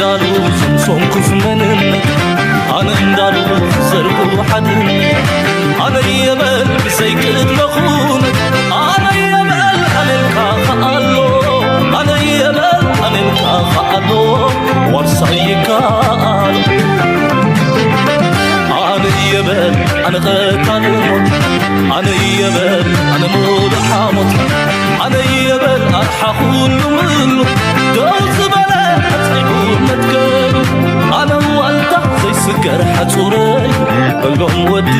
እንዳሉ ዝምሶም ክፍመንን ኣነ እንዳሉ ዘርጉ ሓድን ኣነ የበል ብዘይቅድ መኹን ኣነ የበል ኣነልካ ኸኣሎ ኣነ የበል ኣነልካ ኸኣሎ ወርሳይካኣሎ ኣነ የበል ኣነ ቐታልሞት ኣነ የበል ኣነ ሙሉ ሓሞት ኣነ የበል ኣርሓኹሉ ምሉ ደው ዝበለ ኣፅዒቡ መትከሉ ኣነ ዋልታ ዘይስገር ሓፁረይ በሎም ወዲ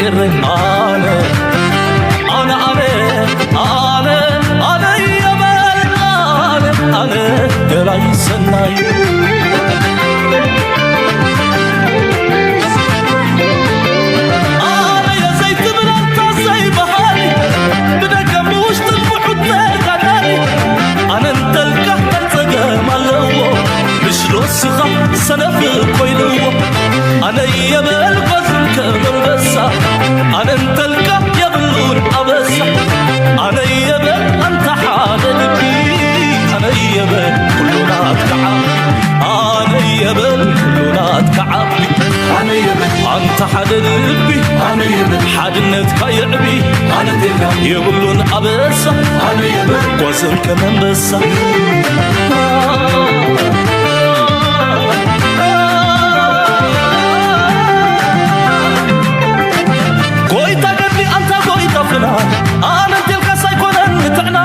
ኤረይ ኣነ ኣነ ኣነ ኣነ ኣነ የበል ኣነ ኣነ ገላይ ሰናይ ሰነፍ ኮይልዎ ኣነ የበል ጓዝም ከመንበሳ ኣነ እንተልካ የብሉን ኣበሳ ኣነ የበል ኣንታ ሓደ ልቢ ኣነ የበል ኩሉናት ከዓቢ ኣነ የበል ኩሉናት ከዓቢ ኣነ የበል ኣንታ ሓደ ልቢ ኣነ የበል ሓድነትካ ይዕቢ ኣነ እንተልካ የብሉን ኣበሳ ኣነ የበል ጓዝም ከመንበሳ أنا تلك سايكون نتعنا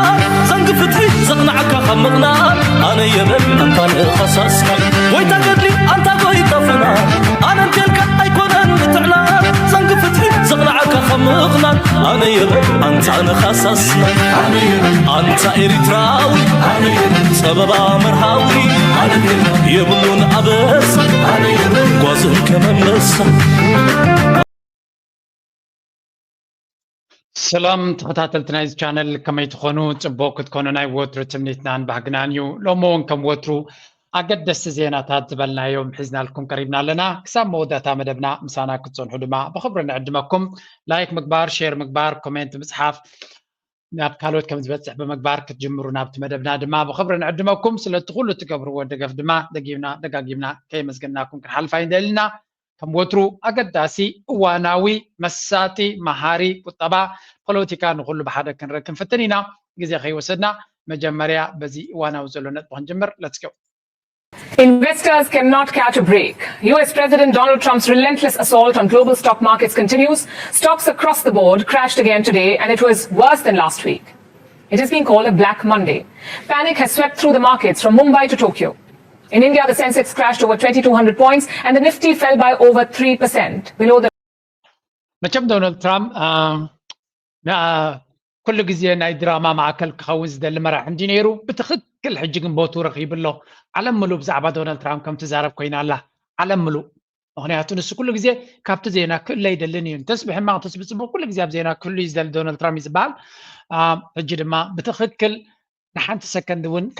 زنق فتحي زغنعك خمقنا أنا يبل أنت الخصاصنا ويتقدلي أنت قويتفنا أنا تلك أيكون نتعنا زنق فتحي زغنعك خمقنا أنا يبل أنت الخصاصنا أنت إريتراوي سبب مرهاوي يبلون أبس قوازن كمان نسا سلام تخطاتلتنا إذا channel كما يتخونوا تبوك تكونوا ناي ووترو تمنيتنان بحقنانيو لومون كم ووترو أقد السزينات هاتبالنا يوم حزنا لكم قريبنا لنا كسام مودة مدبنا مسانا كتسون حدما بخبرنا عدمكم لايك مقبار شير مقبار كومنت مصحف ناب كالوت كم زبتسح بمقبار كتجمروا ناب تمدبنا دما بخبرنا عدمكم سلا تقولوا تكبروا ودقف دما دقاقيبنا كي مزقناكم كحال فاين دلنا كم وترو أقداسي واناوي مساتي مهاري قطبا بوليتيكا نقول بحدا كنركن فتنينا جزي خي وسدنا مجمريا بزي وانا وزلونا نجمر let's go. Investors cannot catch a break. US President Donald Trump's relentless assault on global stock markets continues. Stocks across the board crashed again today, and it was worse than last week. It is being called a Black Monday. Panic has swept through the markets from Mumbai to Tokyo. In India, the Sensex crashed over 2,200 points and the Nifty fell by over 3% below the... مچم دونالد ترامب كل جزية ناي دراما مع كل خوز دل مرة عندي نيرو بتخكل حجكم بوتو رقيب الله علم ملو بزعبة دونالد ترامب كم تزارب كوين الله علم ملو هنا تونس كل جزية كابت زينا كل يدلني تسبح ما تسبح كل جزية زينا كل يزدل دونالد ترامب يزبال حجد ما بتخكل نحن تسكندون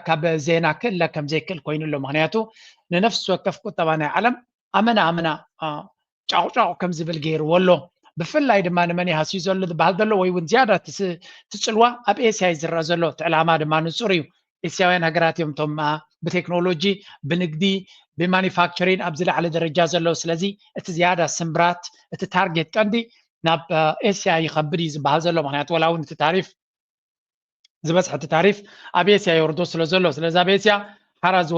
كاب زينا كله كم زي كل كوين له معناته لنفس وقف طبعا علم أمنا ጫው ከም ዝብል ገይር ወሎ ብፍላይ ድማ ንመን ሃስዩ ዘሎ ዝበሃል ዘሎ ወይ እውን ዝያዳ ትፅልዋ ኣብ ኤስያ ዝረአ ዘሎ ዕላማ ድማ ንጹር እዩ ኤስያውያን ሃገራት እዮም ቶም ብቴክኖሎጂ ብንግዲ ብማኒፋክቸሪንግ ኣብ ዝለዓለ ደረጃ ዘሎ ስለዚ እቲ ዝያዳ ስምብራት እቲ ታርጌት ቀንዲ ናብ ኤስያ ይኸብድ እዩ ዝበሃል ዘሎ ምክንያቱ ወላ እውን እቲ ታሪፍ ዝበፅሐ እቲ ታሪፍ ኣብ ኤስያ ይወርዶ ስለ ዘሎ ስለዚ ኣብ ኤስያ ሓራዝ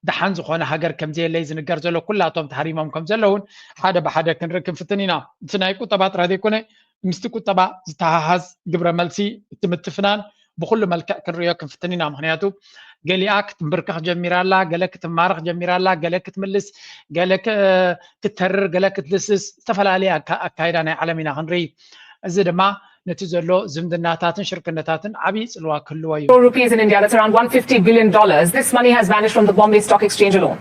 دحان زخونه هاجر كم زي اللي زنقر زلوا كلها توم تحريمهم كم زلون حدا بحدا كنركن فتنينا تنايكو طبعا رادي كونه مستكو طبعا زتهاز جبر ملسي تمتفنان بكل ملك كنرياكم فتنينا مهنياتو قال لي اكت بركخ جميرالا قالك تمارخ جميرالا قالك تملس قالك تتهرر قالك تلسس تفل عليها كايدانا عالمنا هنري زدما نتزلو زمدناتاتن شركناتاتن عبي صلوا كله rupees in India, that's around $150 billion. This money has vanished from the Bombay Stock Exchange alone.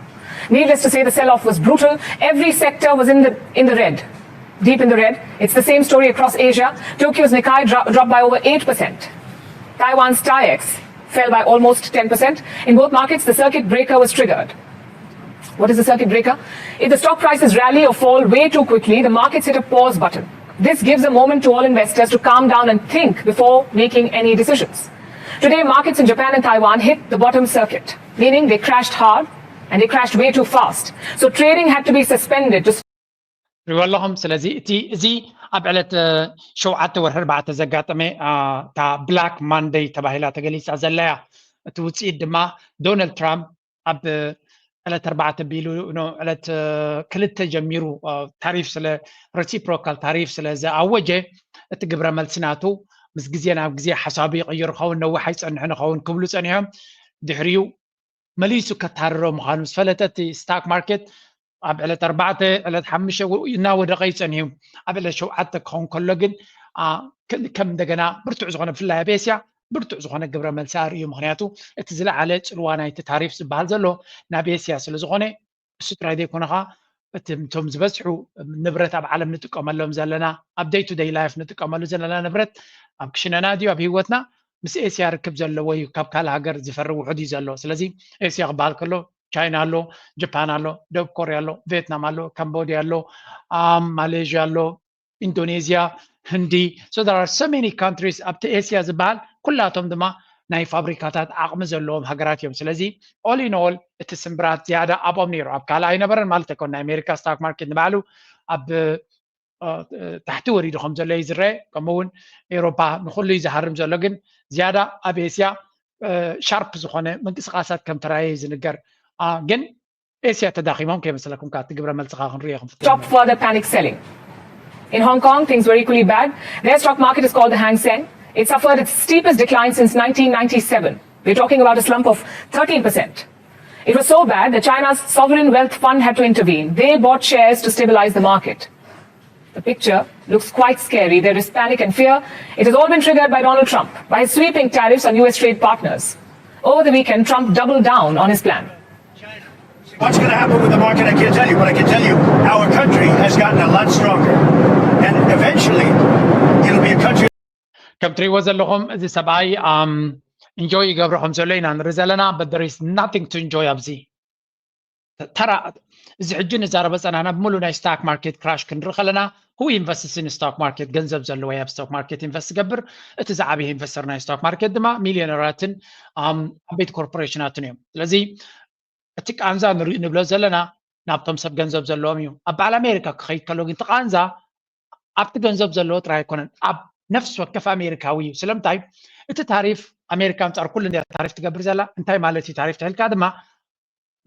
Needless to say, the sell-off was brutal. Every sector was in the red, deep in the red. It's the same story across Asia. Tokyo's Nikkei dropped by over 8%. Taiwan's TAIEX fell by almost 10%. In both markets, the circuit breaker was triggered. What is the circuit breaker? If the stock prices rally or fall way too quickly, the markets hit a pause button. This gives a moment to all investors to calm down and think before making any decisions. Today, markets in Japan and Taiwan hit the bottom circuit, meaning they crashed hard and they crashed way too fast. So trading had to be suspended to واللهم سلازي زي أبعلت شوعة ورهربعة زقاتمي تا بلاك ماندي تباهلا تجليس أزلايا توتسيد دما دونالد ترامب أب على أربعة بيلو إنه على كلت جميرو تعريف سلا ريسيبروكال تعريف سلا زا أوجه تجبر ملسناتو بس جزينا بجزية حسابي غير خون نو حيس أن إحنا خون كملوس أنهم دحريو مليسو كتحرروا مخانوس فلتت ستاك ماركت أبعلت أربعة على حمشة وناود رقيس أنهم أبعلت شو حتى كون كلجن كم دجنا برتع زغنا في الله بيسيا برتع زغنا قبل ملسار يوم خنياتو اتزلع على الوانا يتعرف سبحان زلو نبيسيا سلزغنا السترة دي كونها تم زبسحو نبرت أب عالم نتقام لهم زلنا أبدي تو داي لايف نتقام لهم زلنا نبرت أبكشنا ناديو أبهيوتنا بس إيسيا ركب زلو وي كاب كال هاجر زفر وحدي زلو سلزي إيسيا قبال كله ቻይና አሎ ጃፓን አሎ ደቡብ ኮሪያ አሎ ቪየትናም አሎ ካምቦዲያ አሎ ማሌዥያ አሎ ኢንዶኔዚያ ህንዲ so there are so many countries up to Asia ዝበሃል ኩላቶም ድማ ናይ ፋብሪካታት ዓቕሚ ዘለዎም ሃገራት እዮም ስለዚ all in all እቲ ስምብራት ዝያዳ ኣብኦም ነይሩ ኣብ ካልእ ኣይነበረን ማለት ኣይኮነ ናይ ኣሜሪካ ስታክ ማርኬት ንባዕሉ ኣብ ታሕቲ ወሪዱ ከም ዘሎ እዩ ዝረአ ከምኡውን ኤሮፓ ንኩሉ እዩ ዝሃርም ዘሎ ግን ዝያዳ ኣብ ኤስያ ሻርፕ ዝኾነ ምንቅስቃሳት ከም ተራእየ ዝንገር ግን ኤስያ ተዳኺሞም ከይመስለኩም ካ ትግብረ መልስኻ ክንሪኢኹም stop further panic selling. In Hong Kong, things were equally bad. Their stock market is called the Hang Seng. It suffered its steepest decline since 1997. We're talking about a slump of 13%. It was so bad that China's sovereign wealth fund had to intervene. They bought shares to stabilize the market. The picture looks quite scary. There is panic and fear. It has all been triggered by Donald Trump, by his sweeping tariffs on US trade partners. Over the weekend, Trump doubled down on his plan. What's going to happen with the market, I can't tell you, but I can tell you our country has gotten a lot stronger. And eventually, it'll be a country... كم تريوا زلهم زي سبعي enjoy يقبرهم زلينا نرزلنا but there is nothing to enjoy أبزي ترى إذا حجنا زار بس أنا بملو ناي ستاك ماركت كراش كنرخلنا هو ينفست in stock market جنزب زلوا يا stock market invest قبر اتزعبيه investor ناي stock market دما مليونيراتن بيت كوربوريشناتن يوم لذي اتك أنزا نبلو زلنا نابتم سب جنزب زلوا ميو أب على أمريكا خيط كلو جنت أنزا أب تجنزب زلوا تراي كونن أب نفس وقت في أمريكاوي سلام تايب أنت تعرف أمريكا متعرف كل الناس تعرف تقبل زلا أنت مالتي تعرف تهل كادما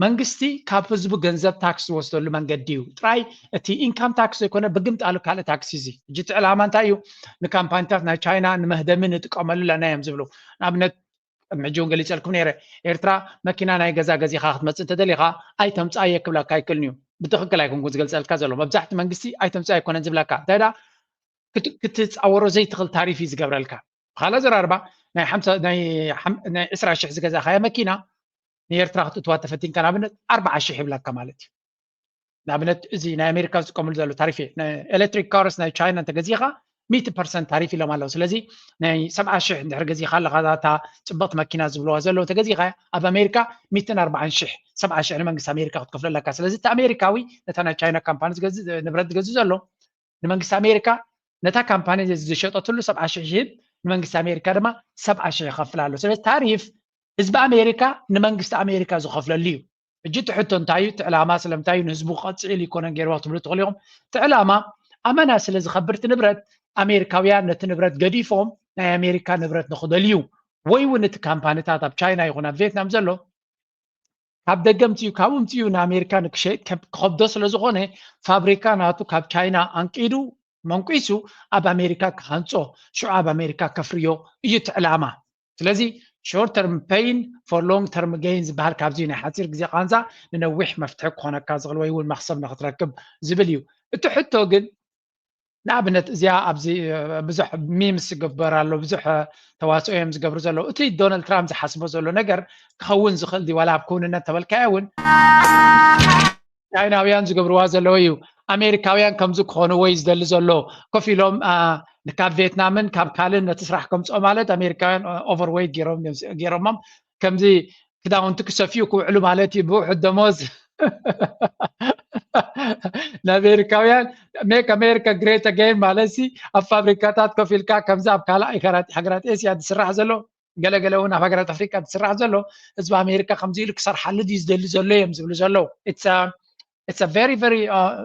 منجستي كابز بجنزب تاكس وصل له منجديو تراي أتي إنكام تاكس يكون بقيمت على كله تاكسيزي جت على ما تايو نكامبان تاعنا تشاينا نمهدمين تقاملوا لنا يمزبلو نابنت معجون قال يسألكم نيره إيرترا ماكينة ناي جزا خاخت مس أنت دليها أيتمز أي كبلا كاي كل يوم بتخك لايكم جوز قال سأل كذا لو مبزحت منجستي أيتمز أي كون نزبل كا تدا كنت أورو زي تخل تعريفي زجبر لك خلاص أربعة ناي حمسة ناي إسرع شح زجزا خيا ماكينة نيرترا تتوات فتين كان عبنت 4 شح بلا كمالتي نعبنت زي ناي أمريكا كمل زلوا تعريفي ناي إلكتريك كارس ناي تشاينا أنت جزيها 100% تعريفي لما لو سلزي ناي 7 شح ندحر جزي خال غدا تا تبط ماكينة زبلوا زلوا تجزيها أب أمريكا 240 شح 7 شح نمنجس أمريكا تكفل لك سلزي تا أمريكاوي نتانا تشاينا كامبانيز جز نبرد جزء زلوا نمنجس أمريكا نتا كامباني زي شطة له 7 شهيد نمنجس أمريكا دما 7 شهيد خفل له سلسلة تعريف حزب أمريكا نمنجس أمريكا زو خفل ليه جيت حتى نتايو تعلامة سلام تايو نهزبو قطعي اللي يكون غير تبلو تغليهم تعلامة أما ناس اللي خبرت نبرد أمريكاويان نتنبرد قديفهم ناي أمريكا نبرد نخد ليو ويونت كامباني تاتا بچاينا يغونا فيتنام زلو كاب دقمتيو كاومتيو نا أمريكا نكشي كخبدوس لزغونه فابريكا ناتو كاب چاينا أنكيدو منقيسو أب أمريكا كهانسو شعب أمريكا كفريو يتعلامة سلازي short term pain for long term gains بحال كابزينا حاتير جزي قانزا ننوح مفتحك هنا كازغل ويول مخصب نختركب زبليو اتحتو قد نابنت زيا أبزي بزح ميمس قبر له بزح تواصل يمز قبر زلو اتي دونالد ترامب حسبه زلو نجر خون زخل دي ولا بكون إن تبالكاون ቻይናውያን ዝገብርዋ ዘለዉ እዩ ኣሜሪካውያን ከምዚ ክኾኑ ወይ ዝደሊ ዘሎ ኮፍ ኢሎም ካብ ቪየትናምን ካብ ካልእ ነቲ ስራሕ ከምፅኦ ማለት ኣሜሪካውያን ኦቨርዌይት ገይሮሞም ከምዚ ክዳውንቲ ክሰፍዩ ክውዕሉ ማለት እዩ ብውሕድ ደሞዝ ንኣሜሪካውያን ሜክ ኣሜሪካ ግሬት ኣገይን ማለት ኣብ ፋብሪካታት ኮፍ ኢልካ ከምዚ ኣብ ካልእ ሃገራት ኤስያ ዝስራሕ ዘሎ ገለገለውን ኣብ ሃገራት ኣፍሪካ ትስራሕ ዘሎ ህዝቢ ኣሜሪካ ከምዚ ኢሉ ክሰርሓሉ ድዩ ዝደሊ ዘሎ እዮም ዝብሉ ዘለዉ it's a very very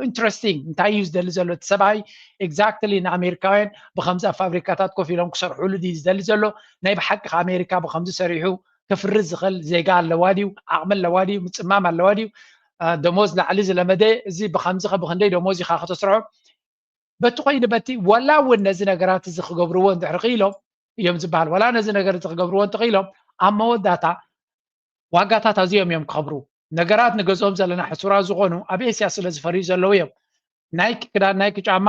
interesting እንታይ እዩ ዝደሊ ዘሎ እቲ ሰብኣይ exactly ንኣሜሪካውያን ብከምዚ ኣብ ፋብሪካታት ኮፍ ኢሎም ክሰርሕሉ ድዩ ዝደሊ ዘሎ ናይ ብሓቂ ኣሜሪካ ብከምዚ ሰሪሑ ክፍርዝ ዝኽእል ዜጋ ኣለዋ ድዩ ዓቕሚ ኣለዋ ድዩ ምፅማም ኣለዋ ድዩ ደሞዝ ላዕሊ ዝለመደ እዚ ብከምዚ ብክንደይ ደሞዝ ኢኻ ክትስርሖ በቲ ኮይኑ በቲ ወላ እውን ነዚ ነገራት እዚ ክገብርዎ እንድሕር ክኢሎም እዮም ዝበሃል ወላ ነዚ ነገር እዚ ክገብርዎ እንተኽኢሎም ኣብ መወዳእታ ዋጋታት ኣዝዮም እዮም ክኸብሩ ነገራት ንገዝኦም ዘለና ሕሱራት ዝኾኑ ኣብ ኤስያ ስለ ዝፈርዩ ዘለዉ እዮም ናይኪ ክዳን ናይኪ ጫማ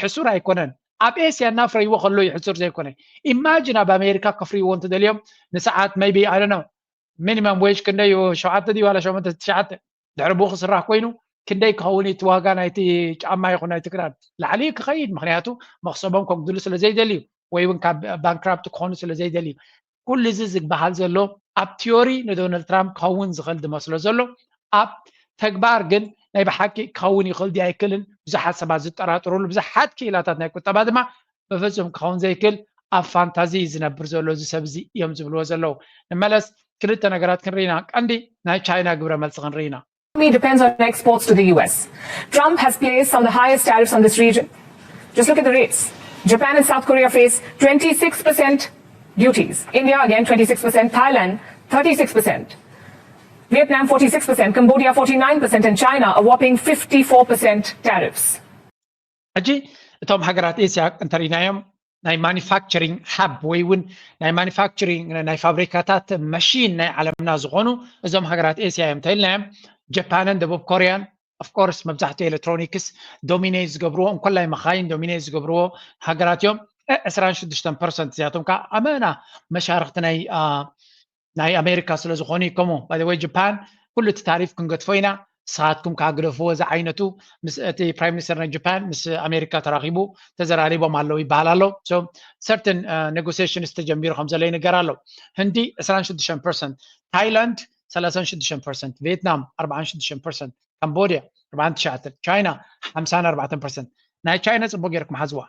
ሕሱር ኣይኮነን ኣብ ኤስያ እናፍረይዎ ከሎ እዩ ሕሱር ዘይኮነ ኢማጂን ኣብ ኣሜሪካ ከፍርይዎ እንትደልዮም ንሰዓት maybe I don't know ሚኒመም ዌጅ ክንደይ 7 ድዩ ዋላ 8 9 ድሕሪ ብኡ ክስራሕ ኮይኑ ክንደይ ክኸውን እቲ ዋጋ ናይቲ ጫማ ይኹን ናይቲ ክዳን ላዕሊ ክኸይድ ምክንያቱ መክሰቦም ከጉድሉ ስለ ዘይደልዩ ወይ እውን ካብ ባንክራፕት ክኾኑ ስለ ዘይደልዩ ኩሉ እዚ ዝበሃል ዘሎ ኣብ ቲዮሪ ንዶናልድ ትራምፕ ክኸውን ዝኽእል ዝመስሎ ዘሎ ኣብ ተግባር ግን ናይ ብሓቂ ክኸውን ይኽእል ዲ ኣይክልን ብዙሓት ሰባት ዝጠራጥሩሉ ብዙሓት ክኢላታት ናይ ቁጠባ ድማ በፍጹም ክኸውን ዘይክእል ኣብ ፋንታዚ ዝነብር ዘሎ እዚ ሰብ እዚ እዮም ዝብልዎ ዘለዉ ንመለስ ክልተ ነገራት ክንርኢና ቀንዲ ናይ ቻይና ግብረ መልሲ ክንርኢና depends on exports to the US. Trump has placed some of the highest tariffs on this region. Just look at the rates. Japan and South Korea face 26% duties. India again 26%. Thailand 36%. Vietnam 46%. Cambodia 49%. And China a whopping 54% tariffs. ሕጂ እቶም ሃገራት ኤስያ እንተሪእናዮም ናይ ማኒፋክቸሪንግ ሃብ ወይ እውን ናይ ማኒፋክቸሪንግ ናይ ፋብሪካታት ማሽን ናይ ዓለምና ዝኾኑ እዞም ሃገራት ኤስያ እዮም እንተኢልናዮም ጃፓንን ደቡብ ኮርያን of course መብዛሕትኡ ኤሌክትሮኒክስ ዶሚኔት ዝገብርዎ እንኮላይ መኻይን ዶሚኔት ዝገብርዎ ሃገራት እዮም 26% እዚኣቶም ከዓ ኣመና መሻርክቲ ናይ ኣሜሪካ ስለ ዝኾኑ ከምኡ by the way ጃፓን ኩሉ እቲ ታሪፍ ክንገድፎ ኢና ንስኻትኩም ከዓ ግደፍዎ እዚ ዓይነቱ ምስ እቲ ፕራይም ሚኒስተር ናይ ጃፓን ምስ ኣሜሪካ ተራኺቡ ተዘራሪቦም ኣለዉ ይበሃል ኣሎ so certain negotiations ተጀሚሩ ከም ዘሎ ይንገር ኣሎ ህንዲ 26% ታይላንድ 36%, ቪየትናም 46%, ካምቦዲያ 49%, ቻይና 54%. ናይ ቻይና ጽቡቅ ጌርኩም ሓዝዋ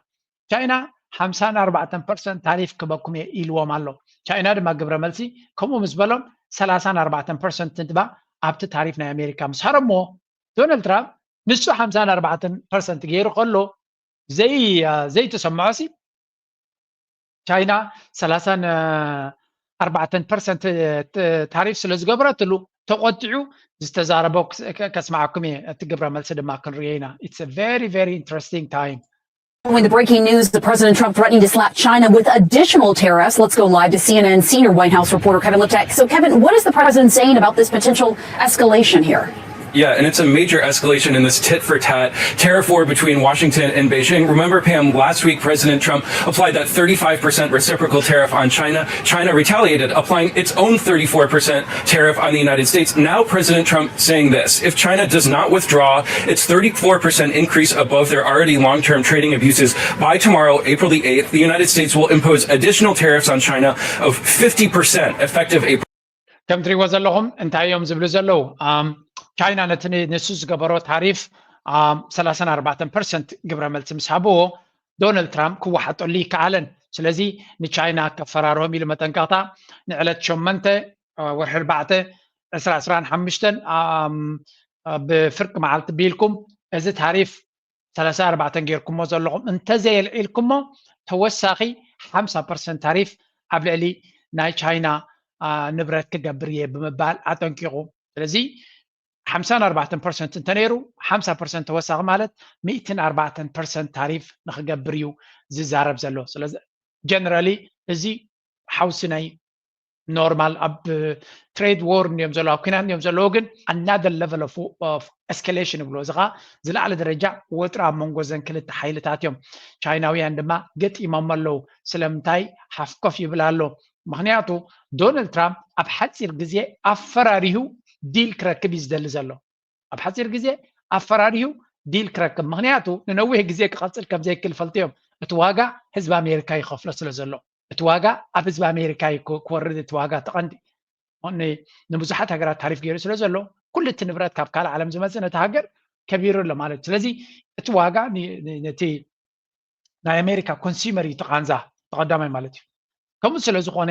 ቻይና 54% ታሪፍ ክበኩም ኢልዎም ኣሎ ቻይና ድማ ግብረ መልሲ ከምኡ ምስ በሎም 34% እንትባ ኣብቲ ታሪፍ ናይ ኣሜሪካ ምስ ሃረሞ ዶናልድ ትራምፕ ንሱ 54% ገይሩ ከሎ ዘይ ተሰማዖሲ ቻይና 34% ታሪፍ ስለ ዝገበረትሉ ተቆጥዑ ዝተዛረበው ከስማዓኩም እቲ ግብረ መልሲ ድማ ክንርኢና it's a very very interesting time. With the breaking news, the President Trump threatening to slap China with additional tariffs. Let's go live to CNN senior White House reporter Kevin Liptak. So, Kevin, what is the president saying about this potential escalation here? Yeah, and it's a major escalation in this tit-for-tat tariff war between Washington and Beijing. Remember, Pam, last week President Trump applied that 35% reciprocal tariff on China. China retaliated, applying its own 34% tariff on the United States. Now President Trump saying this: if China does not withdraw its 34% increase above their already long-term trading abuses by tomorrow, April the 8th, the United States will impose additional tariffs on China of 50% effective April. كم تري وزلهم انتهى يوم زبل زلو ቻይና ነሱ ዝገበሮ ታሪፍ 34% ግብረ መልሲ ምስሓብዎ ዶናልድ ትራምፕ ክዋሓጠሉ ይከኣለን ስለዚ ንቻይና ከፈራርሆም ኢሉ መጠንቀቕታ ንዕለት 8 ወርሒ 4 2025 ብፍርቂ መዓልቲ ቢልኩም እዚ ታሪፍ 34 ጌርኩሞ ዘለኹም እንተዘይልዒልኩሞ ተወሳኺ 50% ታሪፍ ኣብ ልዕሊ ናይ ቻይና ንብረት ክገብር እየ ብምባል ኣጠንቂቑ ስለዚ 54% እንተነይሩ 50% ተወሳኺ ማለት 140% ታሪፍ ንኽገብር እዩ ዝዛረብ ዘሎ ስለዚ ጀነራሊ እዚ ሓውሲ ናይ ኖርማል ኣብ ትሬድ ዎር እንዮም ዘሎ ኣብ ኩናት እንዮም ዘለዎ ግን another level of escalation ብሎ እዚ ኸ ዝላዕለ ደረጃ ወጥሪ ኣብ መንጎ ዘን ክልተ ሓይልታት እዮም ቻይናውያን ድማ ገጢሞም ኣለዉ ስለምንታይ ሓፍኮፍ ይብል ኣሎ ምክንያቱ ዶናልድ ትራምፕ ኣብ ሓፂር ግዜ ኣፈራሪሁ ዲል ክረክብ ይዝደሊ ዘሎ ኣብ ሓፂር ግዜ ኣፈራሪሁ ዲል ክረክብ ምክንያቱ ንነዊሕ ግዜ ክቐፅል ከም ዘይክእል ፈልጥዮም እቲ ዋጋ ህዝቢ ኣሜሪካ ይኸፍሎ ስለ ዘሎ እቲ ዋጋ ኣብ ህዝቢ ኣሜሪካ ክወርድ እቲ ዋጋ ተቐንዲ ንብዙሓት ሃገራት ታሪፍ ገይሩ ስለ ዘሎ ኩሉ እቲ ንብረት ካብ ካልእ ዓለም ዝመፅእ ነቲ ሃገር ከቢሩ ኣሎ ማለት ስለዚ እቲ ዋጋ ነቲ ናይ ኣሜሪካ ኮንሱመር ተቃንዛ ተቐዳማይ ማለት እዩ ከምኡ ስለ ዝኾነ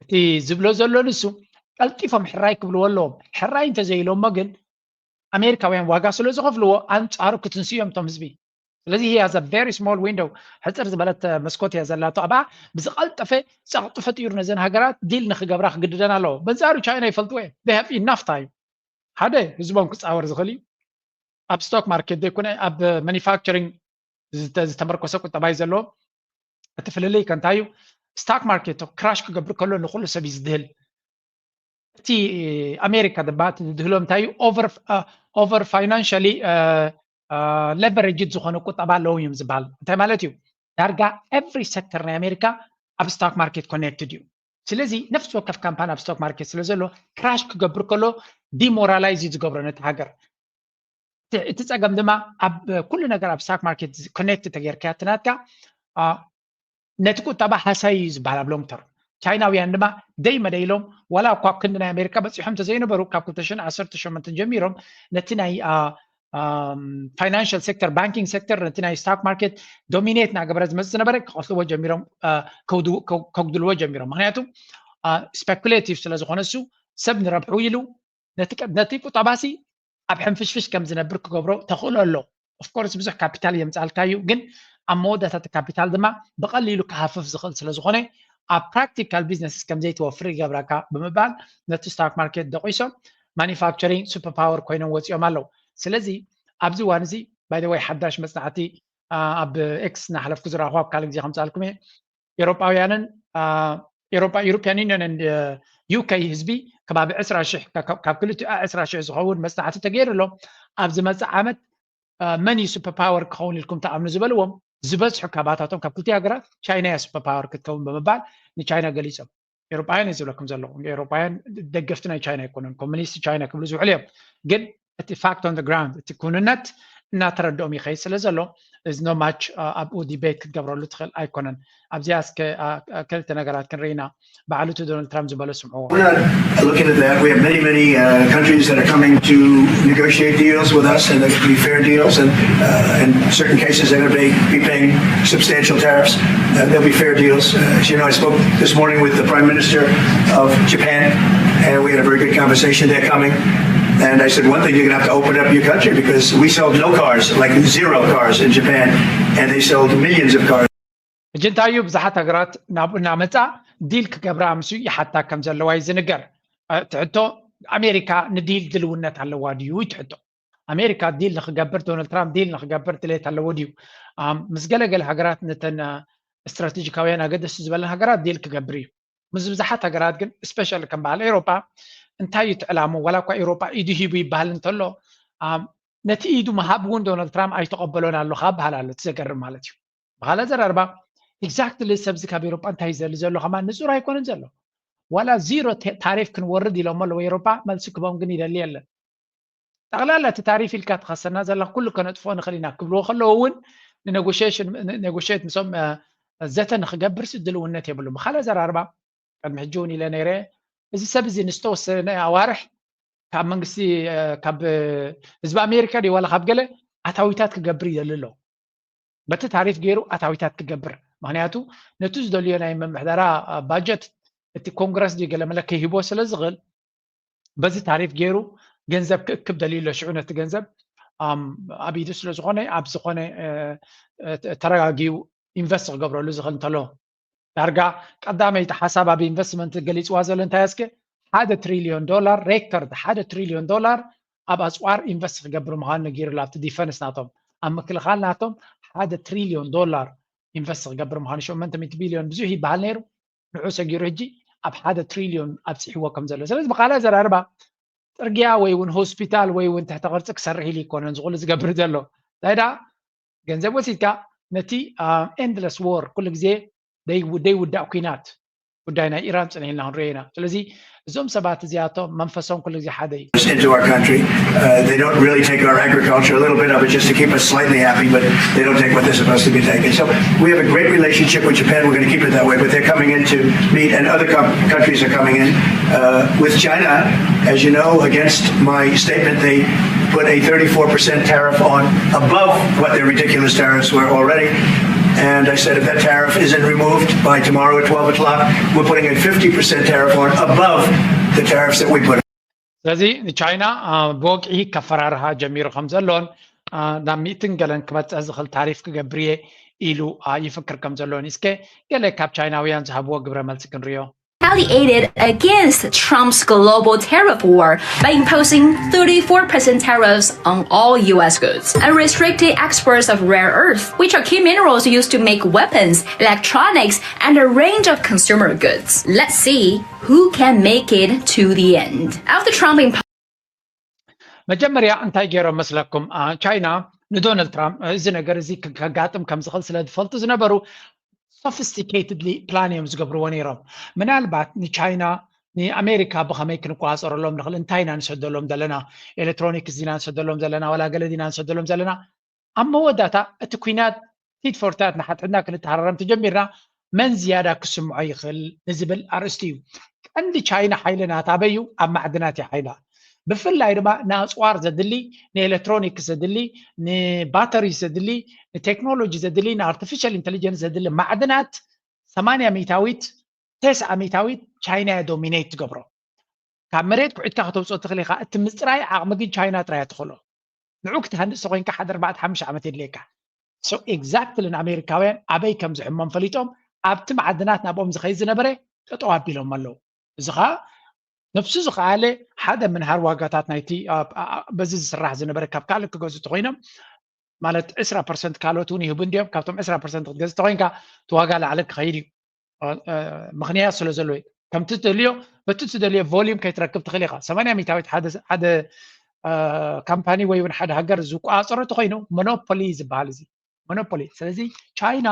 እቲ ዝብሎ ዘሎ ንሱ ቀልጢፎም ሕራይ ክብልዎ ኣለዎም ሕራይ እንተዘይሎሞ ግን ኣሜሪካውያን ዋጋ ስለ ዝኸፍልዎ ኣንጻሩ ክትንስዮም እቶም ህዝቢ ስለዚ he has a very small window ሕፅር ዝበለት መስኮት እያ ዘላቶ ኣብኣ ብዝቐልጠፈ ፀቕጢ ፈጢሩ ነዘን ሃገራት ዲል ንክገብራ ክግድደን ኣለዎ በንጻሩ ቻይና ይፈልጥዎ እየ they have enough time ሓደ ህዝቦም ክፃወር ዝኽእል እዩ ኣብ ስቶክ ማርኬት ዘይኮነ ኣብ ማኒፋክቸሪንግ ዝተመርኮሰ ቁጠባ እዩ ዘለዎ እቲ ፍልልይ ከንታይ እዩ ስቶክ ማርኬት ክራሽ ክገብር ከሎ ንኩሉ ሰብ እዩ ዝድህል እቲ ኣሜሪካ ድማ ዝድህሎ እንታይ እዩ ኦቨር ፋይናንሻሊ leverage ዝኾነ ቁጠባ ኣለዎም እዮም ዝበሃል እንታይ ማለት እዩ ዳርጋ ኤቭሪ ሴክተር ናይ ኣሜሪካ ኣብ ስቶክ ማርኬት ኮኔክትድ እዩ ስለዚ ነፍሲ ወከፍ ካምፓኒ ኣብ ስቶክ ማርኬት ስለ ዘሎ ክራሽ ክገብር ከሎ ዲሞራላይዝ ዝገብሮ ነቲ ሃገር እቲ ፀገም ድማ ኣብ ኩሉ ነገር ኣብ ስቶክ ማርኬት ኮኔክት ተጌርካ ትናትካ ነቲ ቁጠባ ሃሳይ ዝበሃል ኣብ ሎንግ ተርም ቻይናውያን ድማ ደይ መደይሎም ዋላ እኳ ክንዲ ናይ ኣሜሪካ በፂሖም ተዘይነበሩ ካብ 2018 ጀሚሮም ነቲ ናይ ፋይናንሻል ሴክተር ባንኪንግ ሴክተር ነቲ ናይ ስቶክ ማርኬት ዶሚኔት ናገበረ ዝመፅእ ዝነበረ ክቐልጥዎ ጀሚሮም ከጉድልዎ ጀሚሮም ምክንያቱ ስፔኩሌቲቭ ስለ ዝኾነ እሱ ሰብ ንረብሑ ኢሉ ነቲ ቁጠባሲ ኣብ ሕንፍሽፍሽ ከም ዝነብር ክገብሮ ተኽእሎ ኣሎ ኦፍኮርስ ብዙሕ ካፒታል የምፃልካ እዩ ግን ኣብ መወዳእታ ካፒታል ድማ ብቐሊሉ ክሃፍፍ ዝኽእል ስለ ዝኾነ ኣብ ፕራክቲካል ቢዝነስ ከም ዘይተወፍር ይገብረካ ብምባል ነቲ ስቶክ ማርኬት ደቂሶም ማኒፋክቸሪንግ ሱፐር ፓወር ኮይኖም ወፂኦም ኣለዉ ስለዚ ኣብዚ እዋን እዚ ባይ ዘ ወይ ሓዳሽ መፅናዕቲ ኣብ ኤክስ እናሓለፍኩ ዝረኽቦ ኣብ ካልእ ግዜ ከምፃልኩም እየ ኤሮጳውያንን ዩሮፒያን ዩኒየንን ዩኬ ህዝቢ ከባቢ 20,000 ካብ ክልቲኡ 20,000 ዝኸውን መፅናዕቲ ተገይሩሎም ኣብ ዝመፅእ ዓመት መን እዩ ሱፐር ፓወር ክኸውን ኢልኩም ተኣምኑ ዝበልዎም ዝበዝሑ ካባታቶም ካብ ክልቲኡ ሃገራት ቻይና እያ ሱፐር ፓወር ክትከውን ብምባል ንቻይና ገሊፆም ኤሮጳውያን እዩ ዝብለኩም ዘለኹ ኤሮጳውያን ደገፍቲ ናይ ቻይና ኣይኮኑን ኮሙኒስት ቻይና ክብሉ ዝውዕሉ እዮም ግን እቲ ፋክት ኦን ግራውንድ እቲ ኩንነት እናተረድኦም ይኸይድ ስለ ዘሎ is no much ኣብኡ ዲቤት ክትገብረሉ ትኽእል ኣይኮነን ኣብዚኣ እስከ ክልተ ነገራት ክንርኢና ባዕሉ እቲ ዶናልድ ትራምፕ ዝበሎ ስምዕዎ We're not looking at that. We have many countries that are coming to negotiate deals with us, and they're going to be fair deals. And in certain cases, they're going to be paying substantial tariffs. They'll be fair deals. As you know, I spoke this morning with the Prime Minister of Japan, and we had a very good conversation. They're coming. And I said, one thing, you're going to have to open up your country because we sold no cars, like 0 cars in Japan, and they sold millions of cars. እጅንታዩ ብዙሓት ሃገራት ናብኡ እናመፃ ዲል ክገብራ ምስ ይሓታ ከም ዘለዋ እዩ ዝንገር ትሕቶ ኣሜሪካ ንዲል ድልውነት ኣለዋ ድዩ ትሕቶ ኣሜሪካ ዲል ንክገብር ዶናልድ ትራምፕ ዲል ንክገብር ድሌት ኣለዎ ድዩ ምስ ገለገለ ሃገራት ነተን ስትራቴጂካውያን ኣገደስቲ ዝበለን ሃገራት ዲል ክገብር እዩ ምስ ብዙሓት ሃገራት ግን ስፔሻሊ ከም በዓል ኤሮጳ እንታይ እዩ ትዕላሙ ዋላ እኳ ኤሮጳ ኢዱ ሂቡ ይበሃል እንተሎ ነቲ ኢዱ ምሃብ እውን ዶናልድ ትራምፕ ኣይተቐበሎን ኣሎ ካብ በሃል ኣሎ ትዘገርም ማለት እዩ ብካልእ ዘረርባ ኤግዛክትሊ ሰብዚ ካብ ኤሮጳ እንታይ ዘሊ ዘሎ ከማ ንጹር ኣይኮነን ዘሎ ዋላ 0 ታሪፍ ክንወርድ ኢሎም ኣለዎ ኤሮጳ መልሲ ክቦም ግን ይደሊ የለን ጠቕላላ እቲ ታሪፍ ኢልካ ትኸሰና ዘላ ኩሉ ከነጥፎ ንኽእል ኢና ክብልዎ ከለዎ እውን ኔጎሽት ምሶም ዘተ ንክገብር ድልውነት የብሉ ብካልእ ዘረርባ ቅድሚ ሕጂ እውን ኢለ ነይረ እዚ ሰብ እዚ ንዝተወሰነ ኣዋርሕ ካብ መንግስቲ ካብ ህዝቢ ኣሜሪካ ዲ ዋላ ካብ ገለ ኣታዊታት ክገብር ይደሊ ኣሎ በቲ ታሪፍ ገይሩ ኣታዊታት ክገብር ምክንያቱ ነቲ ዝደልዮ ናይ መምሕደራ ባጀት እቲ ኮንግረስ ዲ ገለ መለከ ሂቦ ስለ ዝኽእል በዚ ታሪፍ ገይሩ ገንዘብ ክእክብ ደሊሎ ሽዑ ነቲ ገንዘብ ኣብ ኢዱ ስለ ዝኾነ ኣብ ዝኾነ ተረጋጊኡ ኢንቨስት ክገብረሉ ዝኽእል እንተሎ ዳርጋ ቀዳመይቲ ሓሳብ ኣብ ኢንቨስትመንት ገሊፅዋ ዘሎ እንታይ እስከ $1 trillion ሬከርድ $1 trillion ኣብ ኣፅዋር ኢንቨስት ክገብሩ ምዃኑ ነጊሩላ ኣብቲ ዲፈንስ ናቶም ኣብ ምክልኻል ናቶም $1 trillion ኢንቨስት ክገብር ምዃኑ 800 ቢልዮን ብዙሕ ይበሃል ነይሩ ንዑ ሰጊሩ ሕጂ ኣብ 1 ትሪልዮን ኣብፅሕዎ ከም ዘሎ ስለዚ ብካልእ ዘረርባ ፅርግያ ወይ እውን ሆስፒታል ወይ እውን ትሕተ ቅርፂ ክሰርሕ ኢሉ ይኮነን ዝኽእሉ ዝገብር ዘሎ ታይዳ ገንዘብ ወሲድካ ነቲ ኤንድለስ ዎር ኩሉ ግዜ ደይውዳእ ኩናት ጉዳይ ናይ ኢራን ፅንሒልና ክንሪኦ ኢና ስለዚ እዞም ሰባት እዚኣቶም መንፈሶም ኩሉ ግዜ ሓደ እዩ into our country. They don't really take our agriculture, a little bit of it just to keep us slightly happy, but they don't take what they're supposed to be taking. So we have a great relationship with Japan. We're going to keep it that way, but they're coming in to meet, and other countries are coming in. With China, as you know, against my statement, they put a 34% tariff on above what their ridiculous tariffs were already. And I said if that tariff isn't removed by tomorrow at 12 o'clock, we're putting a 50% tariff on above the tariffs that we put. ስለዚ ቻይና ብወግዒ ከፈራርሃ ጀሚሩ ከም ዘሎን ናብ 100 ገለን ክበፅሕ ዝኽእል ታሪፍ ክገብር እየ ኢሉ ይፍክር ከም ዘሎን እስከ ገለ ካብ ቻይናውያን ዝሃብዎ ግብረ መልሲ ክንሪኦ retaliated against Trump's global tariff war by imposing 34% tariffs on all U.S. goods and restricting exports of rare earth, which are key minerals used to make weapons, electronics, and a range of consumer goods. Let's see who can make it to the end. After Trump imposed መጀመሪያ እንታይ ገይሮም መስለኩም ቻይና ንዶናልድ ትራምፕ እዚ ነገር እዚ ከጋጥም ከም ዝኽእል ስለ ዝፈልጡ ዝነበሩ sophisticatedly plan እዮም ዝገብርዎ ነይሮም ምናልባት ንቻይና ንኣሜሪካ ብኸመይ ክንቋፀረሎም ንኽእል እንታይ ኢና ንሰደሎም ዘለና ኤሌክትሮኒክስ ዲና ንሰደሎም ዘለና ወላ ገለ ዲና ንሰደሎም ዘለና ኣብ መወዳእታ እቲ ኩናት ቲት ፎርታት ንሓትሕና ክንተሃረረም ተጀሚርና መን ዝያዳ ክስምዖ ይኽእል ንዝብል ኣርእስቲ እዩ ቀንዲ ቻይና ሓይልና ታበዩ ኣብ ማዕድናት እያ ሓይላ ብፍላይ ድማ ንኣፅዋር ዘድሊ ንኤሌክትሮኒክስ ዘድሊ ንባተሪ ዘድሊ ንቴክኖሎጂ ዘድሊ ንኣርቲፊሻል ኢንተሊጀንስ ዘድሊ ማዕድናት 80 ሚታዊት 9 ሚታዊት ቻይና ዶሚኔት ትገብሮ ካብ መሬት ኩዒትካ ከተውፅኦ ትኽእል ኢኻ እቲ ምፅራይ ዓቕሚ ግን ቻይና ጥራይ ትኽእሎ ንዑ ክትሃንድስ ኮይንካ 4-5 ዓመት የድልየካ ሶ ኤግዛክትሊ ንኣሜሪካውያን ኣበይ ከም ዝሕሞም ፈሊጦም ኣብቲ ማዕድናት ናብኦም ዝኸይድ ዝነበረ ጠጠው ኣቢሎም ኣለዉ እዚ ኸ ነፍሱ ዝኸኣለ ሓደ ምንሃር ዋጋታት ናይቲ በዚ ዝስራሕ ዝነበረ ካብ ካልእ ክገዝኡ ተኮይኖም ማለት 20% ካልኦት እውን ይህቡ እንዲኦም ካብቶም 20% ክትገዝእ ተኮይንካ እቲ ዋጋ ላዕሊ ክኸይድ እዩ ምክንያት ስለ ዘለዎ ከምቲ ትደልዮ በቲ ትደልዮ ቮሊዩም ከይትረክብ ትኽእል ኢኻ 80 ሚታዊት ሓደ ካምፓኒ ወይ እውን ሓደ ሃገር ዝቋፀሮ ተኮይኑ ሞኖፖሊ ዝበሃል እዚ ሞኖፖሊ ስለዚ ቻይና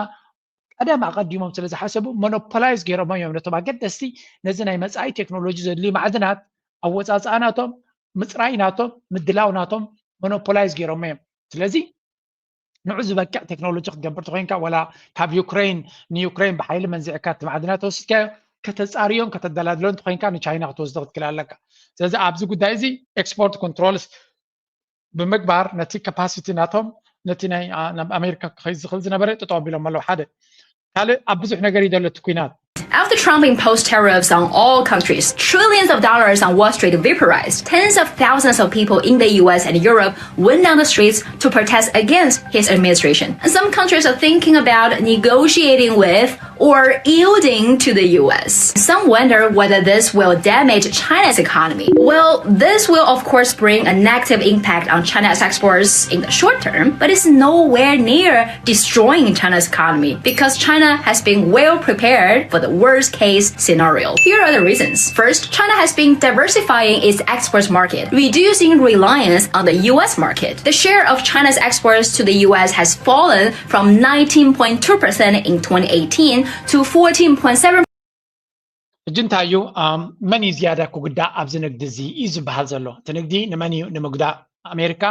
ቀደም ኣቀዲሞም ስለ ዝሓሰቡ ሞኖፖላይዝ ገይሮም እዮም ነቶም ኣገደስቲ ነዚ ናይ መጻኢ ቴክኖሎጂ ዘድልዩ ማዕድናት ኣወፃፅኣናቶም ምፅራይናቶም ምድላውናቶም ሞኖፖላይዝ ገይሮም እዮም ስለዚ ንዑ ዝበቅዕ ቴክኖሎጂ ክትገብር ተኮይንካ ወላ ካብ ዩክሬን ንዩክሬን ብሓይሊ መንዚዕካ እቲ ማዕድናት ወሲድካዮ ከተፃርዮም ከተደላድሎን ተኮይንካ ንቻይና ክትወስዶ ክትክእል ኣለካ ስለዚ ኣብዚ ጉዳይ እዚ ኤክስፖርት ኮንትሮልስ ብምግባር ነቲ ካፓሲቲ ናቶም ነቲ ናይ ኣሜሪካ ክኸይድ ዝኽእል ዝነበረ ጠጠው ኣቢሎም ኣለዉ ሓደ ካልእ ኣብ ብዙሕ ነገር ይደሎ እቲ ኩናት After Trump imposed tariffs on all countries, trillions of dollars on Wall Street vaporized. Tens of thousands of people in the US and Europe went down the streets to protest against his administration. And some countries are thinking about negotiating with or yielding to the US. Some wonder whether this will damage China's economy. Well, this will of course bring a negative impact on China's exports in the short term, but it's nowhere near destroying China's economy because China has been well prepared for the worst case scenario. Here are the reasons. First, China has been diversifying its exports market, reducing reliance on the US market. The share of China's exports to the US has fallen from 19.2% in 2018 to 14.7%. እጅንታዩ መን እዩ ዝያዳ ክጉዳእ ኣብዚ ንግዲ እዚ እዩ ዝበሃል ዘሎ እቲ ንግዲ ንመን እዩ ንምጉዳእ ኣሜሪካ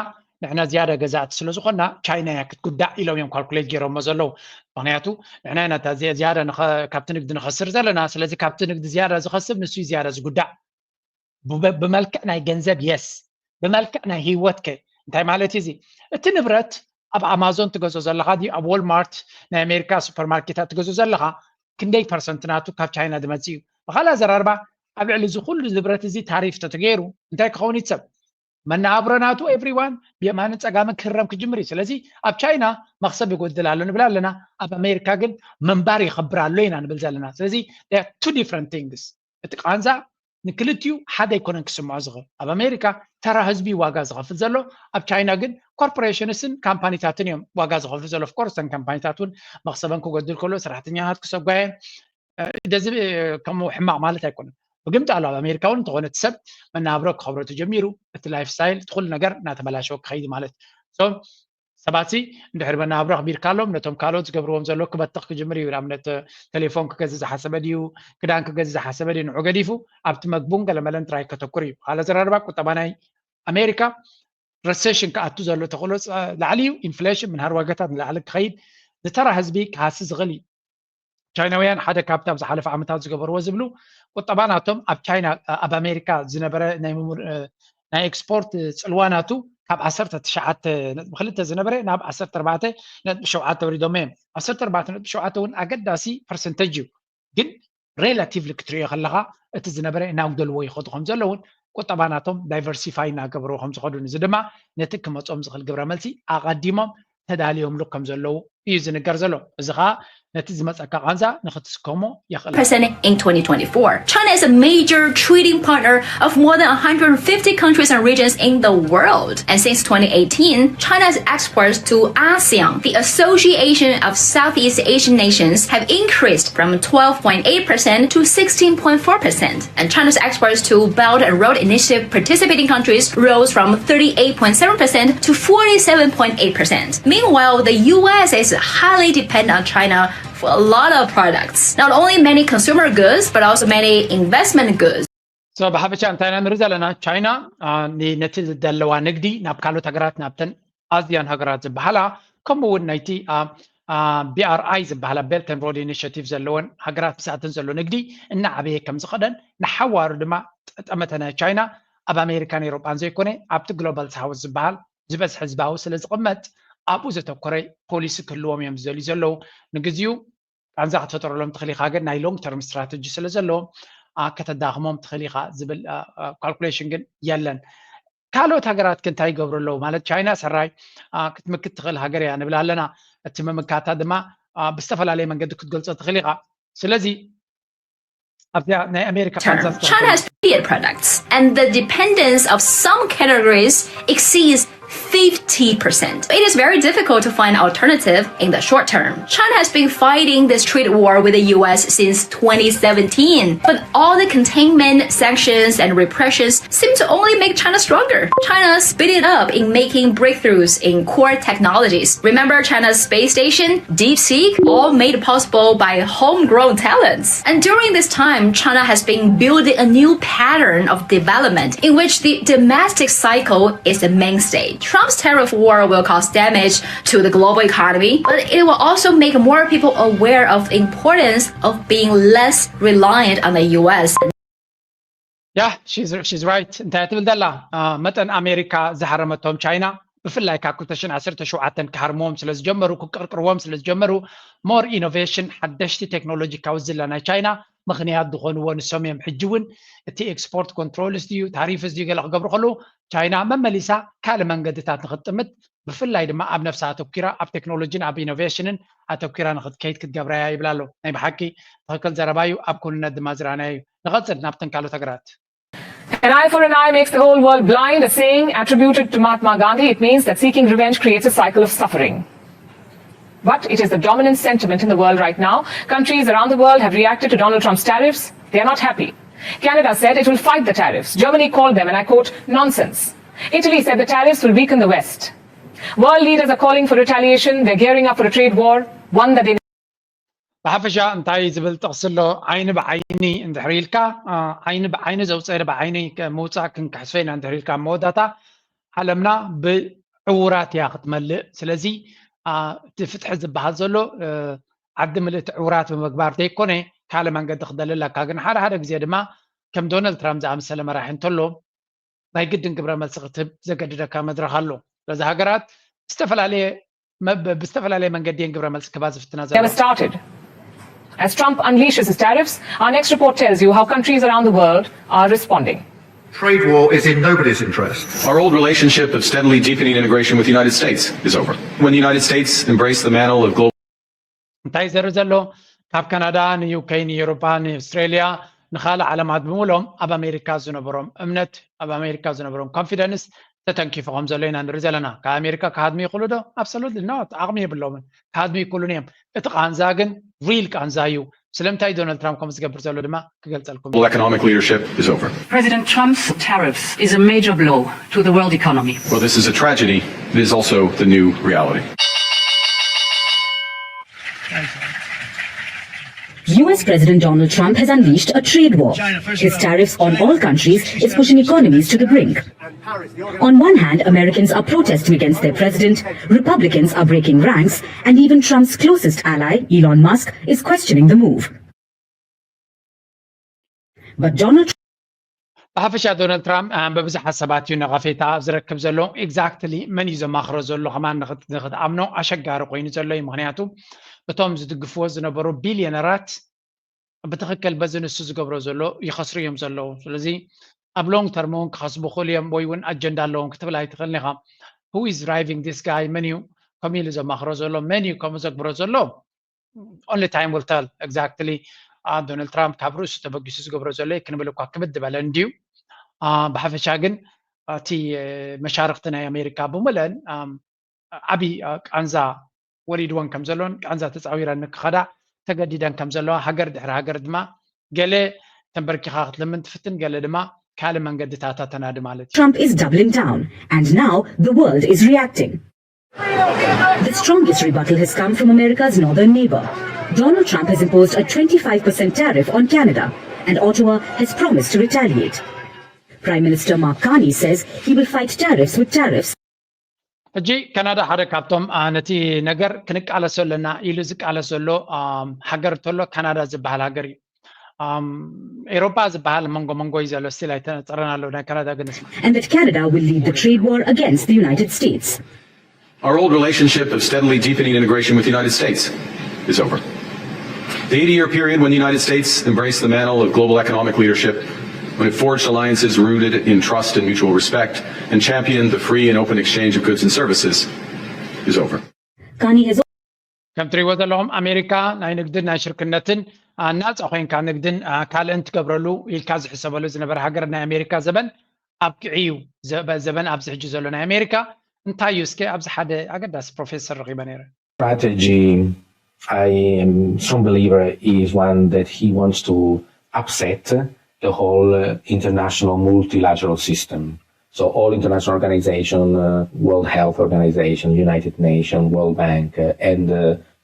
ንሕና ዝያዳ ገዛእቲ ስለ ዝኾንና ቻይና እያ ክትጉዳእ ኢሎም እዮም ካልኩሌት ገይሮሞ ዘለዉ ምክንያቱ ንሕና ኢና ዝያዳ ካብቲ ንግዲ ንኸስር ዘለና ስለዚ ካብቲ ንግዲ ዝያዳ ዝኸስብ ንሱ ዝያዳ ዝጉዳእ ብመልክዕ ናይ ገንዘብ የስ ብመልክዕ ናይ ሂወት ከ እንታይ ማለት እዚ እቲ ንብረት ኣብ ኣማዞን ትገዝኦ ዘለካ ድዩ ኣብ ወልማርት ናይ ኣሜሪካ ሱፐርማርኬታት ትገዝኦ ዘለካ ክንደይ ፐርሰንት ናቱ ካብ ቻይና ዝመፅእ እዩ ብካልእ ኣዘራርባ ኣብ ልዕሊ እዚ ኩሉ ንብረት እዚ ታሪፍ ተተገይሩ እንታይ ክኸውን ይትሰብ መናብረናቱ ኤቭሪዋን ብየማንን ፀጋምን ክህረም ክጅምር እዩ ስለዚ ኣብ ቻይና መክሰብ ይጎድል ኣሎ ንብል ኣለና ኣብ ኣሜሪካ ግን መንባር ይኸብር ኣሎ ኢና ንብል ዘለና ስለዚ ቱ ዲፍረንት ቲንግስ እቲ ቃንዛ ንክልትዩ ሓደ ኣይኮነን ክስምዖ ዝኽእል ኣብ ኣሜሪካ ተራ ህዝቢ ዋጋ ዝኸፍል ዘሎ ኣብ ቻይና ግን ኮርፖሬሽንስን ካምፓኒታትን እዮም ዋጋ ዝኸፍል ዘሎ ኦፍኮርስ ተን ካምፓኒታት እውን መክሰበን ክጎድል ከሎ ሰራሕተኛታት ክሰጓየን ደዚ ከምኡ ሕማቅ ማለት ኣይኮነን ብግምት ኣሎ ኣብ ኣሜሪካ እውን እንተኾነ ሰብ መናብሮ ክኸብሮ ተጀሚሩ እቲ ላይፍ ስታይል እቲ ኩሉ ነገር እናተበላሸወ ክኸይድ ማለት ሰባት እንድሕር መናብሮ ኣኽቢርካሎም ነቶም ካልኦት ዝገብርዎም ዘሎ ክበትኽ ክጅምር እዩ ንኣብነት ቴሌፎን ክገዝእ ዝሓሰበ ድዩ ክዳን ክገዝእ ዝሓሰበ ድዩ ንዑ ገዲፉ ኣብቲ መግቡን ገለመለን ጥራይ ከተኩር እዩ ካለ ዘራርባ ቁጠባ ናይ ኣሜሪካ ረሴሽን ክኣቱ ዘሎ ተኽእሎ ላዕሊ እዩ ኢንፍሌሽን ምንሃር ዋጋታት ንላዕሊ ክኸይድ ንተራ ህዝቢ ክሃስስ ዝኽእል እዩ ቻይናውያን ሓደ ካብቲ ኣብ ዝሓለፈ ዓመታት ዝገበርዎ ዝብሉ ቁጠባ ናቶም ኣብ ቻይና ኣብ ኣሜሪካ ዝነበረ ናይ ኤክስፖርት ፅልዋናቱ ካብ 19.2 ዝነበረ ናብ 14.7 ወሪዶም እዮም 14.7 እውን ኣገዳሲ ፐርሰንቴጅ እዩ ግን ሬላቲቭሊ ክትሪኦ ከለኻ እቲ ዝነበረ እናጉደልዎ ይኸዱ ከም ዘለውን ቁጠባናቶም ዳይቨርሲፋይ እናገበሩ ከም ዝኸዱ እዚ ድማ ነቲ ክመፆም ዝኽእል ግብረ መልሲ ኣቐዲሞም ተዳልዮምሉ ከም ዘለዉ እዩ ዝንገር ዘሎ እዚ ከዓ ነቲ ዝመፀካ ቃንዛ ንኽትስከሞ የኽእል in 2024. China is a major trading partner of more than 150 countries and regions in the world. And since 2018, China's exports to ASEAN, the Association of Southeast Asian Nations, have increased from 12.8% to 16.4%. And China's exports to Belt and Road Initiative participating countries rose from 38.7% to 47.8%. Meanwhile, the US is highly dependent on China for a lot of products. Not only many consumer goods, but also many investment goods. So ብሓፈሻ እንታይ ንርኢ ዘለና ቻይና ነቲ ዝደለዋ ንግዲ ናብ ካልኦት ሃገራት ናብተን ኣዝያን ሃገራት ዝበሃላ ከምኡውን ናይቲ BRI ዝበሃላ ቤልት ኤንድ ሮድ ኢኒሽቲቭ ዘለወን ሃገራት ብሳተን ዘሎ ንግዲ እናዓበየ ከም ዝኸደን ንሓዋሩ ድማ ጠጠመተነ ቻይና ኣብ ኣሜሪካን ኤውሮጳን ዘይኮነ ኣብቲ ግሎባል ሳውዝ ዝበሃል ዝበዝሕ ህዝባዊ ስለ ዝቕመጥ ኣብኡ ዘተኮረ ፖሊሲ ክህልዎም እዮም ዝደልዩ ዘለዉ ንግዚኡ ቃንዛ ክትፈጠረሎም ትኽእል ኢኻ ግን ናይ ሎንግ ተርም ስትራቴጂ ስለ ዘለዎም ከተዳኽሞም ትኽእል ኢኻ ዝብል ካልኩሌሽን ግን የለን ካልኦት ሃገራት ክንታይ ይገብሩ ኣለዉ ማለት ቻይና ሰራይ ክትምክት ትኽእል ሃገር እያ ንብል ኣለና እቲ ምምካታ ድማ ብዝተፈላለየ መንገዲ ክትገልፆ ትኽእል ኢኻ ስለዚ China has feared products and the dependence of some categories exceeds 50%. It is very difficult to find an alternative in the short term. China has been fighting this trade war with the US since 2017, but all the containment, sanctions, and repressions seem to only make China stronger. China speeded up in making breakthroughs in core technologies. Remember China's space station, DeepSeek, all made possible by homegrown talents. And during this time, China has been building a new pattern of development in which the domestic cycle is the mainstay. Trump's tariff war will cause damage to the global economy, but it will also make more people aware of the importance of being less reliant on the US. Yeah, she's right. እንታይ ትብል ዘላ መጠን ኣሜሪካ ዝሓረመቶም ቻይና ብፍላይ ካብ 2017 ክሃርሞም ስለ ዝጀመሩ ክቅርቅርዎም ስለ ዝጀመሩ ሞር ኢኖቬሽን ሓደሽቲ ቴክኖሎጂ ካውዝላ ናይ ቻይና ምክንያት ዝኾንዎ ንሶም እዮም ሕጂ እውን እቲ ኤክስፖርት ኮንትሮልስ ድዩ ታሪፍስ ድዩ ገለ ክገብሩ ከለዉ ቻይና መመሊሳ ካልእ መንገድታት ንኽጥምት ብፍላይ ድማ ኣብ ነፍሳ ኣተኪራ ኣብ ቴክኖሎጂን ኣብ ኢኖቬሽንን ኣተኪራ ንኽትከይድ ክትገብራ እያ ይብላ ኣሎ ናይ ብሓቂ ትኽክል ዘረባ እዩ ኣብ ኩልነት ድማ ዝረኣናዮ እዩ ንቐፅል ናብተን ካልኦት ሃገራት An eye for an eye makes the whole world blind, a saying attributed to Mahatma Gandhi. It means that seeking revenge creates a cycle of suffering. But it is the dominant sentiment in the world right now. Countries around the world have reacted to Donald Trump's tariffs. They are not happy. Canada said it will fight the tariffs. Germany called them, and I quote, nonsense. Italy said the tariffs will weaken the West. World leaders are calling for retaliation. They're gearing up for a trade war, one that they ብሓፈሻ እንታይ ዝብል ጥቕስሎ ዓይኒ ብዓይኒ እንድሕር ኢልካ ዓይኒ ብዓይኒ ዘውፅአለ ብዓይኒ ምውፃእ ክንካሕስፈና እንድሕር ኢልካ መወዳእታ ዓለምና ብዕውራት እያ ክትመልእ ስለዚ እቲ ፍትሒ ዝበሃል ዘሎ ዓዲ ምልእቲ ዕውራት ብምግባር ዘይኮነ ካልእ መንገዲ ክደልለካ ግን ሓደ ሓደ ግዜ ድማ ከም ዶናልድ ትራምፕ ዝኣመሰለ መራሒ እንተሎ ናይ ግድን ግብረ መልሲ ክትህብ ዘገድደካ መድረኽ ኣሎ ስለዚ ሃገራት ብዝተፈላለየ መንገዲ እየን ግብረ መልሲ ክባ ዝፍትና started. As Trump unleashes his tariffs, our next report tells you how countries around the world are responding. Trade war is in nobody's interest. Our old relationship of steadily deepening integration with the United States is over. When the United States embraced the mantle of global... እንታይ ዘርኢ ዘሎ ካብ ካናዳ ንዩኬ ንኤውሮፓ ንኣስትሬልያ ንካልእ ዓለማት ብምሎም ኣብ ኣሜሪካ ዝነበሮም እምነት ኣብ ኣሜሪካ ዝነበሮም ኮንፊደንስ ተተንኪፎም ዘሎ ኢና ንርኢ ዘለና ካብ ኣሜሪካ ካድሚ ይኽእሉ ዶ ኣብሶሉትሊ ኖት ዓቕሚ የብሎምን ካድሚ ይክእሉን እዮም እቲ ቃንዛ ግን ሪል ቃንዛ እዩ ስለምንታይ ዶናልድ ትራምፕ ከም ዝገብር ዘሎ ድማ ክገልፀልኩም economic leadership is over. President Trump's tariffs is a major blow to the world economy. Well, this is a tragedy. It is also the new reality. US President Donald Trump has unleashed a trade war. His tariffs on all countries is pushing economies to the brink. On one hand, Americans are protesting against their president, Republicans are breaking ranks, and even Trump's closest ally, Elon Musk, is questioning the move. But Donald بحفش دونالد ترامب ببزح حسابات نغفيتا زركب زلو exactly من يزماخرو زلو كمان نخد امنو اشغار قوين زلو مغنياتو بتوم زدقفو زنبرو بليونيرات بتخكل بزن السوز قبرو زلو يخسريهم زلو ስለዚህ ኣብ ሎንግ ተርሞን ክሓስቡ ክእልዮም ወይ እውን ኣጀንዳ ኣለዎም ክትብል ኣይትኽእልኒ ኢኻ who is driving this guy መን እዩ ከምኡ ኢሉ ዘማኽሮ ዘሎ መን እዩ ከምኡ ዘግብሮ ዘሎ only time will tell exactly ዶናልድ ትራምፕ ካብ ርእሱ ተበጊሱ ዝገብሮ ዘሎ ክንብል እኳ ክብድ በለ እንድዩ ብሓፈሻ ግን እቲ መሻርክቲ ናይ ኣሜሪካ ብምለን ዓብይ ቃንዛ ወሪድዎን ከም ዘሎን ቃንዛ ተፃዊረን ክኸዳዕ ተገዲደን ከም ዘለዋ ሃገር ድሕሪ ሃገር ድማ ገለ ተንበርኪኻ ክትልምን ትፍትን ገለ ድማ ካለ መንገድታት ተናድ ማለት Trump is doubling down and now the world is reacting. The strongest rebuttal has come from America's northern neighbor. Donald Trump has imposed a 25% tariff on Canada and Ottawa has promised to retaliate. Prime Minister Mark Carney says he will fight tariffs with tariffs. እጂ ካናዳ ሓደ ካብቶም ነቲ ነገር ክንቃለሶ ኣለና ኢሉ ዝቃለሶ ኣሎ ሃገር ተሎ ካናዳ ዝበሃል ሃገር እዩ ኤሮፓ ዝበሃል መንጎ መንጎ እዩ ዘሎ ስቲል ኣይተነፀረና ኣሎ ናይ ካናዳ ግን and that Canada will lead the trade war against the United States. Our old relationship of steadily deepening integration with the United States is over. The 80-year period when the United States embraced the mantle of global economic leadership, when it forged alliances rooted in trust and mutual respect, and championed the free and open exchange of goods and services, is over. Carney has ከም ትሪእዎ ዘለኹም ኣሜሪካ ናይ ንግድን ናይ ሽርክነትን ናፃ ኮይንካ ንግድን ካልእን ትገብረሉ ኢልካ ዝሕሰበሉ ዝነበረ ሃገር ናይ ኣሜሪካ ዘበን ኣብ ቅዒዩ ዘበን ኣብዚ ሕጂ ዘሎ ናይ ኣሜሪካ እንታይ እዩ እስኪ ኣብዚ ሓደ ኣገዳሲ ፕሮፌሰር ረኺበ ነይረ strategy I am strong believer is one that he wants to upset the whole international multilateral system. So all international organizations, World Health Organization, United Nations, World Bank, and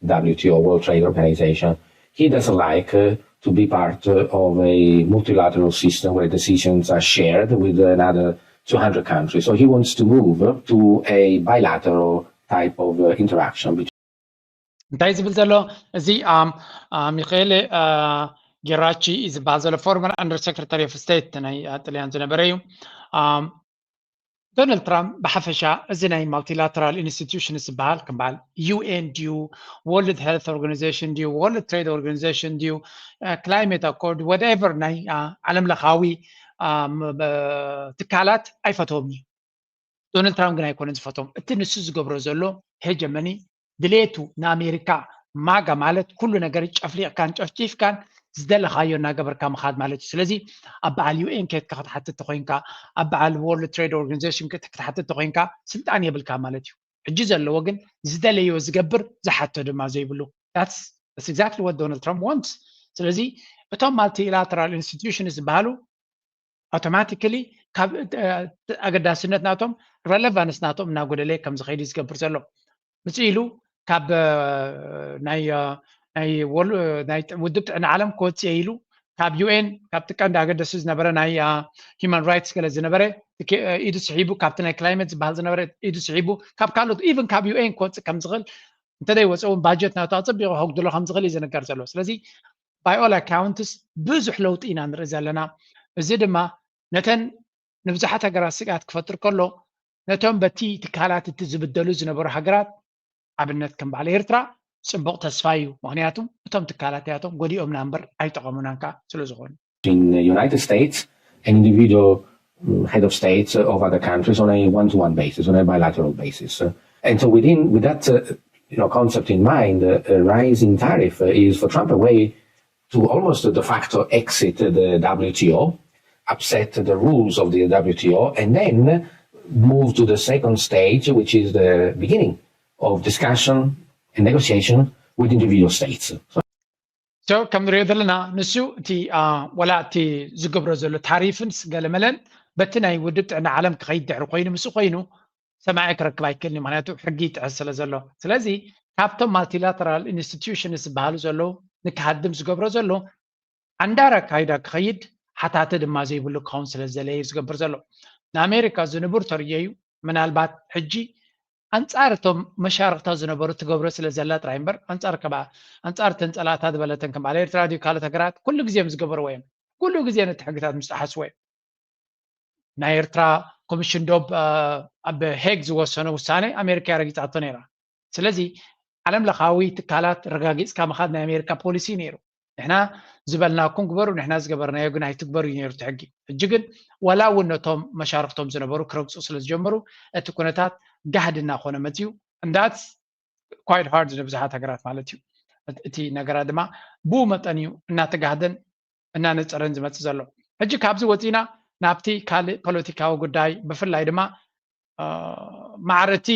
WTO, World Trade Organization, he doesn't like to be part of a multilateral system where decisions are shared with another 200 countries. So he wants to move to a bilateral type of interaction. እንታይ ዝብል ዘሎ እዚ ሚካኤል ጌራቺ ዝበሃል ዘሎ ፎርመር ኣንደር ሴክሬታሪ ኦፍ ስቴት ናይ ጣልያን ዝነበረ እዩ ዶናልድ ትራምፕ ብሓፈሻ እዚ ናይ ማልቲላተራል ኢንስቲትዩሽን ዝበሃል ክምበሃል ዩኤን ድዩ ወርልድ ሄልት ኦርጋናይዜሽን ድዩ ወርልድ ትሬድ ኦርጋናይዜሽን ድዩ ክላይሜት ኣኮርድ ወትኤቨር ናይ ዓለም ለኻዊ ትካላት ኣይፈትዎም እዩ ዶናልድ ትራምፕ ግን ኣይኮነን ዝፈትዎም እቲ ንሱ ዝገብሮ ዘሎ ሄጀመኒ ድሌቱ ንኣሜሪካ ማጋ ማለት ኩሉ ነገር ጨፍሊቕካን ጨፍጪፍካን ዝደለኻዮ እናገበርካ ምኻድ ማለት እዩ ስለዚ ኣብ በዓል ዩኤን ከትካ ክትሓትት ኮይንካ ኣብ በዓል ወርልድ ትሬድ ኦርጋናይዜሽን ክትሓትት ኮይንካ ስልጣን የብልካ ማለት እዩ ሕጂ ዘለዎ ግን ዝደለዮ ዝገብር ዝሓቶ ድማ ዘይብሉ that's exactly what Donald Trump wants ስለዚ እቶም ማልቲላተራል ኢንስቲትዩሽን ዝበሃሉ automatically ካብ ኣገዳስነት ናቶም ሬሌቫንስ ናቶም እናጎደለ ከም ዝኸይድ ዝገብር ዘሎ ምፅኢሉ ካብ ናይ ውድብ ጥዕና ዓለም ክወፅእ ኢሉ ካብ ዩኤን ካብቲ ቀንዲ ኣገዳሲ ዝነበረ ናይ ሂውማን ራይትስ ገለ ዝነበረ ኢዱ ስሒቡ ካብቲ ናይ ክላይሜት ዝበሃል ዝነበረ ኢዱ ስሒቡ ካብ ካልኦት ኢቨን ካብ ዩኤን ክወፅእ ከም ዝኽእል እንተደይወፅኡ ባጀት ናቱ ኣፀቢቑ ከጉድሎ ከም ዝኽእል እዩ ዝነገር ዘሎ ስለዚ ባይ ኦል ኣካውንትስ ብዙሕ ለውጢ ኢና ንርኢ ዘለና እዚ ድማ ነተን ንብዙሓት ሃገራት ስጋት ክፈጥር ከሎ ነቶም በቲ ትካላት እቲ ዝብደሉ ዝነበሩ ሃገራት ኣብነት ከም በዓል ኤርትራ ጽቡቕ ተስፋ እዩ ምክንያቱ እቶም ትካላት ያቶም ጎዲኦምና እምበር ኣይጠቐሙናን ካ ስለ ዝኾኑ in the United States an individual head of states of other countries on a one-to-one basis, on a bilateral basis. And so with that concept in mind, a rise in tariff is for Trump a way to almost de facto exit the WTO, upset the rules of the WTO, and then move to the second stage, which is the beginning of discussion and negotiation with individual states. So ከም ንሪኦ ዘለና ንሱ እቲ ወላ እቲ ዝገብሮ ዘሎ ታሪፍንስ ገለመለን በቲ ናይ ውድብ ጥዕና ዓለም ክኸይድ ድሕሪ ኮይኑ ምስ ኮይኑ ሰማዒ ክረክብ ኣይክእልኒ ምክንያቱ ሕጊ ይጥዕስ ስለ ዘሎ ስለዚ ካብቶም ማልቲላተራል ኢንስቲትዩሽንስ ዝበሃሉ ዘለዉ ንክሃድም ዝገብሮ ዘሎ ኣንዳር ኣካይዳ ክኸይድ ሓታተ ድማ ዘይብሉ ክኸውን ስለ ዘለየ ዝገብር ዘሎ ንኣሜሪካ ዝንቡር ተርዮ እዩ ምናልባት ሕጂ አንጻር እቶም መሻርክታት ዝነበሩ ትገብሮ ስለ ዘላ ጥራይ እምበር አንጻር ተንፀላታት በለተን ከም ኤርትራ ድዩ ካልኦት ሃገራት ኩሉ ግዜ ዝገበርዎ እዮም ኩሉ ግዜ ነቲ ሕግታት ምስ ተሓስቦ እዮም ናይ ኤርትራ ኮሚሽን ዶብ ኣብ ሄግ ዝወሰነ ውሳኔ ኣሜሪካ ረጊፃቶ ነይራ ስለዚ ዓለም ለኻዊ ትካላት ረጋጊፅካ ምኻድ ናይ ኣሜሪካ ፖሊሲ ነይሩ ንሕና ዝበልናኩም ግበሩ ንሕና ዝገበርናዮ ግን ኣይትግበሩ እዩ ነይሩ ትሕጊ ሕጂ ግን ወላ እውን ነቶም መሻርክቶም ዝነበሩ ክረግፁ ስለ ዝጀመሩ እቲ ኩነታት ጋህድ እናኾነ መፅዩ and that's quite hard ንብዙሓት ሃገራት ማለት እዩ እቲ ነገራት ድማ ብኡ መጠን እዩ እናተጋህደን እናነፀረን ዝመፅእ ዘሎ ሕጂ ካብዚ ወፂና ናብቲ ካልእ ፖለቲካዊ ጉዳይ ብፍላይ ድማ ማዕረቲ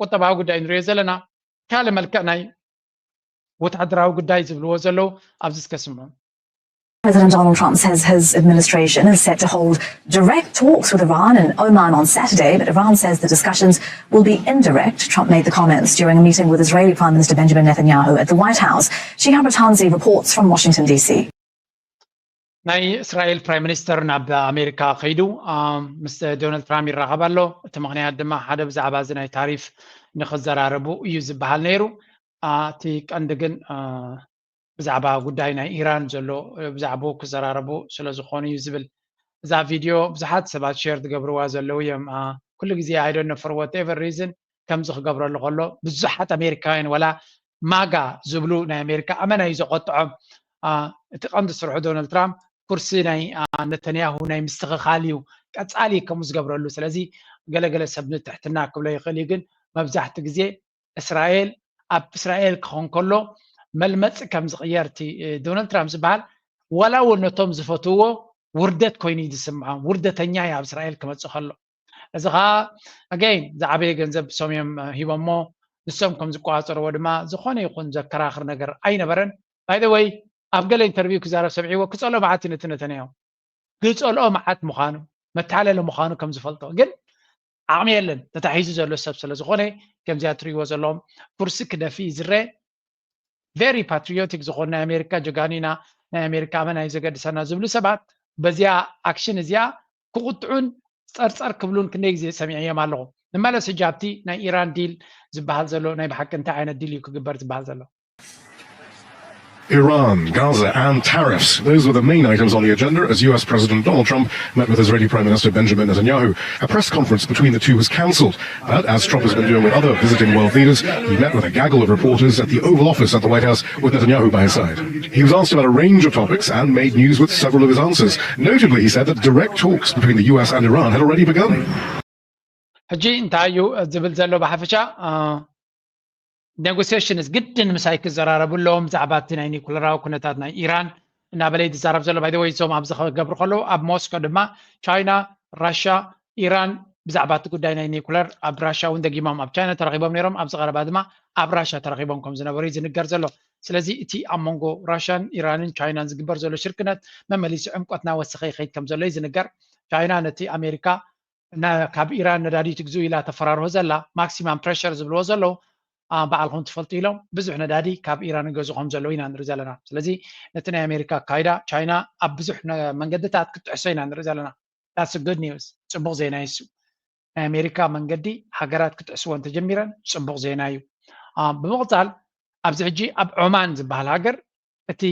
ቁጠባዊ ጉዳይ ንሪኦ ዘለና ካልእ መልክዕ ናይ ወታደራዊ ጉዳይ ዝብልዎ ዘለው ኣብዚ ዝከስምዖ President Donald Trump says his administration is set to hold direct talks with Iran and Oman on Saturday, but Iran says the discussions will be indirect. Trump made the comments during a meeting with Israeli Prime Minister Benjamin Netanyahu at the White House. Shihab Ratanzi reports from Washington, D.C. ናይ እስራኤል ፕራይም ሚኒስተር ናብ ኣሜሪካ ከይዱ ምስ ዶናልድ ትራምፕ ይራኸብ ኣሎ እቲ ምክንያት ድማ ሓደ ብዛዕባ እዚ ናይ ታሪፍ ንክዘራረቡ እዩ ዝበሃል ነይሩ እቲ ቀንዲ ግን ብዛዕባ ጉዳይ ናይ ኢራን ዘሎ ብዛዕባ ክዘራረቡ ስለ ዝኾኑ እዩ ዝብል እዛ ቪድዮ ብዙሓት ሰባት ሼር ዝገብርዋ ዘለው እዮም ኩሉ ግዜ I don't know for whatever reason ከምዚ ክገብረሉ ከሎ ብዙሓት ኣሜሪካውያን ወላ ማጋ ዝብሉ ናይ ኣሜሪካ ኣመና እዩ ዘቆጥዖም እቲ ቀንዲ ስርሑ ዶናልድ ትራምፕ ኩርሲ ናይ ነተንያሁ ናይ ምስትኽኻል እዩ ቀፃሊ ከምኡ ዝገብረሉ ስለዚ ገለገለ ሰብ ንትሕትና ክብሎ ይኽእል እዩ ግን መብዛሕትኡ ግዜ ኣብ እስራኤል ክኾን ከሎ መልመፅእ ከም ዝቕየር እቲ ዶናልድ ትራምፕ ዝበሃል ወላ እውን ነቶም ዝፈትውዎ ውርደት ኮይኑ እዩ ዝስምዖም ውርደተኛ እዩ ኣብ እስራኤል ክመፅእ ከሎ እዚ ከዓ ኣገይን ዝዓበየ ገንዘብ ሶም እዮም ሂቦሞ ንሶም ከም ዝቆፃፀርዎ ድማ ዝኾነ ይኹን ዘከራኽር ነገር ኣይነበረን ባይ ዘ ወይ ኣብ ገለ ኢንተርቪው ክዛረብ ሰምዒዎ ክፀልኦ መዓት እዩ ነቲ ነተንያሁ ክፀልኦ መዓት ምዃኑ መተሓለለ ምዃኑ ከም ዝፈልጦ ግን ዓቕሚ የለን ተታሒዙ ዘሎ ሰብ ስለ ዝኾነ ከምዚኣ ትሪእዎ ዘለዎም ኩርሲ ክደፊ ዝረአ very patriotic ዝኾኑ ናይ ኣሜሪካ ጀጋኒና ናይ ኣሜሪካ ኣመና እዩ ዘገድሰና ዝብሉ ሰባት በዚኣ ኣክሽን እዚኣ ክቁጥዑን ፀርፀር ክብሉን ክንደይ ግዜ ሰሚዐዮም ኣለኹ ንመለስ ሕጂ ኣብቲ ናይ ኢራን ዲል ዝበሃል ዘሎ ናይ ብሓቂ እንታይ ዓይነት ዲል እዩ ክግበር ዝበሃል ዘሎ Iran, Gaza and tariffs. Those were the main items on the agenda as US President Donald Trump met with Israeli Prime Minister Benjamin Netanyahu. A press conference between the two was cancelled. But as Trump has been doing with other visiting world leaders, he met with a gaggle of reporters at the Oval Office at the White House with Netanyahu by his side. He was asked about a range of topics and made news with several of his answers. Notably, he said that direct talks between the US and Iran had already begun. ሕጂ እንታይ እዩ ዝብል ዘሎ ብሓፈሻ negotiations ግድን ምሳይ ክዘራረቡሎም ብዛዕባ እቲ ናይ ኒኩለራዊ ኩነታት ናይ ኢራን እናበለ ዝዛረብ ዘሎ ባይ ዘ ወይ ዞም ኣብዚ ክገብሩ ከለዉ ኣብ ሞስኮ ድማ ቻይና ራሽያ ኢራን ብዛዕባ እቲ ጉዳይ ናይ ኒኩለር ኣብ ራሽያ እውን ደጊሞም ኣብ ቻይና ተረኺቦም ነይሮም ኣብዚ ቀረባ ድማ ኣብ ራሽያ ተረኺቦም ከም ዝነበሩ እዩ ዝንገር ዘሎ ስለዚ እቲ ኣብ መንጎ ራሽያን ኢራንን ቻይናን ዝግበር ዘሎ ሽርክነት መመሊሱ ዕምቆት እናወሰኸ ይኸይድ ከም ዘሎ እዩ ዝንገር ቻይና ነቲ ኣሜሪካ ካብ ኢራን ነዳዲ ትግዝኡ ኢላ ተፈራርሆ ዘላ ማክሲማም ፕሬሸር ዝብልዎ ዘለው በዓልኩም ትፈልጡ ኢሎም ብዙሕ ነዳዲ ካብ ኢራን ገዝኦም ዘለው ኢና ንርኢ ዘለና ስለዚ ነቲ ናይ ኣሜሪካ ካይዳ ቻይና ኣብ ብዙሕ መንገድታት ክትዕሶ ኢና ንርኢ ዘለና that's a good news ፅቡቕ ዜና እዩ ናይ ኣሜሪካ መንገዲ ሃገራት ክትዕስወን ተጀሚረን ፅቡቕ ዜና እዩ ብምቕፃል ኣብዚ ሕጂ ኣብ ዑማን ዝበሃል ሃገር እቲ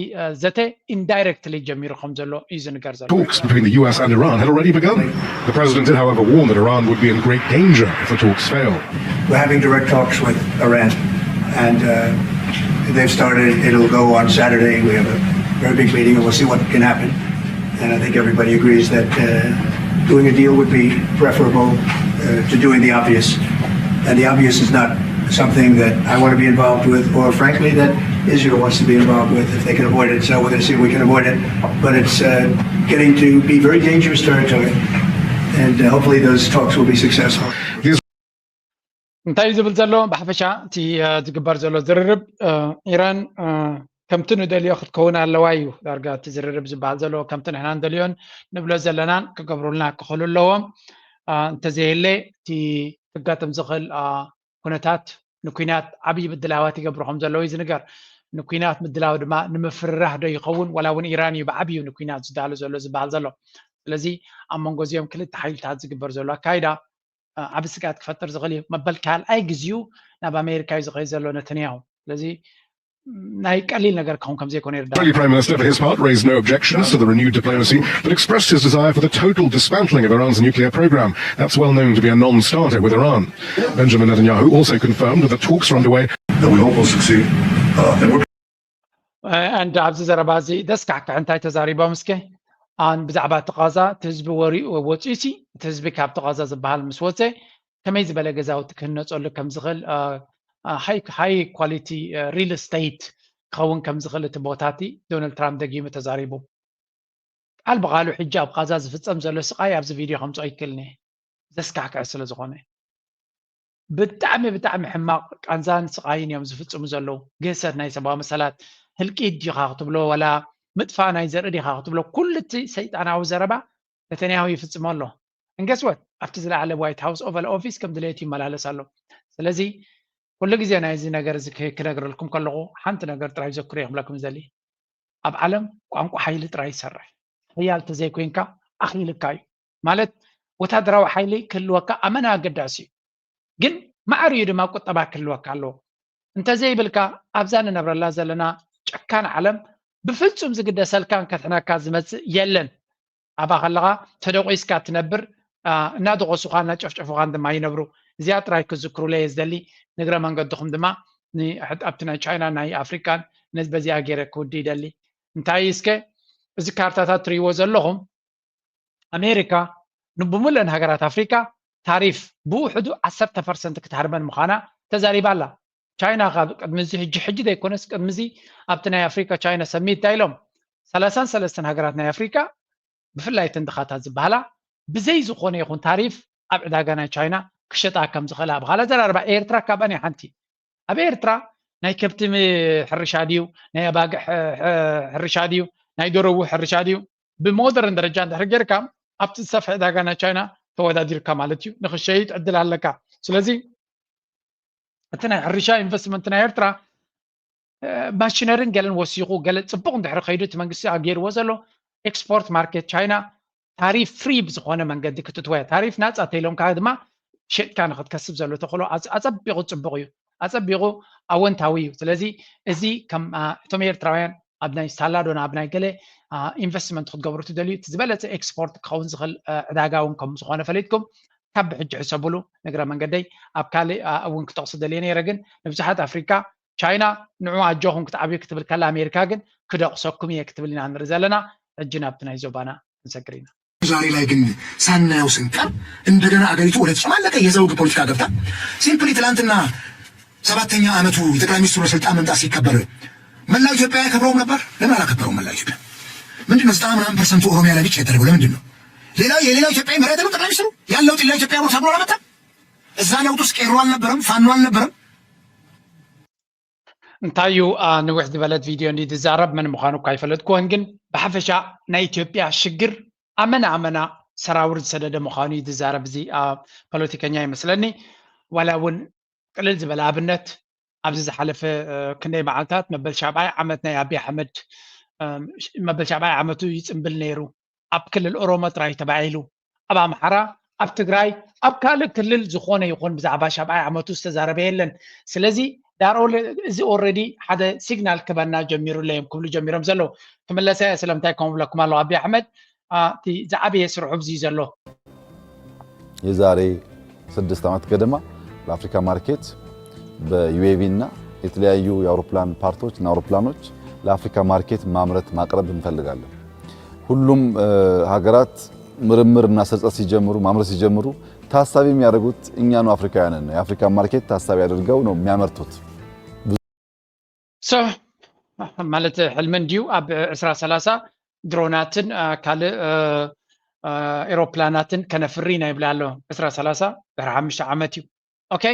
ዘተ indirectly ጀሚሩ ከም ዘሎ እዩ ዝንገር ዘሎ Talks between the US and Iran had already begun. The president did, however, warn that Iran would be in great danger if the talks fail. We're having direct talks with Iran, and they've started. It'll go on Saturday. We have a very big meeting, and we'll see what can happen. And I think everybody agrees that doing a deal would be preferable to doing the obvious. And the obvious is not something that I want to be involved with, or frankly, that Israel wants to be involved with if they can avoid it. So we're going to see if we can avoid it. But it's getting to be very dangerous territory. And hopefully those talks will be successful. እንታይ ዝብል ዘሎ ብሓፈሻ እቲ ዝግበር ዘሎ ዝርርብ ኢራን ከምቲ ንደልዮ ክትከውን ኣለዋ እዩ ዳርጋ እቲ ዝርርብ ዝበሃል ዘሎ ከምቲ ንሕና ንደልዮን ንብሎ ዘለናን ክገብሩልና ክኽእሉ ኣለዎም እንተዘየለ እቲ ክጋጠም ዝኽእል ኩነታት ንኩናት ዓብዪ ምድላዋት ይገብሩ ከም ዘለዉ እዩ ዝንገር ንኩናት ምድላው ድማ ንምፍርራሕ ዶ ይኸውን ወላ እውን ኢራን እዩ ብዓብዩ ንኩናት ዝዳሉ ዘሎ ዝበሃል ዘሎ ስለዚ ኣብ መንጎ እዚኦም ክልተ ሓይልታት ዝግበር ዘሎ ኣካይዳ ዓብ ስጋት ክፈጥር ዝኽእል እዩ መበል ካልኣይ ግዜኡ ናብ ኣሜሪካ እዩ ዝኸይድ ዘሎ ነተንያሁ ስለዚ ናይ ቀሊል ነገር ከውን ከም ዘይኮነ ይርዳ Israeli Prime Minister, for his part, raised no objections to the renewed diplomacy, but expressed his desire for the total dismantling of Iran's nuclear program. That's well known to be a non-starter with Iran. Benjamin Netanyahu also confirmed that the talks are underway. That we hope will succeed. And ኣብዚ ዘረባ እዚ ደስ ካዕካ እንታይ ተዛሪቦም እስከ ኣን ብዛዕባ እቲ ቐዛ እቲ ህዝቢ ወሪኡ ወፂኡ እቲ ህዝቢ ካብቲ ቐዛ ዝበሃል ምስ ወፀ ከመይ ዝበለ ገዛውቲ ክህነፀሉ ከም ዝኽእል ሃይ ኳሊቲ ሪል ስቴት ክኸውን ከም ዝኽእል እቲ ቦታ እቲ ዶናልድ ትራምፕ ደጊሙ ተዛሪቡ ቃል ብቃሉ ሕጂ ኣብ ቐዛ ዝፍፀም ዘሎ ስቃይ ኣብዚ ቪድዮ ከምፅኦ ይክእልኒ ዘስካሕክዕ ስለ ዝኾነ ብጣዕሚ ሕማቕ ቃንዛን ስቃይን እዮም ዝፍፅሙ ዘለዉ ገሰት ናይ ሰብኣዊ መሰላት ህልቂት ዲኻ ክትብሎ ወላ ምጥፋእ ናይ ዘርኢ ዲኻ ክትብሎ ኩሉ እቲ ሰይጣናዊ ዘረባ ነተንያሁ ይፍፅሞ ኣሎ እንገስወት ኣብቲ ዝለዓለ ዋይት ሃውስ ኦቨል ኦፊስ ከም ድሌቱ ይመላለስ ኣሎ ስለዚ ኩሉ ግዜ ናይዚ ነገር እዚ ክነግረልኩም ከለኹ ሓንቲ ነገር ጥራይ ዘክሮ ይኽብለኩም ዘሊ ኣብ ዓለም ቋንቋ ሓይሊ ጥራይ ይሰርሕ ህያል ተዘይኮይንካ ኣኽሊልካ እዩ ማለት ወታደራዊ ሓይሊ ክህልወካ ኣመና ኣገዳሲ እዩ ግን ማዕርዩ ድማ ቁጠባ ክህልወካ ኣለዎ እንተዘይብልካ ኣብዛ ንነብረላ ዘለና ጨካን ዓለም ብፍጹም ዝግደሰልካን ከትሕነካ ዝመፅእ የለን ኣባ ከለኻ ተደቂስካ ትነብር እናደቆሱኻ እናጨፍጨፉኻን ድማ ይነብሩ እዚኣ ጥራይ ክዝክሩለየ ዝደሊ ንግረ መንገድኹም ድማ ኣብቲ ናይ ቻይና ናይ ኣፍሪካን ነዚ በዚኣ ገይረ ክውዲ ይደሊ እንታይ እስከ እዚ ካርታታት ትሪእዎ ዘለኹም ኣሜሪካ ንብሙሉአን ሃገራት ኣፍሪካ ታሪፍ ብውሕዱ 10% ክትሃርበን ምዃና ተዛሪባ ኣላ ቻይና ቅድሚዚ ሕጂ ዘይኮነስ ቅድሚዚ ኣብቲ ናይ ኣፍሪካ ቻይና ሰሚት እንታይ ኢሎም 33 ሃገራት ናይ ኣፍሪካ ብፍላይ ትንድኻታት ዝበሃላ ብዘይ ዝኾነ ይኹን ታሪፍ ኣብ ዕዳጋ ናይ ቻይና ክሸጣ ከም ዝኽእላ ብኻልእ ኣዘራርባ ኤርትራ ካብኣን እያ ሓንቲ ኣብ ኤርትራ ናይ ከብቲ ሕርሻ ድዩ ናይ ኣባግዕ ሕርሻ ድዩ ናይ ደርሆ ሕርሻ ድዩ ብሞደርን ደረጃ እንድሕር ጌርካ ኣብቲ ዝሰፍሐ ዕዳጋ ናይ ቻይና ተወዳዲርካ ማለት እዩ ንኽሸይጥ ዕድል ኣለካ ስለዚ እቲ ናይ ሕርሻ ኢንቨስትመንት ናይ ኤርትራ ማሽነርን ገለን ወሲኹ ገለ ፅቡቕ እንድሕር ከይዱ እቲ መንግስቲ ገይርዎ ዘሎ ኤክስፖርት ማርኬት ቻይና ታሪፍ ፍሪ ብዝኾነ መንገዲ ክትትወያ ታሪፍ ናፃ ተኢሎምካ ድማ ሸጥካ ንክትከስብ ዘሎ ተኽእሎ ኣፀቢቑ ፅቡቕ እዩ ኣፀቢቑ ኣወንታዊ እዩ ስለዚ እዚ ከም እቶም ኤርትራውያን ኣብ ናይ ሳላዶን ኣብ ናይ ገለ ኢንቨስትመንት ክትገብሩ ትደልዩ እቲ ዝበለፀ ኤክስፖርት ክኸውን ዝኽእል ዕዳጋ እውን ከም ዝኾነ ፈሊጥኩም ካብ ብሕጂ ሕሰብሉ ንግረ መንገደይ ኣብ ካሊእ እውን ክጠቕሱ ደልየ ነይረ ግን ንብዙሓት ኣፍሪካ ቻይና ንዑ ኣጆኹም ክትዓብዩ ክትብል ከላ ኣሜሪካ ግን ክደቕሰኩም እየ ክትብል ኢና ንርኢ ዘለና ሕጂ ናብቲ ናይ ዞባና ንሰግር ኢና ዛሬ ላይ ግን ሳናየው ስንቀር እንደገና አገሪቱ ወደ ተጨማለቀ የዘውግ ፖለቲካ ገብታ ሲምፕሊ ትላንትና 7ኛ ዓመቱ የጠቅላይ ሚኒስትሩ ስልጣን መምጣት ሲከበር መላው ኢትዮጵያ ያከብረውም ነበር። ለምን አላከበረውም? መላው ኢትዮጵያ ምንድነው 90% ኦሮሚያ ላይ ብቻ የተደረገው ለምንድን ነው? የሌላው ኢትዮጵያ መሬት ነው ጠቅላይ ሚኒስትሩ ያለው ጥላ ኢትዮጵያ ነው ተብሎ ለመጣ እዛ ለውጥ ውስጥ ቄሮ አልነበረም፣ ፋኖ አልነበረም። እንታዩ ንውሕ ዝበለት ቪድዮ እንዲ ትዛረብ ምን ምዃኑ እኳ ኣይፈለጥኩዎን ግን ብሓፈሻ ናይ ኢትዮጵያ ሽግር ኣመና ሰራውር ዝሰደደ ምዃኑ እዩ ትዛረብ እዚ ፖለቲከኛ ይመስለኒ ዋላ እውን ቅልል ዝበለ ኣብነት ኣብዚ ዝሓለፈ ክንደይ መዓልታት መበል 70 ዓመት ናይ ኣብይ ኣሕመድ መበል 70 ዓመቱ ይፅምብል ነይሩ ኣብ ክልል ኦሮሞ ጥራይ ተባሂሉ ኣብ ኣምሓራ ኣብ ትግራይ ኣብ ካልእ ክልል ዝኾነ ይኹን ብዛዕባ 70 ዓመቱ ዝተዛረበ የለን ስለዚ እዚ ኦልሬዲ ሓደ ሲግናል ክበና ጀሚሩለ እዮም ክብሉ ጀሚሮም ዘለዉ ክምለሰ ስለምንታይ ከምኡ ብለኩም ኣለዉ ኣብይ ኣሕመድ ዝዓበየ ስርሑ ብዚ ዘሎ የዛሬ 6 ዓመት ገደማ ለአፍሪካ ማርኬት በዩኤቪ እና የተለያዩ የአውሮፕላን ፓርቶች እና አውሮፕላኖች ለአፍሪካ ማርኬት ማምረት ማቅረብ እንፈልጋለን። ሁሉም ሀገራት ምርምርና ስርጸት ሲጀምሩ ማምረት ሲጀምሩ ታሳቢ የሚያደርጉት እኛኑ አፍሪካውያንን ነው። የአፍሪካ ማርኬት ታሳቢ አድርገው ነው የሚያመርቱት። ማለት ሕልምን ድዩ ኣብ 2030 ድሮናትን ካልእ ኤሮፕላናትን ከነፍሪ ናይ ብላ ኣሎ 2030 5 ዓመት እዩ ኦኬ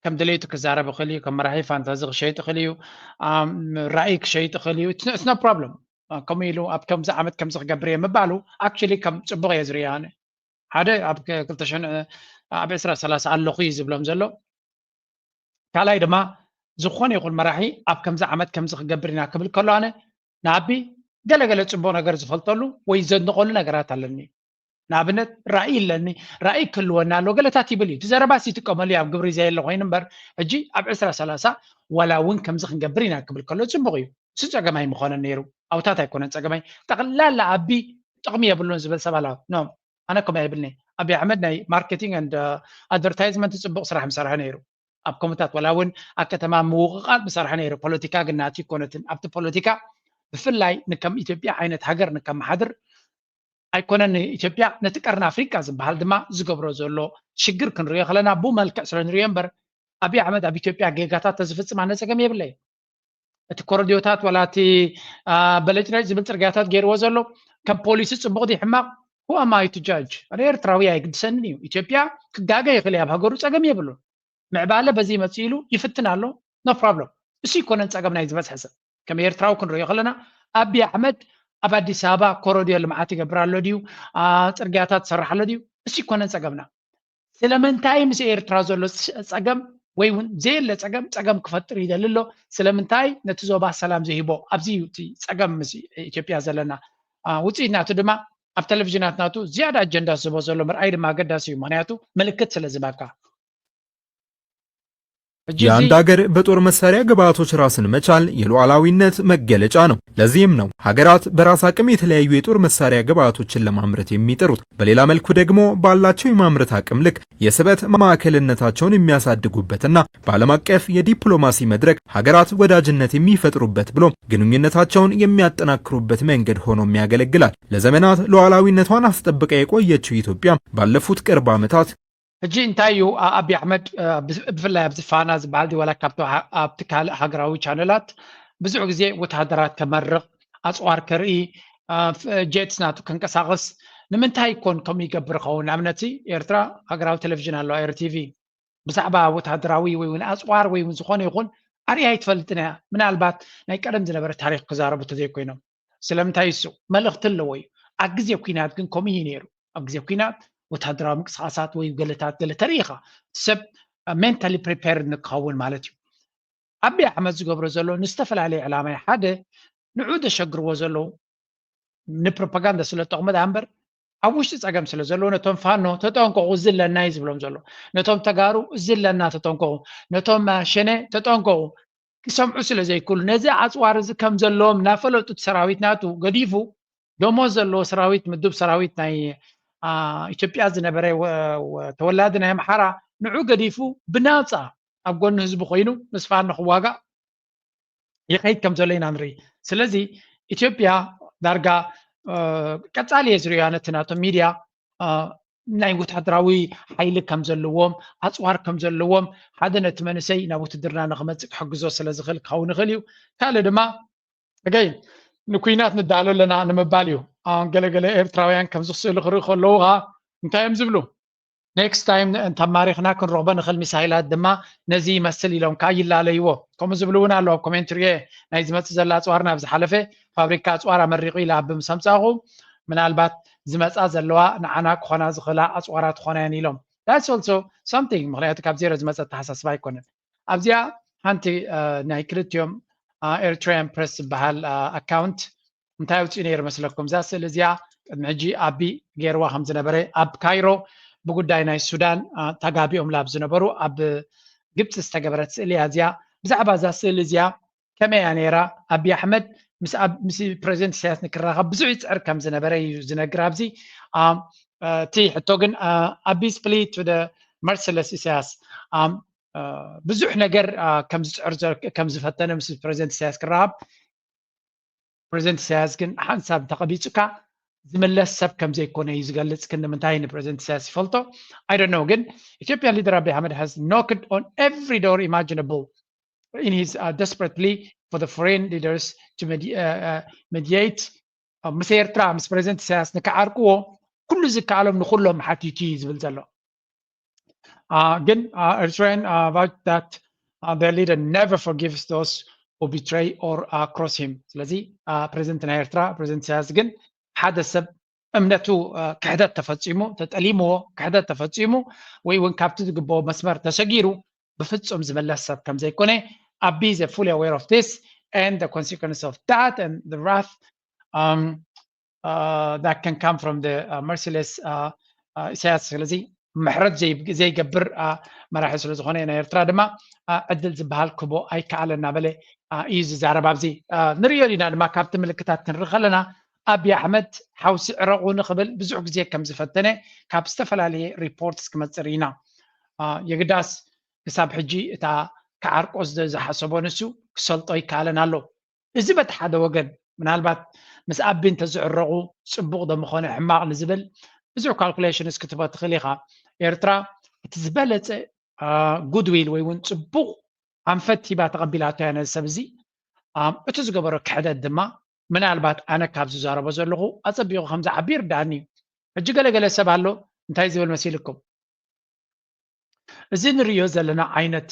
ከም ድሌቱ ክዛረብ ይኽእል እዩ ከም መራሒ ፋንታዚ ክሸይጥ ይኽእል እዩ ራእይ ክሸይጥ ይኽእል እዩ ኢትስ ኖ ፕሮብለም ከምኡ ኢሉ ኣብ ከምዚ ዓመት ከምዚ ክገብር እየ ምባሉ ኣክቹሊ ከም ፅቡቕ እየ ዝርያ ኣነ ሓደ ኣብ 2030 ኣለኹ እዩ ዝብሎም ዘሎ ካልኣይ ድማ ዝኾነ ይኹን መራሒ ኣብ ከምዚ ዓመት ከምዚ ክገብር ኢና ክብል ከሎ ኣነ ንኣቢ ገለገለ ፅቡቕ ነገር ዝፈልጠሉ ወይ ዘድንቐሉ ነገራት ኣለኒ نابنت رأي لني رأي كل ونالو قالت تبلي تزرباسي تكمل يا قبري زي اللي وين نمبر اجي اب 10 ولا وين كم زخ نقبرينا قبل كله زمبغيو سجماي مخونه نيرو او تاتا يكون صقماي تقلال ابي تقمي يبلون زبل سبالا نو انا كما يبلني ابي عمدنا ماركتينج اند ادفرتايزمنت صبغ صراحه مسرح نيرو اب كومنتات ولا وين اكتما موقعات مسرح نيرو بوليتيكا قناتي كونتن اب بوليتيكا بفلاي نكم اثيوبيا عينت هاجر نكم حدر ኣይኮነን ኢትዮጵያ ነቲ ቀርኒ ኣፍሪካ ዝበሃል ድማ ዝገብሮ ዘሎ ሽግር ክንሪኦ ከለና ቡ መልክዕ ስለ ንሪኦ እምበር ኣብይ ኣሕመድ ኣብ ኢትዮጵያ ጌጋታት ተዝፍፅም ኣነ ፀገም የብለ እቲ ኮረድዮታት ወላ እቲ በለጭለጭ ዝብል ፅርግያታት ገይርዎ ዘሎ ከም ፖሊሲ ፅቡቅ ዲ ሕማቅ who am I to judge ኣነ ኤርትራዊ ኣይግድሰንን እዩ ኢትዮጵያ ክጋገ ይኽእል ኣብ ሃገሩ ፀገም የብሉን ምዕባለ በዚ መፅኡ ኢሉ ይፍትን ኣሎ ኖ ፕሮብለም እሱ ይኮነን ፀገም ናይ ዝበፅሐ ሰብ ከም ኤርትራዊ ክንሪኦ ከለና ኣብይ ኣሕመድ ኣብ ኣዲስ ኣበባ ኮሪድዮ ልምዓት ይገብራሎ ድዩ ፅርግያታት ዝሰርሓሎ ድዩ እሱ ይኮነን ፀገምና ስለምንታይ ምስ ኤርትራ ዘሎ ፀገም ወይ እውን ዘየለ ፀገም ክፈጥር ይደሊ ኣሎ ስለምንታይ ነቲ ዞባ ሰላም ዘይሂቦ ኣብዚ ፀገም ምስ ኢትዮጵያ ዘለና ውፅኢት ናቱ ድማ ኣብ ቴሌቭዥናት ናቱ ዝያዳ ኣጀንዳ ዝህቦ ዘሎ ምርኣይ ድማ ኣገዳሲ እዩ ምክንያቱ ምልክት ስለ ዝባካ የአንድ ሀገር በጦር መሳሪያ ግብዓቶች ራስን መቻል የሉዓላዊነት መገለጫ ነው። ለዚህም ነው ሀገራት በራስ አቅም የተለያዩ የጦር መሳሪያ ግብዓቶችን ለማምረት የሚጥሩት። በሌላ መልኩ ደግሞ ባላቸው የማምረት አቅም ልክ የስበት ማዕከልነታቸውን የሚያሳድጉበትና በዓለም አቀፍ የዲፕሎማሲ መድረክ ሀገራት ወዳጅነት የሚፈጥሩበት ብሎ ግንኙነታቸውን የሚያጠናክሩበት መንገድ ሆኖም ያገለግላል። ለዘመናት ሉዓላዊነቷን አስጠብቃ የቆየችው ኢትዮጵያ ባለፉት ቅርብ ዓመታት ሕጂ እንታይ እዩ ኣብይ ኣሕመድ ብፍላይ ኣብዚ ፋና ዝበሃል ዲ ዋላ ካብቶ ኣብቲ ካልእ ሃገራዊ ቻነላት ብዙሕ ግዜ ወታደራት ከመርቕ ኣፅዋር ከርኢ ጀትስ ናቱ ከንቀሳቀስ ንምንታይ ይኮን ከምኡ ይገብር ኸውን ንኣብነት ኤርትራ ሃገራዊ ቴሌቭዥን ኣለዋ ኤርቲቪ ብዛዕባ ወታደራዊ ወይ እውን ኣፅዋር ወይ እውን ዝኾነ ይኹን ኣርያ ይትፈልጥን እያ ምናልባት ናይ ቀደም ዝነበረ ታሪክ ክዛረቡ ተዘይኮይኖም ስለምንታይ እሱ መልእኽቲ ኣለዎ እዩ ኣብ ግዜ ኩናት ግን ከምኡ እዩ ነይሩ ኣብ ግዜ ኩናት ወታደራዊ ምንቅስቃሳት ወይ ገለታት ገለ ተሪኢኻ ሰብ ሜንታሊ ፕሪፔርድ ንክኸውን ማለት እዩ ኣብይ ኣሕመድ ዝገብሮ ዘሎ ንዝተፈላለየ ዕላማ ሓደ ንዑ ዘሸግርዎ ዘለዉ ንፕሮፓጋንዳ ስለ ጠቕሞ ዳ እምበር ኣብ ውሽጢ ፀገም ስለ ዘለዎ ነቶም ፋኖ ተጠንቀቑ እዚ ኣለና እዩ ዝብሎም ዘሎ ነቶም ተጋሩ እዚ ኣለና ተጠንቀቑ ነቶም ሸነ ተጠንቀቑ ክሰምዑ ስለ ዘይክእሉ ነዚ ኣፅዋር እዚ ከም ዘለዎም እናፈለጡት ሰራዊት ናቱ ገዲፉ ደሞዝ ዘለዎ ሰራዊት ምድብ ሰራዊት ናይ ኢትዮጵያ ዝነበረ ተወላዲ ናይ ኣምሓራ ንዑ ገዲፉ ብናፃ ኣብ ጎኒ ህዝቢ ኮይኑ ምስ ፋኖ ክዋጋእ ይኸይድ ከም ዘሎ ኢና ንርኢ ስለዚ ኢትዮጵያ ዳርጋ ቀፃሊ እየ ዝሪኦ ነቲ ናቶም ሚድያ ናይ ወታደራዊ ሓይሊ ከም ዘለዎም ኣፅዋር ከም ዘለዎም ሓደ ነቲ መንእሰይ ናብ ውትድርና ንክመፅእ ክሕግዞ ስለ ዝኽእል ክኸውን ይኽእል እዩ ካልእ ድማ ኣገይን ንኩናት ንዳሎ ኣለና ንምባል እዩ ገለገለ ኤርትራውያን ከም ዝኽስእሉ ክርኢ ከለዉ ኸ እንታይ እዮም ዝብሉ ኔክስት ታይም እንተማሪኽና ክንረኽቦ ንኽእል ሚሳይላት ድማ ነዚ ይመስል ኢሎም ከዓ ይላለይዎ ከምኡ ዝብሉ እውን ኣለዎ ኣብ ኮሜንት ርኤ ናይ ዝመፅእ ዘላ ኣፅዋር ናብ ዝሓለፈ ፋብሪካ ኣፅዋር ኣመሪቑ ኢላ ብምስ ኣምፃኹ ምናልባት ዝመፃ ዘለዋ ንዓና ክኾና ዝኽእላ ኣፅዋራት ክኾናየን ኢሎም ዳትስ ኦልሶ ሰምቲንግ ምክንያቱ ካብ ዜሮ ዝመፀ ተሓሳስባ ኣይኮነን ኣብዚኣ ሓንቲ ናይ ክልቲኦም ኤርትራያን ፕሬስ ዝበሃል ኣካውንት እንታይ ውፅኡ ነይሩ መስለኩም እዛ ስእሊ እዚኣ ቅድሚ ሕጂ ኣቢ ገይርዋ ከም ዝነበረ ኣብ ካይሮ ብጉዳይ ናይ ሱዳን ተጋቢኦም ላብ ዝነበሩ ኣብ ግብፂ ዝተገበረት ስእሊ እያ እዚኣ ብዛዕባ እዛ ስእሊ እዚኣ ከመይ እያ ነይራ ኣብይ ኣሕመድ ምስ ፕሬዚደንት ኢሳያስ ንክራኸብ ብዙሕ ይፅዕር ከም ዝነበረ እዩ ዝነግር ኣብዚ እቲ ሕቶ ግን ኣቢ ስፕሊት ቱ መርሰለስ ኢሳያስ ብዙሕ ነገር ከም ዝፅዕር ከም ዝፈተነ ምስ ፕሬዚደንት ኢሳያስ ክራኸብ ፕሬዚደንት ኢሳያስ ግን ሓንሳብ ተቐቢፁካ ዝምለስ ሰብ ከም ዘይኮነ እዩ ዝገልፅ ክንምንታይ ንፕሬዚደንት ኢሳያስ ይፈልጦ I don't know ግን Ethiopian leader Abiy Ahmed has knocked on every door imaginable in his desperate plea for the foreign leaders to mediate ምስ ኤርትራ ምስ ፕሬዚደንት ኢሳያስ ንክዓርቅዎ ኩሉ ዝከኣሎም ንኩሎም ሓቲቱ እዩ ዝብል ዘሎ ግን Eritrean vouch that their leader never forgives those who betray or cross him ስለዚ ፕሬዚደንት ናይ ኤርትራ ፕሬዚደንት ኢሳያስ ግን ሓደ ሰብ እምነቱ ክሕደት ተፈፂሙ ተጠሊምዎ ክሕደት ተፈፂሙ ወይ እውን ካብቲ ዝግብኦ መስመር ተሰጊሩ ብፍፁም ዝመለስ ሰብ ከም ዘይኮነ ኣቢ is fully aware of this and the consequence of that and the wrath that can come from the merciless ኢሳያስ ስለዚ ምሕረት ዘይገብር መራሒ ስለ ዝኾነ ናይ ኤርትራ ድማ ዕድል ዝበሃል ክቦ ኣይከኣለና በለ እዩ ዝዛረብ ኣብዚ ንሪኦ ኢና ድማ ካብቲ ምልክታት ክንርኢ ከለና ኣብይ ኣሕመድ ሓውሲ ዕረቑ ንኽብል ብዙሕ ግዜ ከም ዝፈተነ ካብ ዝተፈላለየ ሪፖርትስ ክመፅር ኢና የግዳስ ክሳብ ሕጂ እታ ክዓርቆስ ዝሓሰቦ ንሱ ክሰልጦ ይከኣለን ኣሎ እዚ በቲ ሓደ ወገን ምናልባት ምስ ኣቢ እንተዝዕረቑ ፅቡቕ ደምኾነ ሕማቕ ንዝብል ብዙሕ ካልኩሌሽንስ ክትበ ትኽእል ኢኻ ኤርትራ እቲ ዝበለፀ ጉድዊል ወይ እውን ፅቡቕ ኣንፈት ሂባ ተቐቢላቶ ያ ነዚ ሰብ እዚ እቲ ዝገበሮ ክሕደት ድማ ምናልባት ኣነ ካብ ዝዛረቦ ዘለኹ ኣፀቢቑ ከምዝዓቢ ይርዳእኒ እዩ ሕጂ ገለገለ ሰብ ኣሎ እንታይ ዝብል መሲልኩም እዚ ንሪኦ ዘለና ዓይነት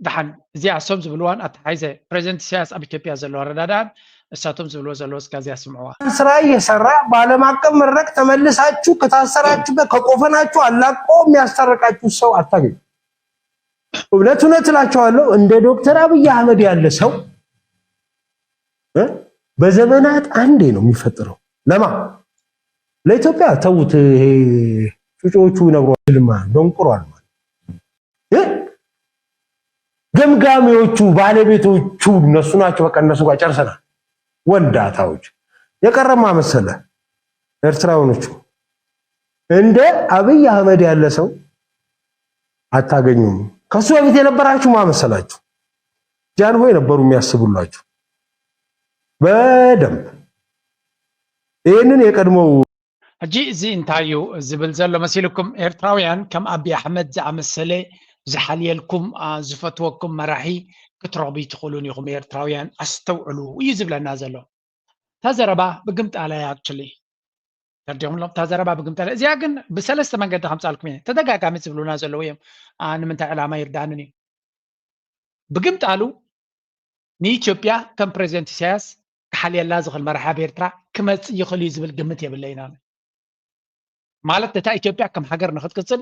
ድሓን እዚኣ ሶም ዝብልዋን ኣተሓይዘ ፕሬዚደንት ኢሳያስ ኣብ ኢትዮጵያ ዘለዎ ረዳዳን እሳቶም ዝብልዎ ዘለዎ እስከዚያ ስምዕዋ ስራ እየሰራ በዓለም አቀፍ መድረክ ተመልሳችሁ ከታሰራችሁበት ከቆፈናችሁ አላቆ የሚያስታርቃችሁ ሰው አታገኙ። እውነት እላችኋለሁ እንደ ዶክተር አብይ አህመድ ያለ ሰው በዘመናት አንዴ ነው የሚፈጠረው። ለማ ለኢትዮጵያ ተውት። ይሄ ጩጮቹ ነግሯል ማለት ደንቁሯል ማለት ገምጋሚዎቹ ባለቤቶቹ እነሱ ናቸው። በቃ እነሱ ጋር ጨርሰናል። ወንዳታዎች የቀረማ መሰለ ኤርትራውያኖቹ እንደ አብይ አህመድ ያለ ሰው አታገኙም። ከሱ በፊት የነበራችሁ ማመሰላችሁ ጃንሆይ ነበሩ የሚያስቡላችሁ በደንብ ይህንን የቀድሞው ሕጂ እዚ እንታይ እዩ ዝብል ዘሎ መሲልኩም ኤርትራውያን ከም አብይ አሕመድ ዝኣመሰለ ዝሓልየልኩም ዝፈትወኩም መራሒ ክትረኽቡ ትኽእሉን ኢኹም ኤርትራውያን ኣስተውዕሉ እዩ ዝብለና ዘሎ ታዘረባ ብግምጣለያ ኣክቹሊ ተርዲምሎም ታዘረባ ብግምጣለያ እዚኣ ግን ብሰለስተ መንገዲ ከምፃልኩም እየ ተደጋጋሚ ዝብሉና ዘለዉ እዮም ንምንታይ ዕላማ ይርዳእንን እዩ ብግምጣሉ ንኢትዮጵያ ከም ፕሬዚደንት ኢሳያስ ክሓልየላ ዝኽእል መራሒ ኣብ ኤርትራ ክመፅእ ይኽእል እዩ ዝብል ግምት የብለይና ማለት እታ ኢትዮጵያ ከም ሃገር ንኽትቅፅል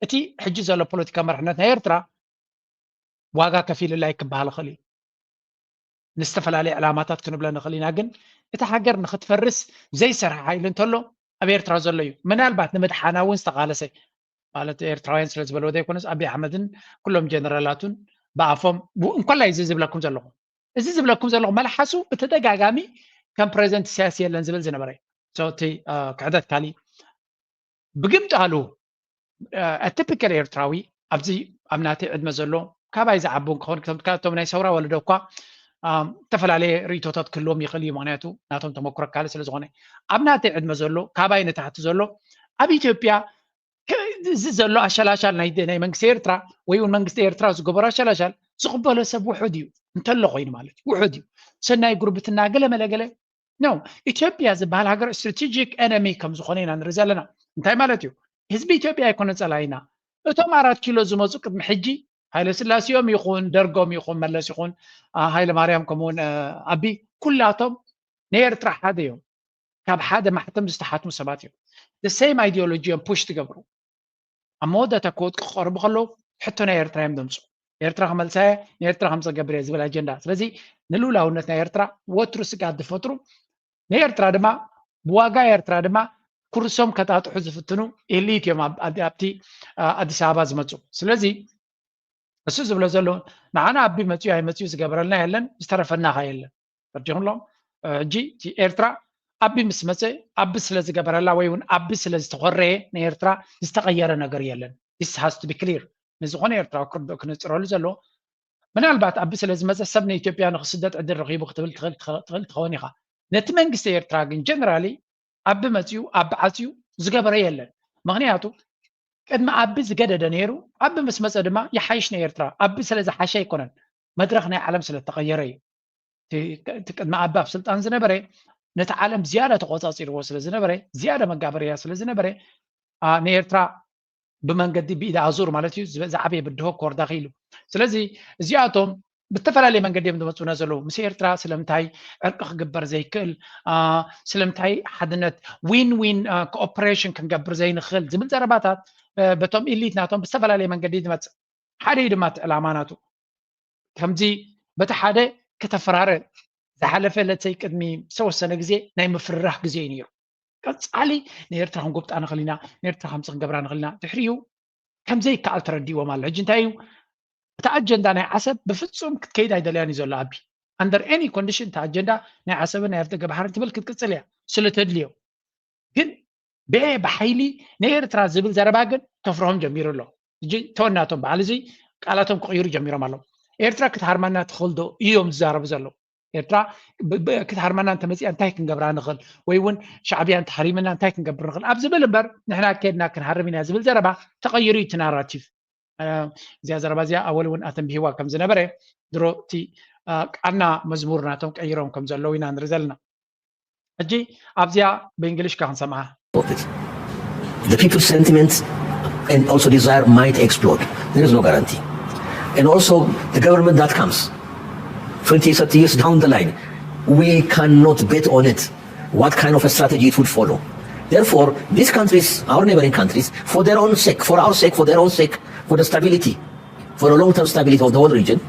እቲ ሕጂ ዘሎ ፖለቲካ መራሕነት ናይ ኤርትራ ዋጋ ከፊልላይ ክበሃል ይኽእል እዩ ንዝተፈላለየ ዕላማታት ክንብለ ንኽእል ኢና ግን እቲ ሃገር ንኽትፈርስ ዘይሰርሐ ሓይሊ እንተሎ ኣብ ኤርትራ ዘሎ እዩ ምናልባት ንምድሓና እውን ዝተቃለሰ ማለት ኤርትራውያን ስለ ዝበለዎ ዘይኮነስ ኣብይ ኣሕመድን ኩሎም ጀነራላቱን ብኣፎም እንኳላይ እዚ ዝብለኩም ዘለኹም እዚ ዝብለኩም ዘለኹ መላሓሱ ብተደጋጋሚ ከም ፕሬዚደንት ኢሳያስ የለን ዝብል ዝነበረ እቲ ክሕደት ካሊእ ብግምጣሉ ኣቲፒካል ኤርትራዊ ኣብዚ ኣብ ናተይ ዕድመ ዘሎ ካባይ ዝዓቡ ክኾን ካብቶም ናይ ሰውራ ወለዶ እኳ ዝተፈላለየ ርእቶታት ክህልዎም ይኽእል እዩ ምክንያቱ ናቶም ተመክሮ ካለ ስለ ዝኾነ ኣብ ናተይ ዕድመ ዘሎ ካባይ ንታሕቲ ዘሎ ኣብ ኢትዮጵያ እዚ ዘሎ ኣሸላሻል ናይ መንግስቲ ኤርትራ ወይ እውን መንግስቲ ኤርትራ ዝገበሮ ኣሸላሻል ዝቕበሎ ሰብ ውሑድ እዩ እንተሎ ኮይኑ ማለት እዩ ውሑድ እዩ ሰናይ ጉርብትና ገለ መለገለ ነው ኢትዮጵያ ዝበሃል ሃገር ስትራቴጂክ ኤነሚ ከም ዝኾነ ኢና ንርኢ ዘለና እንታይ ማለት እዩ ህዝቢ ኢትዮጵያ ኣይኮነ ፀላኢና እቶም 4 ኪሎ ዝመፁ ቅድሚ ሕጂ ሃይለ ስላሴዮም ይኹን ደርጎም ይኹን መለስ ይኹን ሃይለ ማርያም ከምኡውን ኣቢ ኩላቶም ንኤርትራ ሓደ እዮም ካብ ሓደ ማሕተም ዝተሓትሙ ሰባት እዮም ሰም ኣይዲዮሎጂ እዮም ፑሽ ትገብሩ ኣብ መወዳእታ ክወድቁ ክቐርቡ ከለዉ ሕቶ ናይ ኤርትራ እዮም ደምፁ ኤርትራ ከመልሳየ ንኤርትራ ከም ዘገብር እየ ዝብል ኣጀንዳ ስለዚ ንልኡላውነት ናይ ኤርትራ ወትሩ ስጋት ዝፈጥሩ ንኤርትራ ድማ ብዋጋ ኤርትራ ድማ ኩርሶም ከጣጥሑ ዝፍትኑ ኤሊት እዮም ኣብቲ ኣዲስ ኣበባ ዝመፁ ስለዚ እሱ ዝብሎ ዘሎ ንዓና ኣቢ መፅኡ ኣይመፅኡ ዝገበረልና የለን ዝተረፈና ኸ የለን ፈርጂኹምሎም ሕጂ ኤርትራ ኣቢ ምስ መፀ ኣቢ ስለ ዝገበረላ ወይ እውን ኣቢ ስለ ዝተኮረየ ንኤርትራ ዝተቀየረ ነገር የለን ስ ሃስ ቱ ቢ ክሊር ንዝኾነ ኤርትራ ክንፅረሉ ዘሎ ምናልባት ኣቢ ስለ ዝመፀ ሰብ ንኢትዮጵያ ንክስደት ዕድል ረኪቡ ክትብል ትኽእል ትኸውን ኢኻ ነቲ መንግስቲ ኤርትራ ግን ጀነራሊ ኣቢ መፅኡ ኣቢ ዓፅዩ ዝገበረ የለን ምክንያቱ ቅድሚ ኣቢ ዝገደደ ነይሩ ኣቢ ምስ መፀ ድማ ይሓይሽ ንኤርትራ ኣቢ ስለ ዝሓሸ ኣይኮነን መድረክ ናይ ዓለም ስለ ተቀየረ እዩ እቲ ቅድሚ ኣቢ ኣብ ስልጣን ዝነበረ ነቲ ዓለም ዝያዳ ተቆፃፂርዎ ስለ ዝነበረ ዝያዳ መጋበርያ ስለ ዝነበረ ንኤርትራ ብመንገዲ ብኢዳ ኣዙር ማለት እዩ ዝዓበየ ብድሆ ክወርዳ ክኢሉ ስለዚ እዚኣቶም ብተፈላለየ መንገዲ እዮም ዝመፁና ዘለዉ ምስ ኤርትራ ስለምንታይ ዕርቂ ክግበር ዘይክእል ስለምንታይ ሓድነት ዊን ዊን ኮኦፐሬሽን ክንገብር ዘይንኽእል ዝብል ዘረባታት በቶም ኢሊት ናቶም ብዝተፈላለየ መንገዲ ዝመፅእ ሓደ እዩ ድማ እቲ ዕላማ ናቱ ከምዚ በቲ ሓደ ከተፈራረ ዝሓለፈ ለተይ ቅድሚ ዝተወሰነ ግዜ ናይ ምፍርራሕ ግዜ እዩ ነይሩ ቀጻሊ ንኤርትራ ክንጎብጣ ንኽእል ኢና ንኤርትራ ከምዚ ክንገብራ ንኽእል ኢና ድሕሪኡ ከምዘይከኣል ተረዲእዎም ኣሎ ሕጂ እንታይ እዩ እቲ ኣጀንዳ ናይ ዓሰብ ብፍጹም ክትከይድ ኣይደልያን እዩ ዘሎ ኣቢ under any condition እታ ኣጀንዳ ናይ ዓሰብን ናይ ኣፍደገ ባሕርን ትብል ክትቅፅል እያ ስለተድልዮ ግን ብሓይሊ ንኤርትራ ዝብል ዘረባ ግን ከፍርሆም ጀሚሩ ኣሎ ሕጂ ተወናቶም በዓል እዚ ቃላቶም ክቕይሩ ጀሚሮም ኣለዉ ኤርትራ ክትሃርመና ትኽእል ዶ እዮም ዝዛረቡ ዘለዉ ኤርትራ ክትሃርመና እንተመፂኣ እንታይ ክንገብራ ንኽእል ወይ እውን ሻዕብያ እንተሃሪምና እንታይ ክንገብር ንኽእል ኣብ ዝብል እምበር ንሕና ከድና ክንሃርም ኢና ዝብል ዘረባ ተቐይሩ እቲ ናራቲቭ እዚኣ ዘረባ እዚኣ ኣወል እውን ኣተንቢሂዋ ከም ዝነበረ ድሮ እቲ ቃና መዝሙር ናቶም ቀይሮም ከም ዘለዉ ኢና ንርኢ ዘለና ሕጂ ኣብዚኣ በእንግሊሽ ካ ክንሰምዓ The people's sentiments and also desire might explode. There is no guarantee. And also the government that comes 20, 30 years down the line, we cannot bet on it what kind of a strategy it would follow. Therefore, these countries, our neighboring countries, for their own sake, for our sake, for their own sake, for the stability, for a long-term stability of the whole region,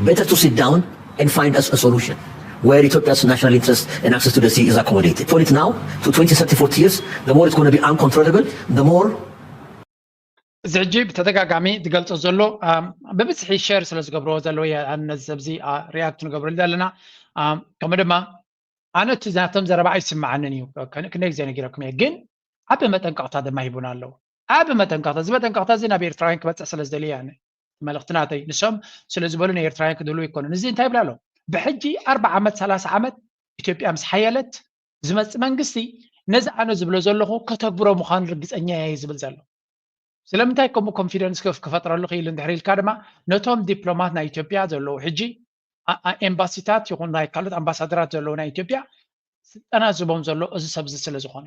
better to sit down and find us a solution where Ethiopia's national interest and access to the sea is accommodated. For it now, to 20, 30, 40 years, the more it's going to be uncontrollable, the more... እዚ ሕጂ ብተደጋጋሚ ዝገልፆ ዘሎ ብብዝሒ ሸር ስለ ዝገብርዎ ዘለዎ ነዚ ሰብዚ ሪያክት ንገብረሉ ዘለና ከምኡ ድማ ኣነ እቲ ናቶም ዘረባ ኣይስማዓንን እዩ ክንደይ ግዜ ነጊረኩም እየ ግን ዓብ መጠንቀቕታ ድማ ሂቡና ኣለዉ ዓብ መጠንቀቕታ እዚ መጠንቀቕታ እዚ ናብ ኤርትራውያን ክበፅሕ ስለ ዝደልየ ኣነ መልእኽቲ ናተይ ንሶም ስለ ዝበሉ ንኤርትራውያን ክድልው ይኮኑን እዚ እንታይ ይብላ ኣሎ ብሕጂ 40 ዓመት 30 ዓመት ኢትዮጵያ ምስ ሓየለት ዝመፅእ መንግስቲ ነዚ ኣነ ዝብሎ ዘለኹ ከተግብሮ ምዃኑ ርግፀኛ እየ ዝብል ዘሎ ስለምንታይ ከምኡ ኮንፊደንስ ክፈጥረሉ ክኢሉ እንድሕር ኢልካ ድማ ነቶም ዲፕሎማት ናይ ኢትዮጵያ ዘለዉ ሕጂ ኤምባሲታት ይኹን ናይ ካልኦት ኣምባሳደራት ዘለዉ ናይ ኢትዮጵያ ስልጠና ዝቦም ዘሎ እዚ ሰብ ስለ ዝኾነ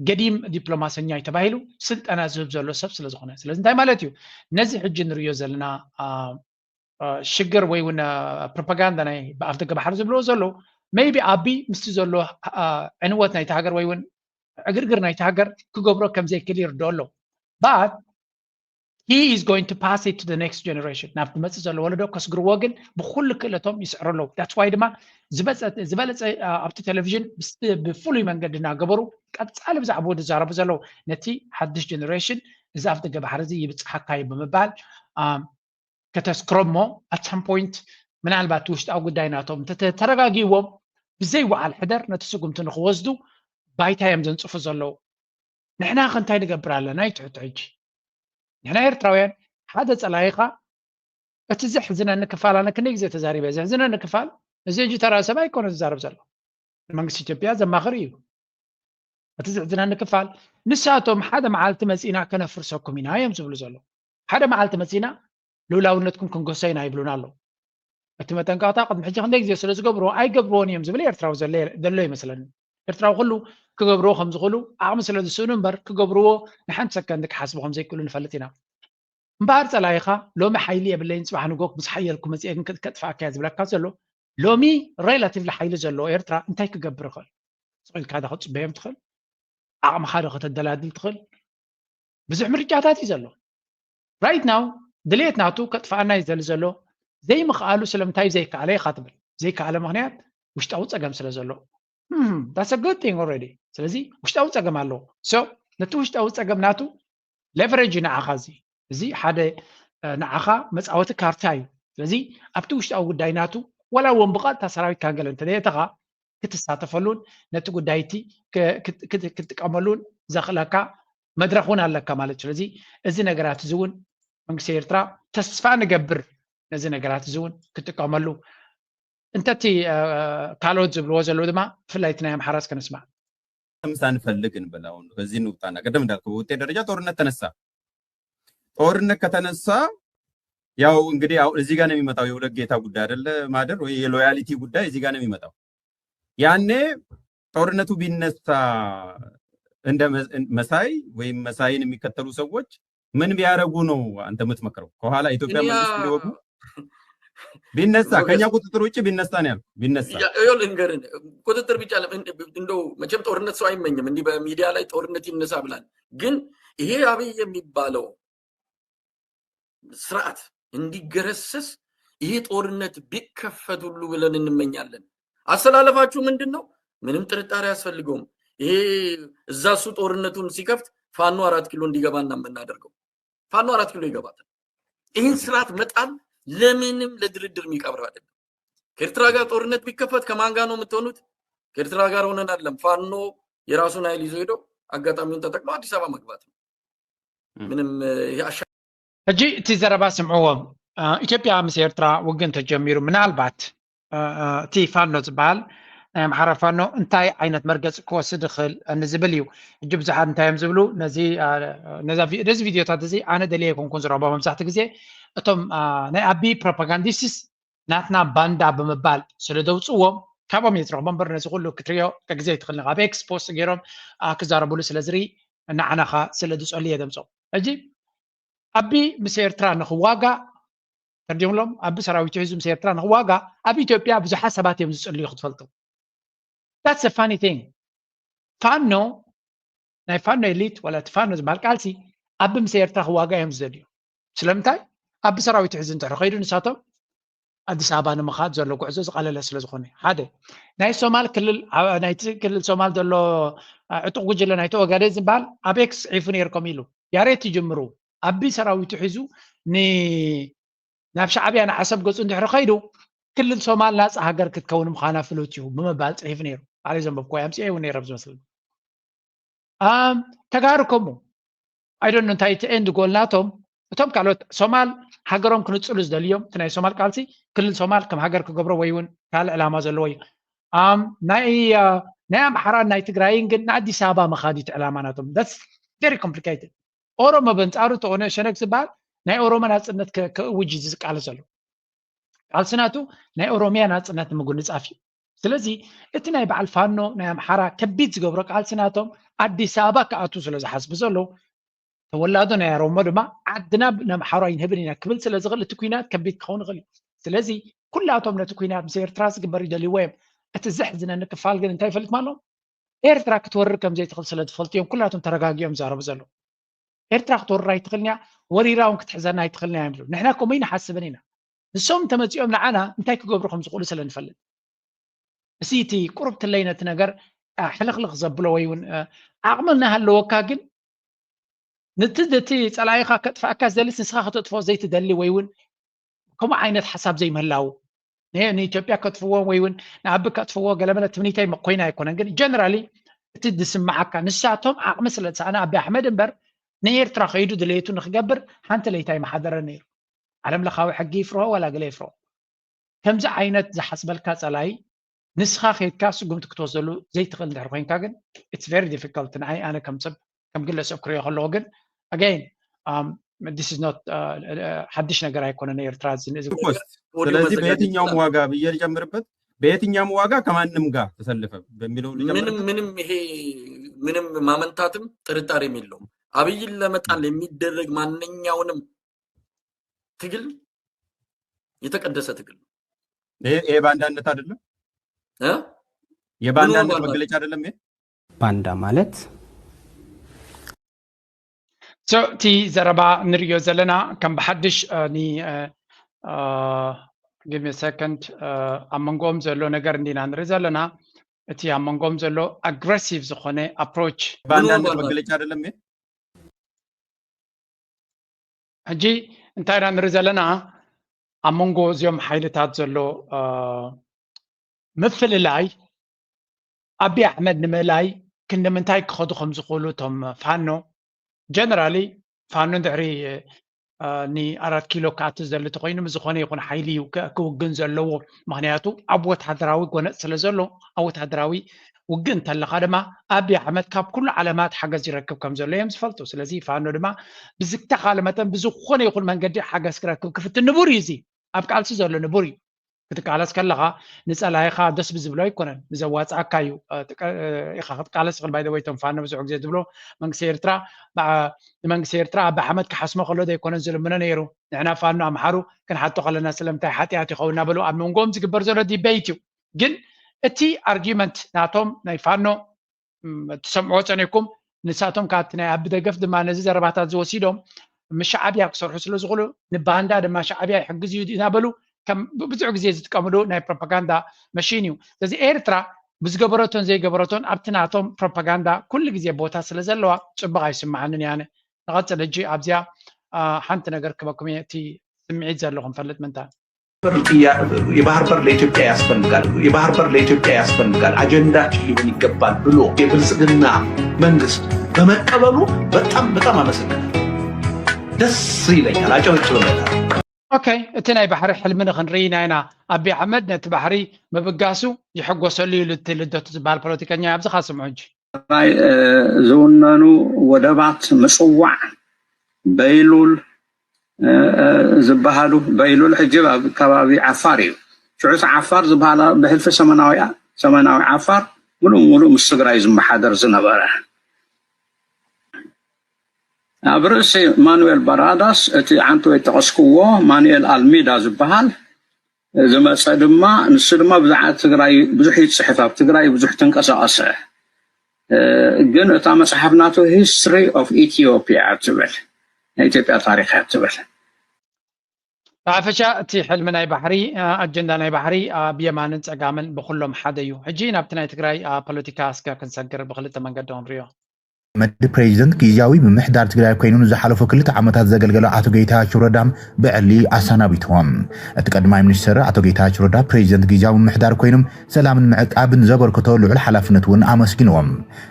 ገዲም ዲፕሎማሰኛ እዩ ተባሂሉ ስልጠና ዝህብ ዘሎ ሰብ ስለ ዝኾነ ስለዚ እንታይ ማለት እዩ ነዚ ሕጂ ንሪዮ ዘለና ሽግር ወይ እውን ፕሮፓጋንዳ ናይ ብኣፍደገ ባሕሪ ዝብልዎ ዘሎ ሜይቢ ኣቢ ምስቲ ዘሎ ዕንወት ናይቲ ሃገር ወይ እውን ዕግርግር ናይቲ ሃገር ክገብሮ ከምዘይክእል ይርድኦ ኣሎ but he is going to pass it to the next generation ናብቲ መፅእ ዘሎ ወለዶ ከስግርዎ ግን ብኩሉ ክእለቶም ይስዕሩ ኣለዉ that's why ድማ ዝበለፀ ኣብቲ ቴሌቭዥን ብፍሉይ መንገዲ እናገበሩ ቀፃሊ ብዛዕባኡ ዝዛረቡ ዘለዉ ነቲ ሓድሽ ጀነሬሽን እዚ ኣፍደገ ባሕሪ እዚ ይብፅሓካ እዩ ብምባል ከተስክሮሞ at some point ምናልባት ውሽጣዊ ጉዳይ ናቶም ተረጋጊዎም ብዘይወዓል ሕደር ነቲ ስጉምቲ ንክወስዱ ባይታ እዮም ዘንፅፉ ዘለዉ ንሕና ከንታይ ንገብር ኣለና ይትሕቶ ሕጂ ንሕና ኤርትራውያን ሓደ ፀላኢኻ እቲ ዘሕዝነኒ ክፋል ኣነ ክንደይ ግዜ ተዛሪበ ዘሕዝነኒ ክፋል እዚ ሕጂ ተራ ሰብ ኣይኮነ ዝዛረብ ዘሎ መንግስቲ ኢትዮጵያ ዘማኽር እዩ እቲ ዘሕዝነኒ ክፋል ንሳቶም ሓደ መዓልቲ መፂና ከነፍርሰኩም ኢና እዮም ዝብሉ ዘሎ ሓደ መዓልቲ መፂና ልውላውነትኩም ክንጎሶ ኢና ይብሉና ኣለዉ እቲ መጠንቀቕታ ቅድሚ ሕጂ ክንደይ ግዜ ስለ ዝገብርዎ ኣይገብርዎን እዮም ዝብል ኤርትራዊ ዘሎ ይመስለኒ ኤርትራዊ ኩሉ ክገብርዎ ከም ዝኽእሉ ዓቕሚ ስለ ዝስእኑ እምበር ክገብርዎ ንሓንቲ ሰከንዲ ክሓስቡ ከም ዘይክእሉ ንፈልጥ ኢና እምበሃር ፀላኢኻ ሎሚ ሓይሊ የብለይን ፅባሕ ንጎክ ምስ ሓየልኩ መፅአ ግን ከጥፍኣካ እያ ዝብለካ ዘሎ ሎሚ ሬላቲቭሊ ሓይሊ ዘለዎ ኤርትራ እንታይ ክገብር ይኽእል ፅኢልካ ዳ ክፅበዮም ትኽእል ዓቕምኻ ዶ ከተደላድል ትኽእል ብዙሕ ምርጫታት እዩ ዘሎ ራይት ናው ድሌት ናቱ ከጥፍኣና እዩ ዘሊ ዘሎ ዘይምኽኣሉ ስለምንታይ ዘይከኣለ ኢኻ ትብል ዘይከኣለ ምክንያት ውሽጣዊ ፀገም ስለ ዘሎ that's a good thing already ስለዚ ውሽጣዊ ፀገም ኣለዎ so ነቲ ውሽጣዊ ፀገም ናቱ leverage ንዓኻ እዚ ሓደ ንዓኻ መፃወቲ ካርታ እዩ ስለዚ ኣብቲ ውሽጣዊ ጉዳይ ናቱ ወላ እውን ብቐጥታ ሰራዊትካ ገለ እንተደየተኻ ክትሳተፈሉን ነቲ ጉዳይ እቲ ክትጥቀመሉን ዘኽእለካ መድረክ እውን ኣለካ ማለት እዩ ስለዚ እዚ ነገራት እዚ እውን መንግስቲ ኤርትራ ተስፋ ንገብር ነዚ ነገራት እዚ እውን ክጥቀመሉ እንተቲ ካልኦት ዝብልዎ ዘለዉ ድማ ብፍላይ እቲ ናይ ኣምሓራ እስከ ምሳ ንፈልግ እንበል አሁን በዚህ እንውጣና ቀደም እንዳልከው በውጤት ደረጃ ጦርነት ተነሳ ጦርነት ከተነሳ ያው እንግዲህ እዚህ ጋር ነው የሚመጣው የሁለት ጌታ ጉዳይ አይደለ ማደር ወይ የሎያሊቲ ጉዳይ እዚህ ጋር ነው የሚመጣው ያኔ ጦርነቱ ቢነሳ እንደ መሳይ ወይም መሳይን የሚከተሉ ሰዎች ምን ቢያረጉ ነው አንተ የምትመክረው ከኋላ ኢትዮጵያ መንግስት ሊወጉ ቢነሳ ከኛ ቁጥጥር ውጪ ቢነሳ ነው ያለው ቢነሳ ይኸውልህ ልንገርህ ቁጥጥር ብቻ እንደው መቼም ጦርነት ሰው አይመኝም እንዲህ በሚዲያ ላይ ጦርነት ይነሳ ብላል ግን ይሄ አብይ የሚባለው ስርዓት እንዲገረሰስ ይሄ ጦርነት ቢከፈት ሁሉ ብለን እንመኛለን አሰላለፋችሁ ምንድነው ምንም ጥርጣሬ ያስፈልገውም ይሄ እዛ እሱ ጦርነቱን ሲከፍት ፋኖ 4 ኪሎ እንዲገባና የምናደርገው ፋኖ 4 ኪሎ ይገባል። ይህን ስርዓት መጣል ለምንም ለድርድር የሚቀብር አይደለም። ከኤርትራ ጋር ጦርነት ቢከፈት ከማን ጋር ነው የምትሆኑት? ከኤርትራ ጋር ሆነን አይደለም። ፋኖ የራሱን ኃይል ይዞ ሄዶ አጋጣሚውን ተጠቅሞ አዲስ አበባ መግባት ነው። ምንም እጂ እቲ ዘረባ ስምዕዎም ኢትዮጵያ ምስ ኤርትራ ውግን ተጀሚሩ ምናልባት እቲ ፋኖ ዝበሃል ናይ ኣምሓራ ፋኖ እንታይ ዓይነት መርገፂ ክወስድ ይኽእል ንዝብል እዩ። እጂ ብዙሓት እንታይ እዮም ዝብሉ ነዚ ቪድዮታት እዚ ኣነ ደልየ ኣይኮንኩን ዝረክቦ መብዛሕትኡ ግዜ እቶም ናይ ኣቢ ፕሮፓጋንዲስትስ ናትና ባንዳ ብምባል ስለ ደውፅዎም ካብኦም እየ ዝረክቦ እምበር ነዚ ኩሉ ክትሪኦ ከግዜ ይትኽእል ኒኻ ኣብ ኤክስ ፖስት ገይሮም ክዛረብሉ ስለ ዝርኢ ንዓናኻ ስለ ዝፀሉ እየ ደምፆም። ሕጂ ኣቢ ምስ ኤርትራ ንክዋጋእ ተርዲምሎም ኣቢ ሰራዊቱ ሒዙ ምስ ኤርትራ ንክዋጋእ ኣብ ኢትዮጵያ ብዙሓት ሰባት እዮም ዝፅልዩ ክትፈልጡ። That's a funny thing. ፋኖ ናይ ፋኖ ኤሊት ወላ እቲ ፋኖ ዝበሃል ቃልሲ ኣቢ ምስ ኤርትራ ክዋጋእ እዮም ዝደልዩ። ስለምንታይ? ኣቢ ሰራዊቱ ሒዙ እንድሕር ከይዱ ንሳቶም ኣዲስ ኣበባ ንምኻድ ዘሎ ጉዕዞ ዝቐለለ ስለ ዝኾነ ሓደ ናይ ሶማል ክልል ናይቲ ክልል ሶማል ዘሎ ዕጡቕ ጉጅለ ናይቲ ኦጋዴን ዝበሃል ኣብ ኤክስ ዒፉ ነይርኩም ኢሉ ያሬት ይጅምሩ ኣቢ ሰራዊቱ ሒዙ ናብ ሻዕብያ ንዓሰብ ገፁ እንድሕር ከይዱ ክልል ሶማል ናፃ ሃገር ክትከውን ምዃና ፍሉጥ እዩ ብምባል ፅሒፍ ነይሩ። ኣነ ዘንበብኮ ኣምፂአ እውን ነይረ ዝመስል ተጋሩ ከምኡ ኣይዶን እንታይ እቲ ኤንድ ጎል ናቶም እቶም ካልኦት ሶማል ሃገሮም ክንፅሉ ዝደልዮም እቲ ናይ ሶማል ቃልሲ ክልል ሶማል ከም ሃገር ክገብሮ ወይ እውን ካልእ ዕላማ ዘለዎ እዩ። ናይ ኣምሓራን ናይ ትግራይን ግን ንኣዲስ ኣበባ መኻዲ እቲ ዕላማ ናቶም that's very complicated። ኦሮሞ በንፃሩ ተኾነ ሸነክ ዝበሃል ናይ ኦሮሞ ናፅነት ክእውጅ ዝቃለስ ዘሎ ቃልስናቱ ናይ ኦሮሚያ ናፅነት ንምጉንፃፍ እዩ። ስለዚ እቲ ናይ በዓል ፋኖ ናይ ኣምሓራ ከቢድ ዝገብሮ ቃልስናቶም ኣዲስ ኣበባ ክኣቱ ስለ ዝሓስቡ ዘለዉ ተወላዶ ናይ ኦሮሞ ድማ ዓድና ንኣምሓራ ይንህብን ኢና ክብል ስለ ዝኽእል እቲ ኩናት ከቢድ ክኸውን ይኽእል እዩ። ስለዚ ኩላቶም ነቲ ኩናት ምስ ኤርትራ ዝግበር ይደልይዎ እዮም። እቲ ዘሕዝነኒ ክፋል ግን እንታይ ይፈልጥ ማሎ ኤርትራ ክትወርር ከም ዘይትኽእል ስለ ትፈልጡ እዮም ኩላቶም ተረጋጊኦም ዛረቡ ዘለዉ። ኤርትራ ክትወርር ኣይትኽእልኛ ወሪራ እውን ክትሕዘና ኣይትኽእልና እዮም ዝብሉ። ንሕና ከምኡ ይንሓስብን ኢና ንሶም ተመፂኦም ንዓና እንታይ ክገብሩ ከም ዝኽእሉ ስለ ንፈልጥ እዚ እቲ ቁርብ ትለይ ነቲ ነገር ሕልኽልኽ ዘብሎ ወይ እውን ዓቕሚ እናሃለወካ ግን ነቲ ፀላኢኻ ከጥፍኣካ ዝደልስ ንስኻ ከተጥፍኦ ዘይትደሊ ወይ እውን ከምኡ ዓይነት ሓሳብ ዘይምህላው ንኢትዮጵያ ከጥፍዎ ወይ እውን ንኣቢ ከጥፍዎ ገለመለ ትምኒተይ ኮይና ኣይኮነን። ግን ጀነራሊ እቲ ዝስማዓካ ንሳቶም ዓቕሚ ስለ ዝሰኣነ ኣቢ ኣሕመድ እምበር ንኤርትራ ከይዱ ድሌቱ ንክገብር ሓንቲ ለይታ ይመሓደረ ነይሩ። ዓለም ለኻዊ ሕጊ ይፍርሆ ወላ ገለ ይፍርሆ። ከምዚ ዓይነት ዝሓስበልካ ፀላይ ንስኻ ከይድካ ስጉምቲ ክትወስደሉ ዘይትኽእል እንድሕር ኮይንካ ግን ኢትስ ቨሪ ዲፊካልት ንዓይ ኣነ ከም ሰብ ከም ግለሰብ ክሪኦ ከለዎ ግን ኣገይን ዲስ ኢዝ ኖት ሓድሽ ነገር ኣይኮነን ኤርትራ ስለዚህ በየትኛውም ዋጋ ብዬ ልጨምርበት በየትኛውም ዋጋ ከማንም ጋር ተሰልፈ በሚለው ምንም ይሄ ምንም ማመንታትም ጥርጣሬም የለውም። አብይን ለመጣል የሚደረግ ማንኛውንም ትግል የተቀደሰ ትግል ነው። ይሄ ባንዳነት አይደለም የባንዳነት መገለጫ አይደለም። ይሄ ባንዳ ማለት እቲ ዘረባ ንሪኦ ዘለና ከም ብሓድሽ ጊቭ ሚ ሰከንድ ኣብ መንጎኦም ዘሎ ነገር እንዲና ንርኢ ዘለና እቲ ኣብ መንጎኦም ዘሎ ኣግሬሲቭ ዝኾነ ኣፕሮች ባንዳነት መገለጫ አይደለም። ይሄ ሕጂ እንታይ ኢና ንርኢ ዘለና ኣብ መንጎ እዚኦም ሓይልታት ዘሎ ምፍልላይ ኣቢ ኣሕመድ ንምእላይ ክንደምንታይ ክኸዱ ከም ዝኽእሉ እቶም ፋኖ ጀነራሊ ፋኖ ድሕሪ ን4 ኪሎ ክኣቱ ዘለ ተኮይኑ ዝኾነ ይኹን ሓይሊ ክውግን ዘለዎ ምክንያቱ ኣብ ወታደራዊ ጎነፅ ስለ ዘሎ ኣብ ወታደራዊ ውግእ እንተለካ ድማ ኣቢ ኣሕመድ ካብ ኩሉ ዓለማት ሓገዝ ይረክብ ከም ዘሎ እዮም ዝፈልጡ። ስለዚ ፋኖ ድማ ብዝተኻለ መጠን ብዝኾነ ይኹን መንገዲ ሓገዝ ክረክብ ክፍትን ንቡር እዩ እዚ ኣብ ቃልሲ ዘሎ ንቡር እዩ። ክትቃለስ ከለካ ንፀላኢኻ ደስ ብዝብሎ ኣይኮነን ንዘዋፅኣካ እዩ ኢኻ ክትቃለስ ትኽእል። ባይ ዘ ወይ እቶም ፋኖ ብዙሕ ግዜ ዝብሎ መንግስቲ ኤርትራ ኣቢ ኣሕመድ ክሓስሞ ከሎ ዘይኮነን ዝልምኖ ነይሩ ንሕና ፋኖ ኣምሓሩ ክንሓቶ ከለና ስለምንታይ ሓጢኣት ይኸውን እናበሉ ኣብ መንጎኦም ዝግበር ዘሎ ዲቤት እዩ። ግን እቲ ኣርጊመንት ናቶም ናይ ፋኖ ትሰምዖ ፀኒዕኩም ንሳቶም ካብቲ ናይ ኣቢ ደገፍ ድማ ነዚ ዘረባታት ዝወሲዶም ምስ ሻዕብያ ክሰርሑ ስለ ዝኽእሉ ንባንዳ ድማ ሻዕብያ ይሕግዝ እዩ እናበሉ ብዙሕ ግዜ ዝጥቀምሉ ናይ ፕሮፓጋንዳ መሽን እዩ። ስለዚ ኤርትራ ብዝገበረቶን ዘይገበረቶን ኣብትናቶም ፕሮፓጋንዳ ኩሉ ግዜ ቦታ ስለ ዘለዋ ፅቡቅ ኣይስማዓንን ያነ ንቐፅል ሕጂ ኣብዚያ ሓንቲ ነገር ክበኩም እየ እቲ ስምዒት ዘለኹም ፈልጥ ምንታይ የባህር በር ለኢትዮጵያ ያስፈልጋል፣ የባህር በር ለኢትዮጵያ ያስፈልጋል፣ አጀንዳችን ሊሆን ይገባል ብሎ የብልጽግና መንግስት በመቀበሉ በጣም አመሰግናለሁ። ደስ ይለኛል፣ አጨብጭብለታል። ኦኬ እቲ ናይ ባሕሪ ሕልሚ ንክንርኢ ኢና ኢና ኣቢ ኣሕመድ ነቲ ባሕሪ ምብጋሱ ይሕጎሰሉ ኢሉ እቲ ልደቱ ዝበሃል ፖለቲከኛ ኣብዚ ካ ስምዑ እንጂ ናይ ዝውነኑ ወደባት ምፅዋዕ በይሉል ዝበሃሉ በይሉል ሕጂ ኣብ ከባቢ ዓፋር እዩ ሽዑት ዓፋር ዝበሃላ ብሕልፊ ሰሜናዊ ዓፋር ሙሉእ ምስ ትግራይ ዝመሓደር ዝነበረ ኣብ ርእሲ ማኑኤል ባራዳስ እቲ ዓንቱ የተቐስክዎ ማኑኤል ኣልሚዳ ዝበሃል ዝመፀ ድማ ንሱ ድማ ብዛዕባ ትግራይ ብዙሕ ይፅሕፍ ኣብ ትግራይ ብዙሕ ተንቀሳቐሰ ግን እታ መፅሓፍ ናቱ ሂስትሪ ኦፍ ኢትዮጵያ ትብል ናይ ኢትዮጵያ ታሪክ ትብል ብዓፈሻ እቲ ሕልሚ ናይ ባሕሪ ኣጀንዳ ናይ ባሕሪ ብየማንን ፀጋምን ብኩሎም ሓደ እዩ ሕጂ ናብቲ ናይ ትግራይ ፖለቲካ እስከ ክንሰግር ብክልተ መንገዲ ንሪኦ መዲ ፕሬዚደንት ጊዜያዊ ምምሕዳር ትግራይ ኮይኑን ዝሓለፉ 2 ዓመታት ዘገልገለ ኣቶ ጌታቸው ረዳ ብዕሊ ኣሰናቢትዎም እቲ ቀዳማይ ሚኒስትር ኣቶ ጌታቸው ረዳ ፕሬዚደንት ጊዜያዊ ምምሕዳር ኮይኖም ሰላምን ምዕቃብን ዘበርክቶ ልዑል ሓላፍነት እውን ኣመስጊንዎም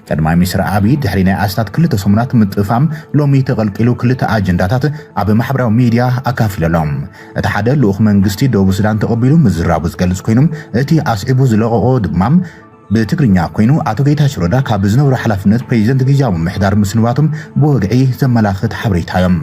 ቀዳማይ ሚኒስትር ኣብይ ድሕሪ ናይ ኣስታት 2 ሰሙናት ምጥፋም ሎሚ ተቐልቂሉ 2 ኣጀንዳታት ኣብ ማሕበራዊ ሚድያ ኣካፊለሎም እቲ ሓደ ልኡኽ መንግስቲ ደቡብ ሱዳን ተቐቢሉ ምዝራቡ ዝገልጽ ኮይኖም እቲ ኣስዒቡ ዝለቐቆ ድማ ብትግርኛ ኮይኑ ኣቶ ጌታቸው ረዳ ካብ ዝነበሩ ሓላፍነት ፕሬዚደንት ጊዜያዊ ምምሕዳር ምስንባቶም ብወግዒ ዘመላኽት ሓበሬታ እዮም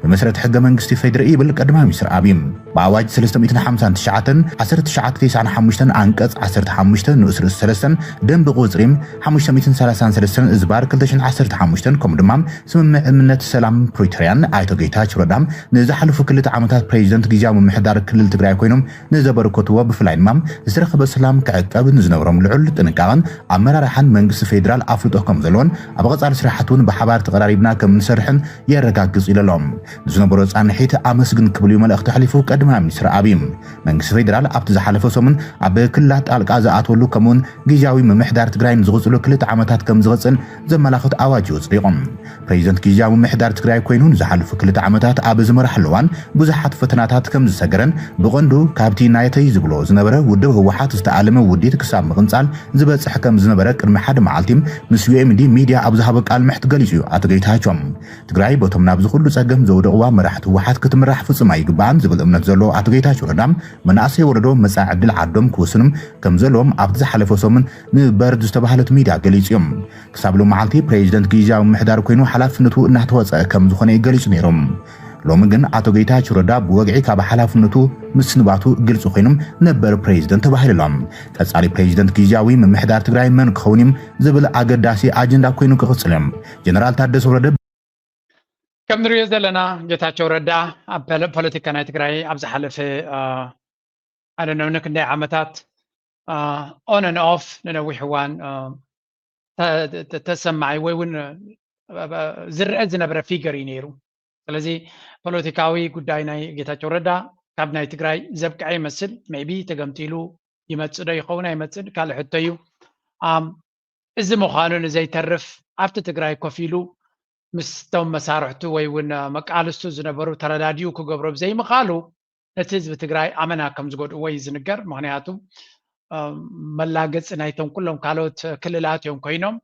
ብመሰረት ሕገ መንግስቲ ፌደራል ይብል ቀዳማይ ሚኒስትር ኣብይ በአዋጅ 359 1995 አንቀጽ 15 ንዑስ 3 ደንብ ቁጽሪ 533 ዝባር 2015 ከም ድማ ስምምዕነት ሰላም ፕሪቶሪያን ኣቶ ጌታቸው ረዳ ንዝሓለፉ 2 ዓመታት ፕሬዚደንት ጊዜያዊ ምምሕዳር ክልል ትግራይ ኮይኖም ንዘበረከትዎ ብፍላይ ድማ ዝረኸበ ሰላም ክዕቀብ ንዝነበሮም ልዑል ጥንቃቐን ኣመራርሓን መንግስቲ ፌደራል ኣፍልጦ ከም ዘለዎን ኣብ ቀጻሊ ስራሕቱን ብሓባር ተቀራሪብና ከም ንሰርሕን የረጋግጽ ኢሎም ዝነበሮ ጻንሒት ኣመስግን ክብሉ መልእኽቲ ሓሊፉ ቀዳማይ ሚኒስትር ኣብይ መንግስቲ ፌደራል ኣብቲ ዝሓለፈ ሰሙን ኣብ ክልላት ጣልቃ ዝኣተወሉ ከምኡን ጊዜያዊ ምምሕዳር ትግራይ ዝቕጽሉ 2 ዓመታት ከም ዝቕጽል ዘመላኽት ኣዋጅ ወጽዲቖም ፕሬዚደንት ጊዜያዊ ምምሕዳር ትግራይ ኮይኑ ዝሓለፉ 2 ዓመታት ኣብ ዝመራሕሉዋን ብዙሓት ፈተናታት ከም ዝሰገረን ብቐንዱ ካብቲ ናይተይ ዝብሎ ዝነበረ ውድብ ህወሓት ዝተኣለመ ውዲት ክሳብ ምቕንጻል ዝበጽሕ ከም ዝነበረ ቅድሚ ሓደ መዓልቲ ምስ ዩኤምዲ ሚድያ ኣብ ዝሃበ ቃል ምሕት ገሊጹ ኣቶ ጌታቸው ትግራይ በቶም ናብ ዝኹሉ ጸገም ዘውደቕዋ መራሕቲ ህወሓት ክትምራሕ ፍጹም ኣይግባእን ዝብል እምነት ዘሎ ኣቶ ጌታቸው ረዳ መናእሰይ ወረዶ መጻኢ ዕድል ዓዶም ክውስኑም ከም ዘለዎም ኣብቲ ዝሓለፈ ሰሙን ንበርድ ዝተባሃለት ሚድያ ገሊጾም ክሳብ ሎም መዓልቲ ፕሬዚደንት ጊዜያዊ ምምሕዳር ኮይኑ ሓላፍነቱ እናተወፀ ከም ዝኾነ ይገሊጹ ነይሮም ሎሚ ግን ኣቶ ጌታቸው ረዳ ብወግዒ ካብ ሓላፍነቱ ምስንባቱ ግልጽ ኮይኖም ነበር ፕሬዚደንት ተባሂሎም ቀጻሊ ፕሬዚደንት ጊዜያዊ ምምሕዳር ትግራይ መን ክኸውን ዝብል ኣገዳሲ ኣጀንዳ ኮይኑ ክቕጽል ጀነራል ታደሰ ወረደ ከም ንሪኦ ዘለና ጌታቸው ረዳ ኣብ ፖለቲካ ናይ ትግራይ ኣብ ዝሓለፈ ኣደነው ንክንደይ ዓመታት ኦን ን ኦፍ ንነዊሕ እዋን ተሰማዒ ወይ እውን ዝርአ ዝነበረ ፊገር እዩ ነይሩ ስለዚ ፖለቲካዊ ጉዳይ ናይ ጌታቸው ረዳ ካብ ናይ ትግራይ ዘብቅዐ ይመስል ሜይቢ ተገምቲሉ ይመጽእ ዶ ይኸውን ኣይመጽእ ካልእ ሕቶ እዩ እዚ ምዃኑ ንዘይተርፍ ኣብቲ ትግራይ ኮፍ ኢሉ ምስቶም መሳርሕቱ ወይ እውን መቃልስቱ ዝነበሩ ተረዳድኡ ክገብሮ ብዘይምኻሉ ነቲ ህዝቢ ትግራይ ኣመና ከም ዝጎድእዎ እዩ ዝንገር ምክንያቱ መላገፂ ናይቶም ኩሎም ካልኦት ክልላት እዮም ኮይኖም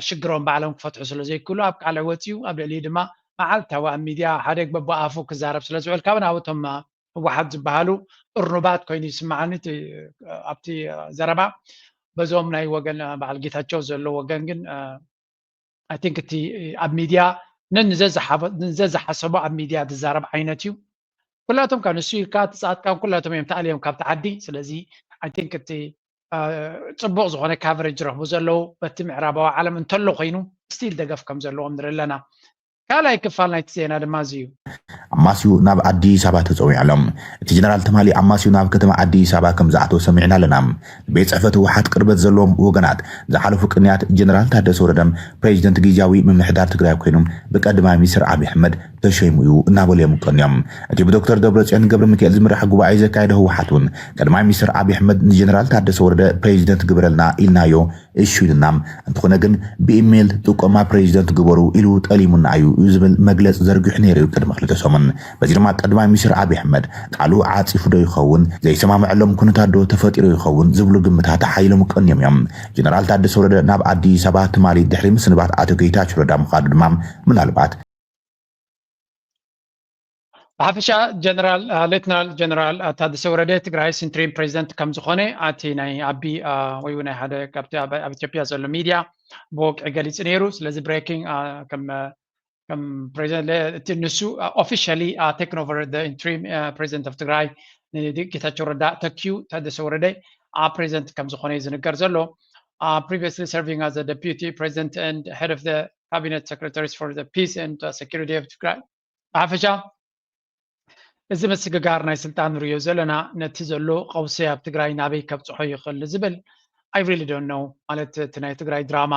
ሽግሮም ባዕሎም ክፈትሑ ስለ ዘይክእሉ ኣብ ቃልዕ ወፂኡ ኣብ ልዕሊ ድማ መዓልታዊ ኣብ ሚድያ ሓደ በቦኣፉ ክዛረብ ስለ ዝውዕል ካብ ናብቶም ህወሓት ዝበሃሉ እርኑባት ኮይኑ ይስማዓኒ ኣብቲ ዘረባ በዞም ናይ ወገን በዓል ጌታቸው ዘሎ ወገን ግን I think እቲ ኣብ ሚድያ ንዘዝሓሰቦ ኣብ ሚድያ ዝዛረብ ዓይነት እዩ ኩላቶም ካብ ንሱ ኢልካ ትፃትካን ኩላቶም እዮም ተኣልዮም ካብ ተዓዲ ስለዚ I think እቲ ፅቡቅ ዝኾነ ካቨሬጅ ረኽቡ ዘለዉ በቲ ምዕራባዊ ዓለም እንተሎ ኮይኑ ስቲል ደገፍ ከም ዘለዎም ንርኢ ኣለና ካልኣይ ክፋል ናይቲ ዜና ድማ እዚዩ ኣማሲዩ ናብ ኣዲስ ኣበባ ተፀዊዖሎም እቲ ጀነራል ተማሊ ኣማሲዩ ናብ ከተማ ኣዲስ ኣበባ ከም ዝኣተወ ሰሚዕና ኣለና ቤት ፅሕፈት ህወሓት ቅርበት ዘለዎም ወገናት ዝሓለፉ ቅንያት ጀነራል ታደሰ ወረደ ፕሬዚደንት ጊዜያዊ ምምሕዳር ትግራይ ኮይኖም ብቀዳማይ ሚኒስትር ኣብይ ኣሕመድ ተሸይሙ እዩ እናበሉ የምቀንዮም እቲ ብዶክተር ደብረጽዮን ገብረ ሚካኤል ዝምራሕ ጉባኤ ዘካየደ ህወሓት እውን ቀዳማይ ሚኒስትር ኣብይ ኣሕመድ ንጀነራል ታደሰ ወረደ ፕሬዚደንት ግብረልና ኢልናዮ እሹ ኢልና እንትኾነ ግን ብኢሜል ጥቆማ ፕሬዚደንት ግበሩ ኢሉ ጠሊሙና እዩ ዝብል መግለጽ ዘርጊሑ ነይሩ ቅድሚ ክልተ ሰሙን በዚ ድማ ቀዳማይ ሚኒስትር ኣብይ ኣሕመድ ቃሉ ዓፂፉ ዶ ይኸውን ዘይሰማምዐሎም ኩነታት ዶ ተፈጢሩ ይኸውን ዝብሉ ግምታት ሓይሎም ቀንዮም እዮም ጀነራል ታደሰ ወረደ ናብ ኣዲስ ኣበባ ትማሊ ድሕሪ ምስንባት ኣቶ ጌታቸው ረዳ ምኻዱ ድማ ምናልባት ብሓፈሻ ጀነራል ሌትናል ጀነራል ታደሰ ወረደ ትግራይ ኢንትሪም ፕሬዚደንት ከም ዝኾነ ኣቲ ናይ ኣቢ ወይ ናይ ሓደ ካብቲ ኣብ ኢትዮጵያ ዘሎ ሚድያ ብወቅዒ ገሊጹ ነይሩ ስለዚ ብሬኪንግ ከም ፕሬዚደንት ንሱ ኦፊሻሊ ቴክን ኦቨር ዘ ኢንትሪም ፕሬዚደንት ኦፍ ትግራይ ጌታቸው ረዳ ተኪዩ ታደሰ ወረደ ፕሬዚደንት ከም ዝኾነ ዝንገር ዘሎ previously serving as a deputy president and head of the cabinet secretaries for the peace and security of ትግራይ ብሓፈሻ እዚ መስግጋር ናይ ስልጣን ንሪኦ ዘለና ነቲ ዘሎ ቀውሲ ኣብ ትግራይ ናበይ ከብፅሖ ይኽእል ዝብል I really don't know ማለት እቲ ናይ ትግራይ ድራማ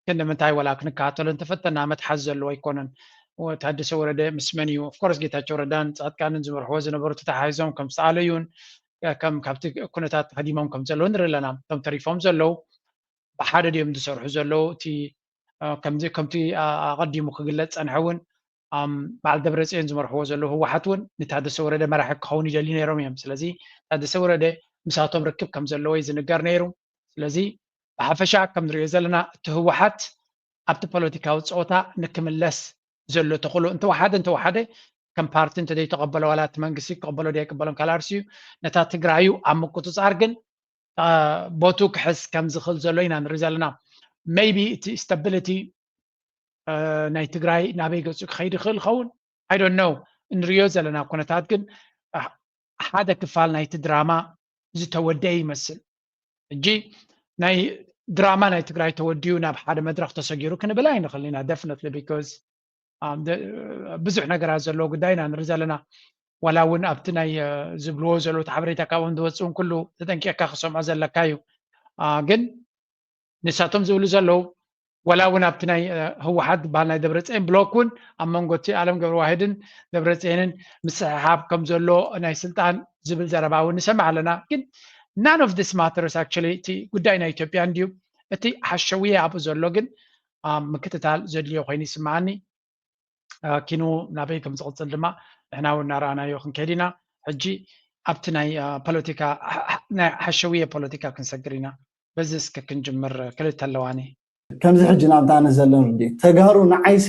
ክንምንታይ ወላ ክንከታተሎ እንተፈተና መትሓዝ ዘለዎ ኣይኮነን ታደሰ ወረደ ምስ መን እዩ ኦፍኮርስ ጌታቸው ረዳን ጻድቃንን ዝመርሕዎ ዝነበሩ ተተሓሒዞም ከም ዝተኣለዩን ከም ካብቲ ኩነታት ተኸዲሞም ከም ዘለዉ ንርኢ ኣለና እቶም ተሪፎም ዘለዉ ብሓደ ድዮም ዝሰርሑ ዘለዉ እቲ ከምቲ ኣቐዲሙ ክግለጽ ፀንሐ እውን በዓል ደብረጽዮን ዝመርሕዎ ዘለዉ ህወሓት እውን ንታደሰ ወረደ መራሒ ክኸውን ይደልዩ ነይሮም እዮም ስለዚ ታደሰ ወረደ ምሳቶም ርክብ ከም ዘለዎ እዩ ዝንገር ነይሩ ስለዚ ብሓፈሻ ከም ንሪኦ ዘለና እቲ ህወሓት ኣብቲ ፖለቲካዊ ፀወታ ንክምለስ ዘሎ ተኽእሎ እንተወሓደ ከም ፓርቲ እንተዘይተቐበሎ ዋላ እቲ መንግስቲ ክቐበሎ ደይቅበሎም ካልኣርሲ እዩ ነታ ትግራዩ ኣብ ምቁፅፃር ግን ቦቱ ክሕዝ ከም ዝኽእል ዘሎ ኢና ንርኢ ዘለና ሜይቢ እቲ ስታቢሊቲ ናይ ትግራይ ናበይ ገፁ ክኸይድ ይኽእል ይኸውን I don't know እንሪኦ ዘለና ኩነታት ግን ሓደ ክፋል ናይቲ ድራማ ዝተወደየ ይመስል እጂ ናይ ድራማ ናይ ትግራይ ተወዲዩ ናብ ሓደ መድረክ ተሰጊሩ ክንብል ኣይንኽእል ኢና definitely because ብዙሕ ነገራት ዘለዎ ጉዳይ ኢና ንርኢ ዘለና ዋላ እውን ኣብቲ ናይ ዝብልዎ ዘለዉ ሓበሬታ ካብኦም ዝወፅውን ኩሉ ተጠንቂቕካ ክሰምዖ ዘለካ እዩ ግን ንሳቶም ዝብሉ ዘለዉ ወላ እውን ኣብቲ ናይ ህወሓት ዝበሃል ናይ ደብረፅዮን ብሎክ እውን ኣብ መንጎ እቲ ኣለም ገብረዋህድን ደብረፅዮንን ምስሕሓብ ከም ዘሎ ናይ ስልጣን ዝብል ዘረባ እውን ንሰምዕ ኣለና ግን none of this matters actually እቲ ጉዳይ ናይ ኢትዮጵያ እንድዩ እቲ ሓሸውየ ኣብኡ ዘሎ ግን ምክትታል ዘድልዮ ኮይኑ ይስማዓኒ ኪኑ ናበይ ከም ዝቕፅል ድማ ንሕና እውን እናረኣናዮ ክንከይድ ኢና ሕጂ ኣብቲ ናይ ፖለቲካ ናይ ሓሸውየ ፖለቲካ ክንሰግር ኢና በዚ እስከ ክንጅምር ክልተ ኣለዋኒ ከምዚ ሕጂ ናብታነ ዘለዉ ተጋሩ ንዓይሲ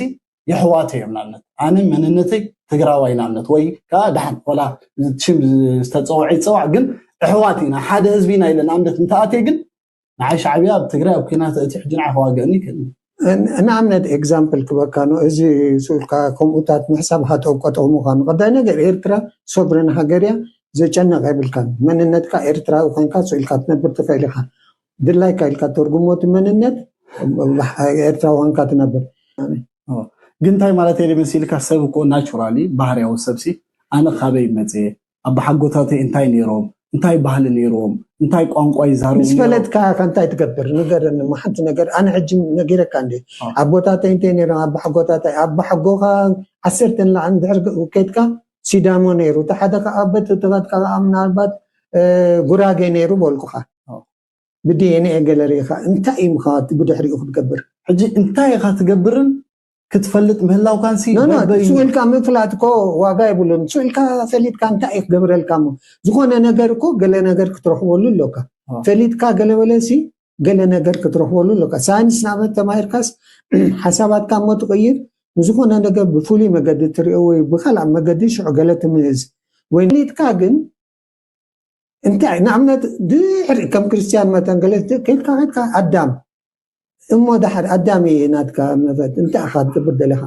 የሕዋት እዮም ናብነት ኣነ መንነተይ ትግራዋይ ናብነት ወይ ከዓ ድሓን ወላ ሽም ዝተፀውዐ ይፀዋዕ ግን ኣሕዋት ኢና ሓደ ህዝቢ ኢና ኢለ ናብነት እንተኣትየ ግን ንዓይ ሻዕብያ ኣብ ትግራይ ኣብ ኩናት እቲ ሕጂ ንዓይ ከዋግአኒ ይክእል ንኣብነት ኤግዛምፕል ክበካ ነው እዚ ስኡልካ ከምኡታት ምሕሳብካ ተቆጠሙ ምዃኑ ቀዳይ ነገር ኤርትራ ሶብረን ሃገር እያ ዘጨነቕ የብልካን መንነትካ ኤርትራዊ ኮይንካ ስኡልካ ትነብር ትኽእል ኢኻ ድላይካ ኢልካ ተርጉሞ እቲ መንነት ኤርትራዊ ኮይንካ ትነብር ግን እንታይ ማለት እየ መሲልካ ሰብ እኮ ናቹራሊ ባህርያዊ ሰብሲ ኣነ ካበይ መፅየ ኣብ ሓጎታተይ እንታይ ነይሮም እንታይ ባህሊ ነይሮም እንታይ ቋንቋ ይዛረቡ ምስ ፈለጥካ እንታይ ትገብር ንገረኒ ሓንቲ ነገር ኣነ ሕጂ ነጊረካ እንዴ ኣቦታተይ እንታይ ነይሮም ኣብ ሓጎታተይ ኣብ ሓጎኻ 10 ንላዕሊ ድሕሪ ከይድካ ሲዳሞ ነይሩ እቲ ሓደ ከዓ ኣበት ተባትካ ምናልባት ጉራጌ ነይሩ በልኩኻ ብዲኤንኤ ገለሪኻ እንታይ ኢምኻ ብድሕሪኡ ክትገብር ሕጂ እንታይ ኢኻ ትገብርን ክትፈልጥ ምህላውካን ሲ ስኡልካ ምፍላጥ እኮ ዋጋ የብሉን ስኡልካ ፈሊጥካ እንታይ እዩ ክገብረልካ ሞ ዝኾነ ነገር እኮ ገለ ነገር ክትረኽበሉ ኣለካ ፈሊጥካ ገለ በለሲ ገለ ነገር ክትረኽበሉ ኣለካ ሳይንስ ንኣብነት ተማሂርካስ ሓሳባትካ እሞ ትቕይር ንዝኾነ ነገር ብፍሉይ መገዲ ትሪኦ ወይ ብካልእ መገዲ ሽዑ ገለ ትምህዝ ወይ ፈሊጥካ ግን እንታይ ንኣብነት ድሕሪ ከም ክርስቲያን መተን ገለ ከይድካ ከይድካ ኣዳም እሞ ድሓር ኣዳሚ ናትካ መፈት እንታይ ኢኻ ትገብር ዘለኻ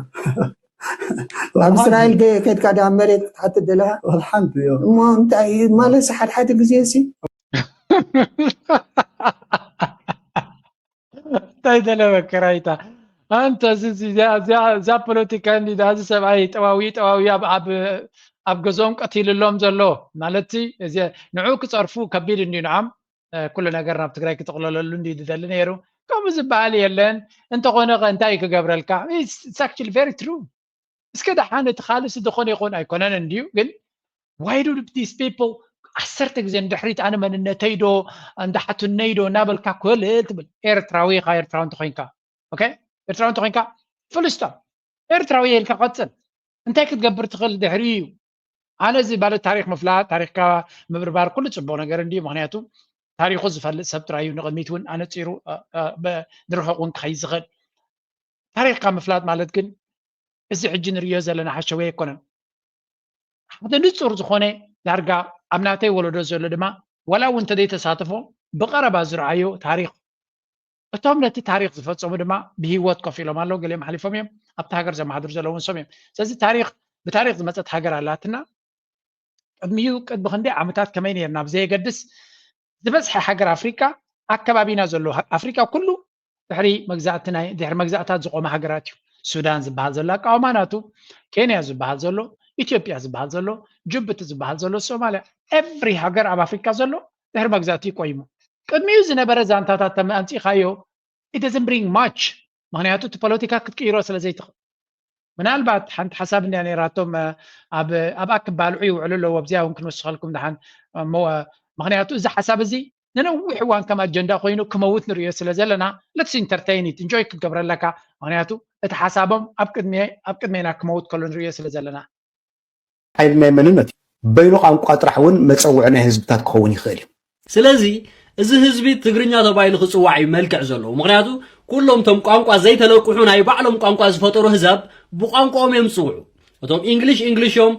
ኣብ እስራኤል ከይድካ ዳ መሬት ትሓትት ዘለኻ ሓንቲ እሞ እንታይ ማለት ሓደ ግዜ ሲ እንታይ ደለበ ከራይታ أنت زا بوليتيكا اللي داز سبعي طواوي أب جزوم قتيل اللوم زلو مالتي إذا نعوك تصرفو كبير إني نعم كل نجارنا بتقرأ كتقول للندي دل نيرو كم زبالي يلين أنت قونا أنتايك قبل الكا it's actually very true بس كده حانة خالص دخون يكون أيقوننا نديو قل why do these people أحسرتك زين دحريت أنا من النتيدو عند حتى النيدو نابل كل تبل إيرتراوي غير تراون تخينكا أوكي إيرتراون تخينكا فلسطين إيرتراوي الكا قتل أنت كتقبر تخل دحريو أنا زي بالي تاريخ مفلات تاريخ كا مبربار كل تشبونا قرندي مهنياتو تاريخ زفل سبت رايو نغميتون أنا تصيرو بنروحون خيزغل تاريخ كا مفلات مالت كن إزي حجين ريوزا لنا حشوية كونن هذا نصور زخونة دارجا أمناتي ولدو زول دما ولا وانت دي تساتفو بقربا زرعيو تاريخ أتوم نتي تاريخ زفت سوم دما بهيوت كفي لما لو قليم حليفهم يم أبتهاجر زي ما حضر زلون سوميم سازي تاريخ بتاريخ زي ما تتهاجر علاتنا ميو قد بخندي عمتات كمان يرناب زي قدس بس حاجر أفريقيا أكبابينا زلو أفريقيا كله دحري مجزعتنا دحر مجزعتات زقوم حاجراتيو السودان زبال زلو قوماناتو كينيا زبال زلو إثيوبيا زبال زلو جبت زبال زلو الصوماليا every حاجر أب أفريقيا زلو دحر مجزعتي قويمو قد ميو زنا برزان تاتا أنتي خايو it doesn't bring much معناته تبوليتيكا كتكيرو سلازيت من البعد حنت حساب يعني راتم أب أكبر عيو علو وبزيا ممكن نوصلكم دحين مو معناته إذا حساب زي ننوي حوان كما أجندة خوينو كموت نريو سلازلنا let's entertain it enjoy كتقبر لك معناته اتحسابهم أبكد مينا كموت كلون نريو سلازلنا حيل ما مننتي بينو ቋንቋ ጥራሕ እውን መፀውዕና ህዝብታት ክኸውን ይኽእል እዩ ስለዚ እዚ ህዝቢ ትግርኛ ተባሂሉ ክፅዋዕ ይመልክዕ ዘለዎ ምክንያቱ ኩሎም ቶም ቋንቋ ዘይተለቁሑ ናይ ባዕሎም ቋንቋ ዝፈጠሩ ህዝብ ብቋንቋኦም እዮም ዝፅውዑ እቶም እንግሊሽ እዮም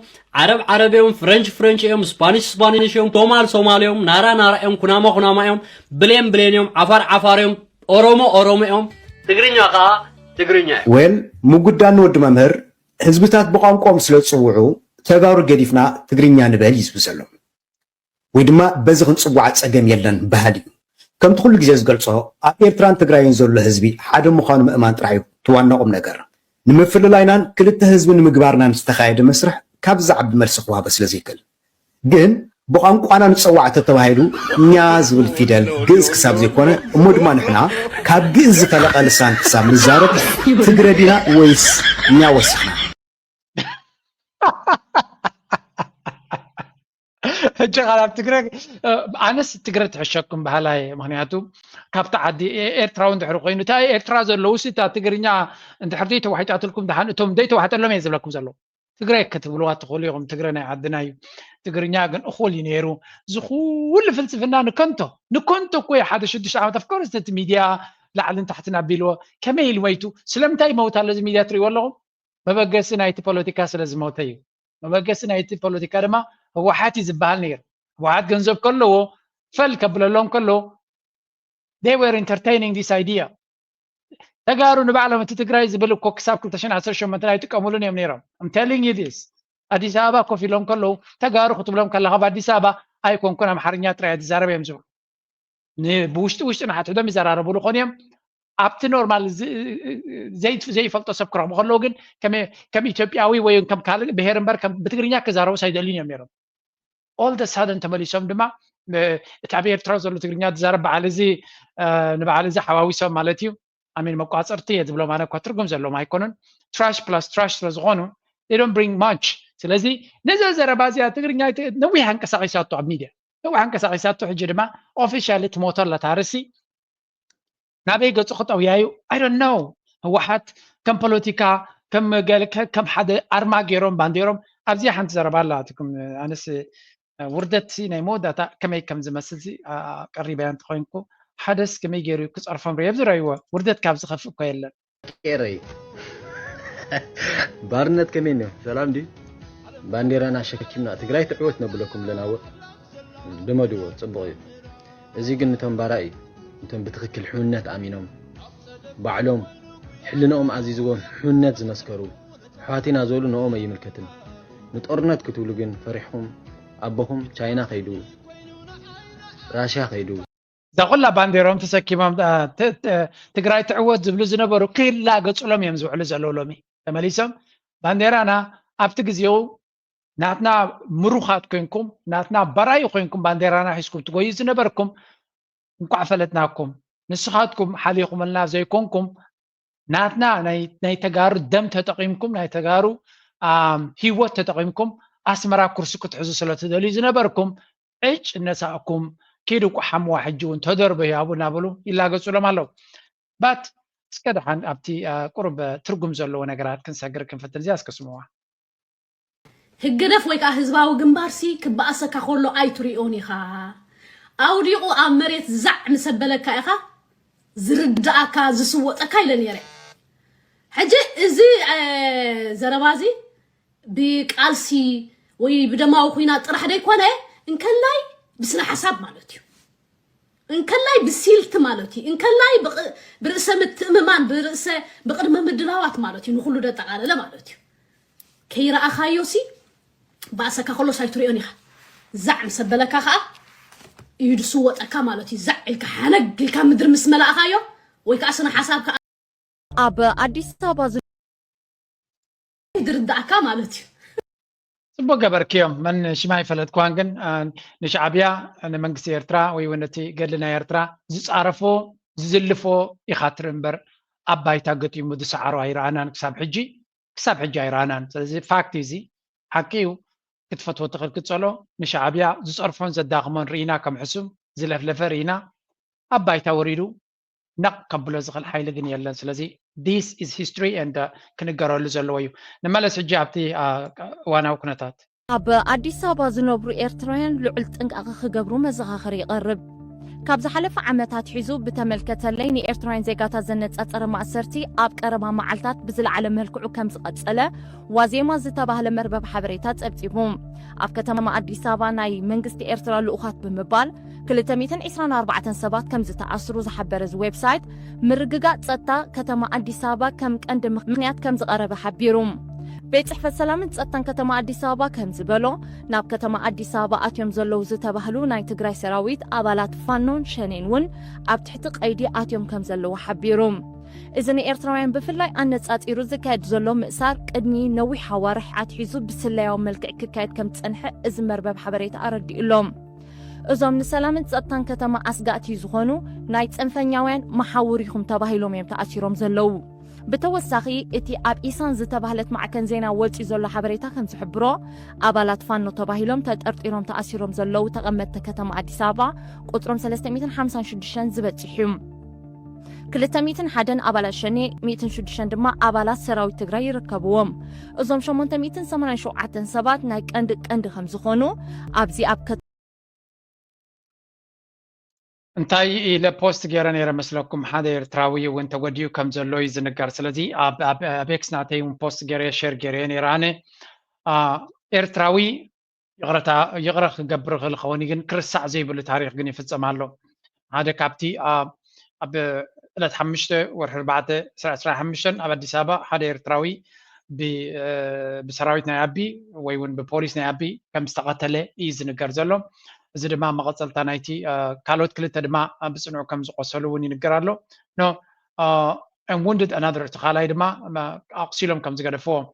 ዓረብ እዮም ፍሬንች እዮም ስፓኒሽ እዮም ሶማሊ እዮም ናራ እዮም ኩናማ እዮም ብሌን እዮም ዓፋር እዮም ኦሮሞ እዮም ትግርኛ ከዓ ትግርኛ ወል ሙጉዳን ወድ መምህር ህዝብታት ብቋንቋኦም ስለዝፅውዑ ተጋሩ ገዲፍና ትግርኛ ንበል ይዝብ ዘሎ ወይ ድማ በዚ ክንፅዋዕ ፀገም የለን ባህል እዩ ከምቲ ኩሉ ግዜ ዝገልፆ ኣብ ኤርትራን ትግራይን ዘሎ ህዝቢ ሓደ ምዃኑ ምእማን ጥራሕ እዩ ትዋናቁም ነገር ንምፍልላይናን ክልተ ህዝቢ ንምግባርናን ዝተኻየደ መስርሕ ካብ ዛዕቢ መልሲ ክዋሃበ ስለዘይክእል ግን ብቋንቋና ንፀዋዕ ተተባሂሉ እኛ ዝብል ፊደል ግእዝ ክሳብ ዘይኮነ እሞ ድማ ንሕና ካብ ግእዝ ዝተለቐ ልሳን ክሳብ ንዛረብ ትግረ ዲና ወይስ እኛ ወሲኽና جغال تقرأ أنا تقرأ تحشكم بهالاي مهنياتو كابتا عدي إيرتراون دحرقين تاي إيرتراز اللوسي تا تقرينيا أنت حرديتو واحد أتلكم دحان توم ديتو واحد لهم ينزل لكم زلو تقرأ كتب لغات تقوليهم تقرأنا عدناي تقرينيا جن أخولي نيرو زخول فلسفنا نكنتو كوي حدا شدش عام تفكر استت ميديا لعل انت حتنا بيلو كميل ويتو سلمتاي موت على ميديا تري والله ما بقى سنايتي بوليتيكا سلازم موتاي ما بقى سنايتي بوليتيكا ما هو حاتي زبال نير وعاد جنزب كله فالكبل لهم كله they were entertaining this idea تقارن بعلم تتقراي زبلو كوك ساب كل تشين عصر شو مثلا يتقاملون يوم نيرم I'm telling you this أديس أبا كوفي لهم كله تقارن خطب لهم كله خبر أديس أبا أيكون كنا محرنيات رأي أديس عربي يمزو بوشت أنا حتى دم زرار بقول خونيم أبت نورمال زي فلتو سب كرام خلوجن كم إثيوبياوي وين كم كارل بهرنبر كم بتقرينيا كزارو سايدلين يوم نيرم all the sudden تملي شوم دما تعبير ترازو تقرينيا تزارب على زي نبع على زي حواوي سو مالتيو أمين مقاصرتي يدبلو معنا كترجم زلو ما يكونن trash plus trash رزقونو they don't bring much سلازي نزل زربازي تقرينيا نوي هنك ساقيساتو عميدة نوي هنك ساقيساتو حجر ما officially تموتر لتارسي نابي قصو خطأ ويايو I don't know هو حد كم بوليتيكا كم قال كم حدا أرما جيروم بانديروم أبزي حنت زربالاتكم أنس وردت سينا مودا كم زمسلسي قريبا أنت خوينكو حدث كم يجري كس أرفام ريبز رايوا وردت كابز خف كيلا كيري بارنت كمين سلام دي بانديرانا شككينا تقراي تعوتنا بلكم لنا دمدو صبغي ازي قلنتهم باراي انتم بتخكل حنات امينهم بعلوم حلناهم عزيزهم حنات زمسكروا حواتنا زولو نوم يملكتن نتقرنت كتولو جن فرحهم ابهم تشاينا خيدو راشا خيدو زغلا بانديرهم تسكيمم تግራይ ትዕወት ዝብሉ ዝነበሩ ክላገጹሎም እዮም ዝውዕሉ ዘለዉ ሎሚ ተመሊሶም ባንዴራና ኣብቲ ግዜው ናትና ምሩኻት ኮይንኩም ናትና በራይ ኮይንኩም ባንዴራና ሒዝኩም ትጎዩ ዝነበርኩም እንኳዕ ፈለጥናኩም ንስኻትኩም ሓሊኹምልና ዘይኮንኩም ናትና ናይ ተጋሩ ደም ተጠቂምኩም ናይ ተጋሩ ሂወት ተጠቂምኩም ኣስመራ ኩርሲ ክትሕዙ ስለ ትደልዩ ዝነበርኩም ዕጭ ነሳእኩም كيدو قحم واحد جون تدرب يا ابو نابلو الا قصلهم الله بات سكدحان ابتي قرب ترجم زلو نغرات كنسغر كنفتل زياس كسموا هجدف ويكا حزباو جنبارسي كباسكا خلو اي تريوني خا اوديو امريت زع مسبلكا اخا زرداكا زسوطكا يلنيري حجي ازي زربازي بقالسي وي بدماو خوينا طرح داي كونه ان كلاي بسنا حساب مالتي ان كلاي بسيلت مالتي ان كلاي برئسه متممان برئسه بقدم مدراوات مالتي نخلو دتقاله مالتي كيرا اخايوسي باسكا خلو سايتريوني زعم سبلكا خا يدسوطكا مالتي زعلك حنقلك مدر مسملا اخايو ويكاسنا حسابك اب اديس ابا يدرداكا مالتي صبو قبركيوم من شماي فلت كوانجن نشعبيا أنا منقسي إرترا ويونتي قلنا إرترا زيس عرفو زلفو يخاطر انبر أباي تاقت يمود سعرو إيرانان كساب حجي إيرانان زي فاكتي زي حكيو كتفتو تغل كتسولو نشعبيا زيس عرفون زداغمون رينا كم حسوم زلف رينا أباي تاوريدو نق قبل زغل حيل دنيا لن سلازي this is history and كنقرأ لزلويو نمالس حجابتي وانا وكنتات اب اديس ابا زنبرو ايرترايان لعل طنقاق خغبرو مزخاخر يقرب كابز حلف عمتات حيزو بتملكتلين ايرترايان زيغاتا زنصصر ماسرتي اب قربا معلتات بزل على ملكعو كم زقصله وازيما زتباهله مربب حبريتات صبصيبهم اب كتما اديس ابا ناي منغستي ايرترا لؤخات بمبال 224 سبات كم زتعصرو زحبرز ويب سايت مرغغا صتا كتما اديس ابا كم قند مخنيات كم زقرب حبيروم بيت صحفة سلامن صتان كتما اديس ابا كم زبلو ناب كتما اديس ابا اتيم زلو زتباهلو ناي تግራይ ሰራዊት አባላት ፋኖን ሸኔንውን ኣብ ትሕቲ ቀይዲ اتيم كم زلو حبيروم اذن ኤርትራውያን ብፍላይ ኣነጻጺሩ ዝካየድ ዘሎ ምእሳር ቅድሚ ነዊሕ ሓዋርሕ ኣትሒዙ ብስላያዊ መልክዕ ክካየድ ከም ዝጸንሐ እዚ መርበብ ሓበሬታ ኣረዲኡሎም እዞም ንሰላምን ጸጥታን ከተማ ኣስጋእቲ ዝኾኑ ናይ ጽንፈኛውያን መሓውሪኹም ተባሂሎም እዮም ተኣሲሮም ዘለዉ ብተወሳኺ እቲ ኣብ ኢሳን ዝተባህለት ማዕከን ዜና ወጪ ዘሎ ሓበሬታ ከም ዝሕብሮ ኣባላት ፋኖ ተባሂሎም ተጠርጢሮም ተኣሲሮም ዘለዉ ተቐመጥቲ ከተማ ኣዲስ ኣበባ ቁጥሮም 356 ዝበጽሑ 201 ኣባላት ሸኔ 106 ድማ ኣባላት ሰራዊት ትግራይ ይርከብዎም እዞም 887 ሰባት ናይ ቀንዲ ከም ዝኾኑ ኣብዚ ኣብ እንታይ ኢለ ፖስት ገይረ ነይረ መስለኩም ሓደ ኤርትራዊ እውን ተጎዲኡ ከም ዘሎ እዩ ዝንገር ስለዚ ኣብ ኤክስ ናተይ እውን ፖስት ገይረ ሼር ገይረ ነይረ ኣነ ኤርትራዊ ይቕረ ክገብር ክኸውን ግን ክርስዕ ዘይብሉ ታሪክ ግን ይፍጸም ኣሎ ሓደ ካብቲ ኣብ ዕለት 5 ወርሒ 4 15 ኣብ ኣዲስ ኣበባ ሓደ ኤርትራዊ ብሰራዊት ናይ ኣቢ ወይ እውን ብፖሊስ ናይ ኣቢ ከም ዝተቐተለ እዩ ዝንገር ዘሎ እዚ ድማ መቐፀልታ ናይቲ ካልኦት ክልተ ድማ ብጽኑዕ ከም ዝቆሰሉ እውን ይንገር ኣሎ ኖ and wounded another ተኻላይ ድማ ኣቕሲሎም ከም ዝገደፍዎም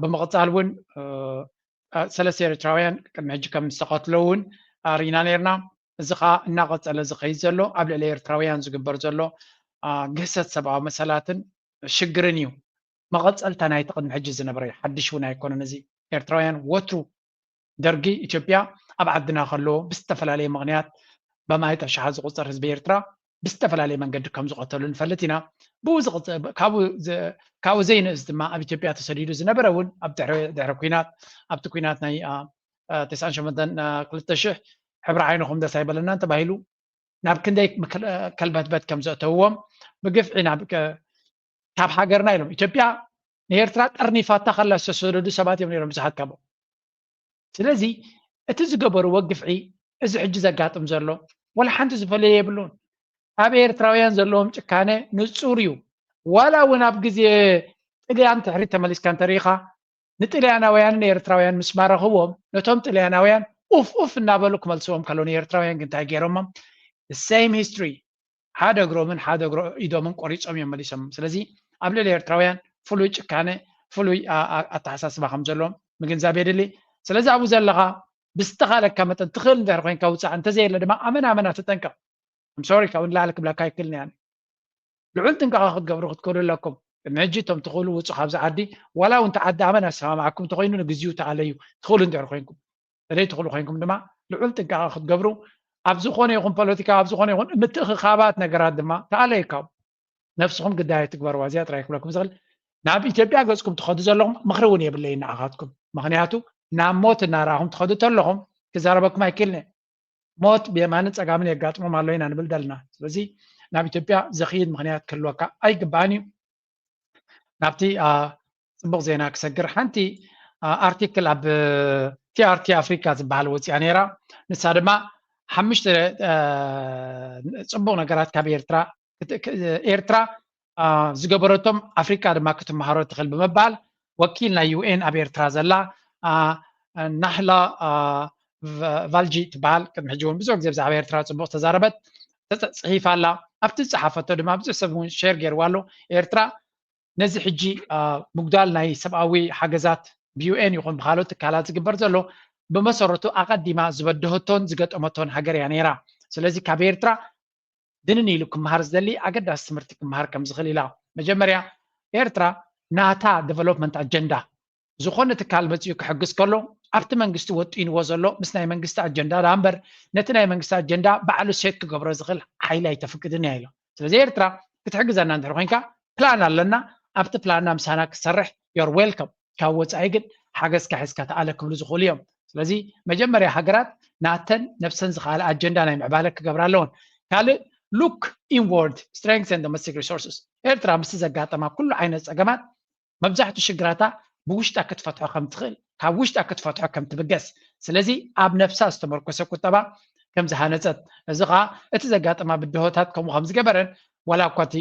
ብምቕፃል እውን ሰለስተ ኤርትራውያን ቅድሚ ሕጂ ከም ዝተቐትሎ እውን ሪና ነርና እዚ ኸ እናቐፀለ ዝኸይድ ዘሎ ኣብ ልዕሊ ኤርትራውያን ዝግበር ዘሎ ግህሰት ሰብኣዊ መሰላትን ሽግርን እዩ መቐፀልታ ናይቲ ቅድሚ ሕጂ ዝነበረ ሓድሽ እውን ኣይኮነን እዚ ኤርትራውያን ወትሩ ደርጊ ኢትዮጵያ ኣብ ዓድና ከሎ ብዝተፈላለየ ምክንያት በማይት ኣሽሓ ዝቁፀር ህዝቢ ኤርትራ ብዝተፈላለየ መንገዲ ከም ዝቐተሉ ንፈልጥ ኢና ካብኡ ዘይንእስ ድማ ኣብ ኢትዮጵያ ተሰዲዱ ዝነበረ እውን ኣብ ድሕሪ ኩናት ኣብቲ ኩናት ናይ 98 ሕብሪ ዓይንኹም ደስ ኣይበለናን ተባሂሉ ናብ ክንደይ ከልበትበት ከም ዘእተውዎም ብግፍዒ ካብ ሃገርና ኢሎም ኢትዮጵያ ንኤርትራ ጠርኒፋታ ከላ ዝተሰደዱ ሰባት እዮም ነይሮም ብዙሓት ካብኦም ስለዚ እቲ ዝገበርዎ ግፍዒ እዚ ሕጂ ዘጋጥም ዘሎ ወላ ሓንቲ ዝፈለየ የብሉን ኣብ ኤርትራውያን ዘለዎም ጭካነ ንጹር እዩ ዋላ እውን ኣብ ግዜ ጥልያን ትሕሪት ተመሊስካ እንተሪኢኻ ንጥልያናውያን ንኤርትራውያን ምስ ማረኽዎም ነቶም ጥልያናውያን ኡፍ እናበሉ ክመልስዎም ከለዉ ንኤርትራውያን ግን እንታይ ገይሮሞም the same history ሓደ እግሮምን ሓደ እግሮ ኢዶምን ቆሪጾም እዮም መሊሶም ስለዚ ኣብ ልዕሊ ኤርትራውያን ፍሉይ ጭካነ ፍሉይ ኣተሓሳስባ ከም ዘለዎም ምግንዛብ የድሊ ስለዚ ኣብኡ ዘለኻ ብዝተኻለካ መጠን ትኽእል እንድሕር ኮይንካ ውፃእ እንተዘየለ ድማ ኣመና ትጠንቀቕ ሶሪ ካብ ንላዕሊ ክብለካ ይክእልኒ ያኒ ልዑል ጥንቃቐ ክትገብሩ ክትከሉ ኣለኩም ቅድሚ ሕጂ እቶም ትኽእሉ ውፁእ ካብዚ ዓዲ ዋላ እውን ተዓዲ ኣመና ዝሰማማዓኩም እንተኮይኑ ንግዚኡ ተኣለዩ ትኽእሉ እንድሕር ኮይንኩም ተደይ ትኽእሉ ኮይንኩም ድማ ልዑል ጥንቃቐ ክትገብሩ ኣብ ዝኾነ ይኹን ፖለቲካ ኣብ ዝኾነ ይኹን ምትእኽኻባት ነገራት ድማ ተኣለይካው ነፍስኩም ግዳይ ትግበርዋ እዚኣ ጥራይ ክብለኩም ዝኽእል ናብ ኢትዮጵያ ገጽኩም ትኸዱ ዘለኹም ምኽሪ እውን የብለይ ንዓኻትኩም ምክንያቱ ናብ ሞት እናረኣኹም ትኸዱ ተለኹም ክዛረበኩም ኣይክእልኒ ሞት ብየማንን ፀጋምን የጋጥሞም ኣሎ ኢና ንብል ዘለና ስለዚ ናብ ኢትዮጵያ ዘኽይድ ምክንያት ክህልወካ ኣይግባእን እዩ ናብቲ ፅቡቕ ዜና ክሰግር ሓንቲ ኣርቲክል ኣብ ቲአርቲ ኣፍሪካ ዝበሃል ወፂኣ ነይራ ንሳ ድማ ሓሙሽተ ፅቡቕ ነገራት ካብ ኤርትራ ዝገበረቶም ኣፍሪካ ድማ ክትመሃሮ ትኽእል ብምባል ወኪል ናይ ዩኤን ኣብ ኤርትራ ዘላ ናህላ ቫልጂ ትበሃል ቅድሚ ሕጂ እውን ብዙሕ ግዜ ብዛዕባ ኤርትራ ፅቡቕ ተዛረበት ተፅሒፋ ኣላ ኣብቲ ዝፀሓፈቶ ድማ ብዙሕ ሰብ እውን ሼር ገይርዋ ኣሎ ኤርትራ ነዚ ሕጂ ምጉዳል ናይ ሰብኣዊ ሓገዛት ብዩኤን ይኹን ብካልኦት ትካላት ዝግበር ዘሎ ብመሰረቱ ኣቀዲማ ዝበድህቶን ዝገጠመቶን ሃገር እያ ነይራ ስለዚ ካብ ኤርትራ ድንን ኢሉ ክመሃር ዝደሊ ኣገዳሲ ትምህርቲ ክመሃር ከም ዝኽእል ኢላ መጀመርያ ኤርትራ ናታ ዴቨሎፕመንት ኣጀንዳ ዝኾነ ትካል መፅኡ ክሕግዝ ከሎ ኣብቲ መንግስቲ ወጢንዎ ዘሎ ምስ ናይ መንግስቲ ኣጀንዳ ዳ እምበር ነቲ ናይ መንግስቲ ኣጀንዳ ባዕሉ ሴት ክገብሮ ዝኽእል ሓይሊ ኣይተፍቅድን እያ ኢሎ ስለዚ ኤርትራ ክትሕግዘና እንድሕር ኮይንካ ፕላን ኣለና ኣብቲ ፕላንና ምሳና ክሰርሕ ዮር ዌልካም ካብ ወፃኢ ግን ሓገዝካ ሒዝካ ተኣለ ክብሉ ዝኽእሉ እዮም ስለዚ መጀመርያ ሃገራት ናተን ነፍሰን ዝኻለ ኣጀንዳ ናይ ምዕባለ ክገብራ ኣለዎን ካልእ ሉክ ኢንወርድ ስትሬንግስ ኤንድ ዶሜስቲክ ሪሶርስስ ኤርትራ ምስ ዘጋጠማ ኩሉ ዓይነት ፀገማት መብዛሕትኡ ሽግራታ ብውሽጣ ክትፈትሖ ከም ትኽእል ካብ ውሽጣ ክትፈትሖ ከም ትብገስ ስለዚ ኣብ ነፍሳ ዝተመርኮሰ ቁጠባ ከም ዝሃነፀት እዚ ከዓ እቲ ዘጋጠማ ብድሆታት ከምኡ ከም ዝገበረን ዋላ እኳ እቲ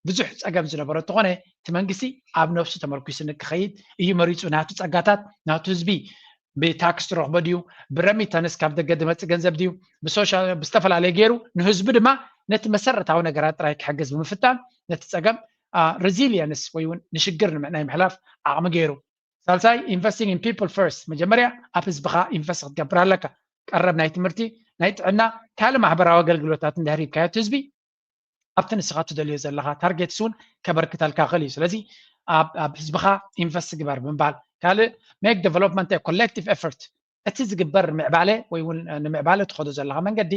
ብዙሕ ፀገም ዝነበረ እንተኾነ እቲ መንግስቲ ኣብ ነፍሱ ተመርኪሱ ንክኸይድ እዩ መሪፁ ናቱ ፀጋታት ናቱ ህዝቢ ብታክስ ትረኽቦ ድዩ ብረሚታንስ ካብ ደገ ዝመፅእ ገንዘብ ድዩ ብዝተፈላለየ ገይሩ ንህዝቢ ድማ ነቲ መሰረታዊ ነገራት ጥራይ ክሕግዝ ብምፍታን ነቲ ፀገም ሬዚሊየንስ ወይ እውን ንሽግር ናይ ምሕላፍ ዓቕሚ ገይሩ ሳልሳይ ኢንቨስቲንግ ኢን ፒፕል ፈርስት መጀመርያ ኣብ ህዝብኻ ኢንቨስት ክትገብር ኣለካ ቀረብ ናይ ትምህርቲ ናይ ጥዕና ካልእ ማሕበራዊ ኣገልግሎታት እንድሕር ሂብካዮ እቲ ህዝቢ ኣብቲ ንስኻ ትደልዮ ዘለካ ታርጌትስ እውን ከበርክተልካ ክእል እዩ ስለዚ ኣብ ህዝብኻ ኢንቨስት ግበር ብምባል ካልእ ሜክ ዴቨሎፕመንት ኮሌክቲቭ ኤፈርት እቲ ዝግበር ምዕባለ ወይ እውን ንምዕባለ ትኸዶ ዘለካ መንገዲ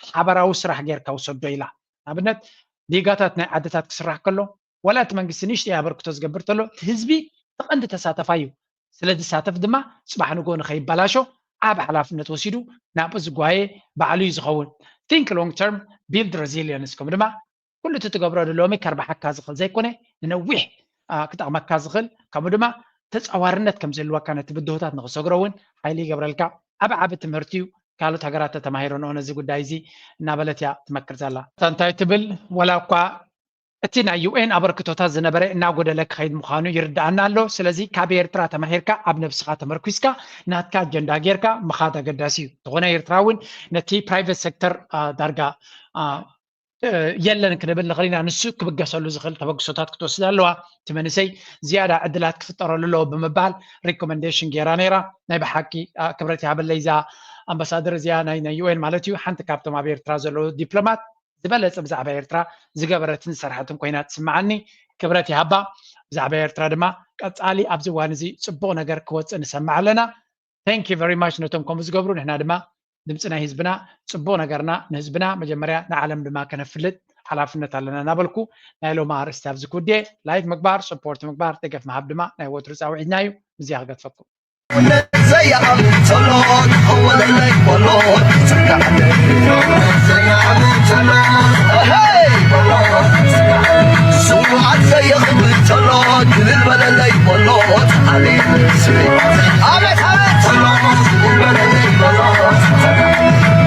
ሓበራዊ ስራሕ ጌርካ ውሰዶ ኢላ ንኣብነት ሊጋታት ናይ ዓድታት ክስራሕ ከሎ ወላ እቲ መንግስቲ ንእሽተይ ኣበርክቶ ዝገብር ተሎ እቲ ህዝቢ ተቐንዲ ተሳተፋ እዩ ስለዝሳተፍ ድማ ፅባሕ ንጎ ንኸይበላሾ ዓብ ሓላፍነት ወሲዱ ናብኡ ዝጓየ ባዕሉ እዩ ዝኸውን ቲንክ ሎንግ ተርም ቢልድ ሬዚሊየንስ ከምኡ ድማ ኩሉ እቲ ትገብሮ ሎሚ ከርባሓካ ዝኽእል ዘይኮነ ንነዊሕ ክጠቕመካ ዝኽእል ከምኡ ድማ ተፃዋርነት ከም ዘለዋካ ነቲ ብድሆታት ንክሰግሮ እውን ሓይሊ ይገብረልካ ዓብ ትምህርቲ እዩ ካልኦት ሃገራት ተተማሂሮ ነው ነዚ ጉዳይ እዚ እናበለት እያ ትመክር ዘላ እንታይ ትብል ወላ እኳ እቲ ናይ ዩኤን ኣበርክቶታት ዝነበረ እናጎደለ ክኸይድ ምዃኑ ይርዳእና ኣሎ ስለዚ ካብ ኤርትራ ተማሂርካ ኣብ ነብስኻ ተመርኪዝካ ናትካ ኣጀንዳ ጌርካ ምኻድ ኣገዳሲ እዩ ዝኾነ ኤርትራ እውን ነቲ ፕራይቬት ሴክተር ዳርጋ የለን ክንብል ንኽእል ኢና ንሱ ክብገሰሉ ዝኽእል ተበግሶታት ክትወስድ ኣለዋ እቲ መንእሰይ ዝያዳ ዕድላት ክፍጠረሉ ኣለዎ ብምባል ሪኮመንዴሽን ጌራ ነይራ ናይ ብሓቂ ክብረት ይሃበለይ እዛ ኣምባሳደር እዚኣ ናይ ዩኤን ማለት እዩ ሓንቲ ካብቶም ኣብ ኤርትራ ዘለዉ ዲፕሎማት ዝበለፀ ብዛዕባ ኤርትራ ዝገበረትን ዝሰርሐትን ኮይና ትስምዓኒ ክብረት ይሃባ ብዛዕባ ኤርትራ ድማ ቀፃሊ ኣብዚ እዋን እዚ ፅቡቕ ነገር ክወፅእ ንሰማዕ ኣለና ታንክ ዩ ቨሪ ማች ነቶም ከምኡ ዝገብሩ ንሕና ድማ ድምፂ ናይ ህዝብና ፅቡቕ ነገርና ንህዝብና መጀመርያ ንዓለም ድማ ከነፍልጥ ሓላፍነት ኣለና እናበልኩ ናይ ሎማ ኣርእስቲ ኣብዚ ክውድየ ላይክ ምግባር ሰፖርት ምግባር ደገፍ ምሃብ ድማ ናይ ወትሩ ፃውዒትና እዩ እዚኣ ክገድፈኩም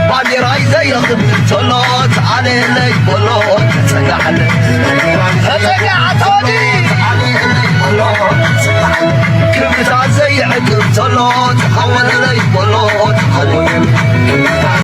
ባንዴራይ ዘየኽብ ተሎት ዓለለይ በሎት ተፀጋዕተወዲ ክብታ ዘይዕቅብ ተሎት ሓወለለይ በሎት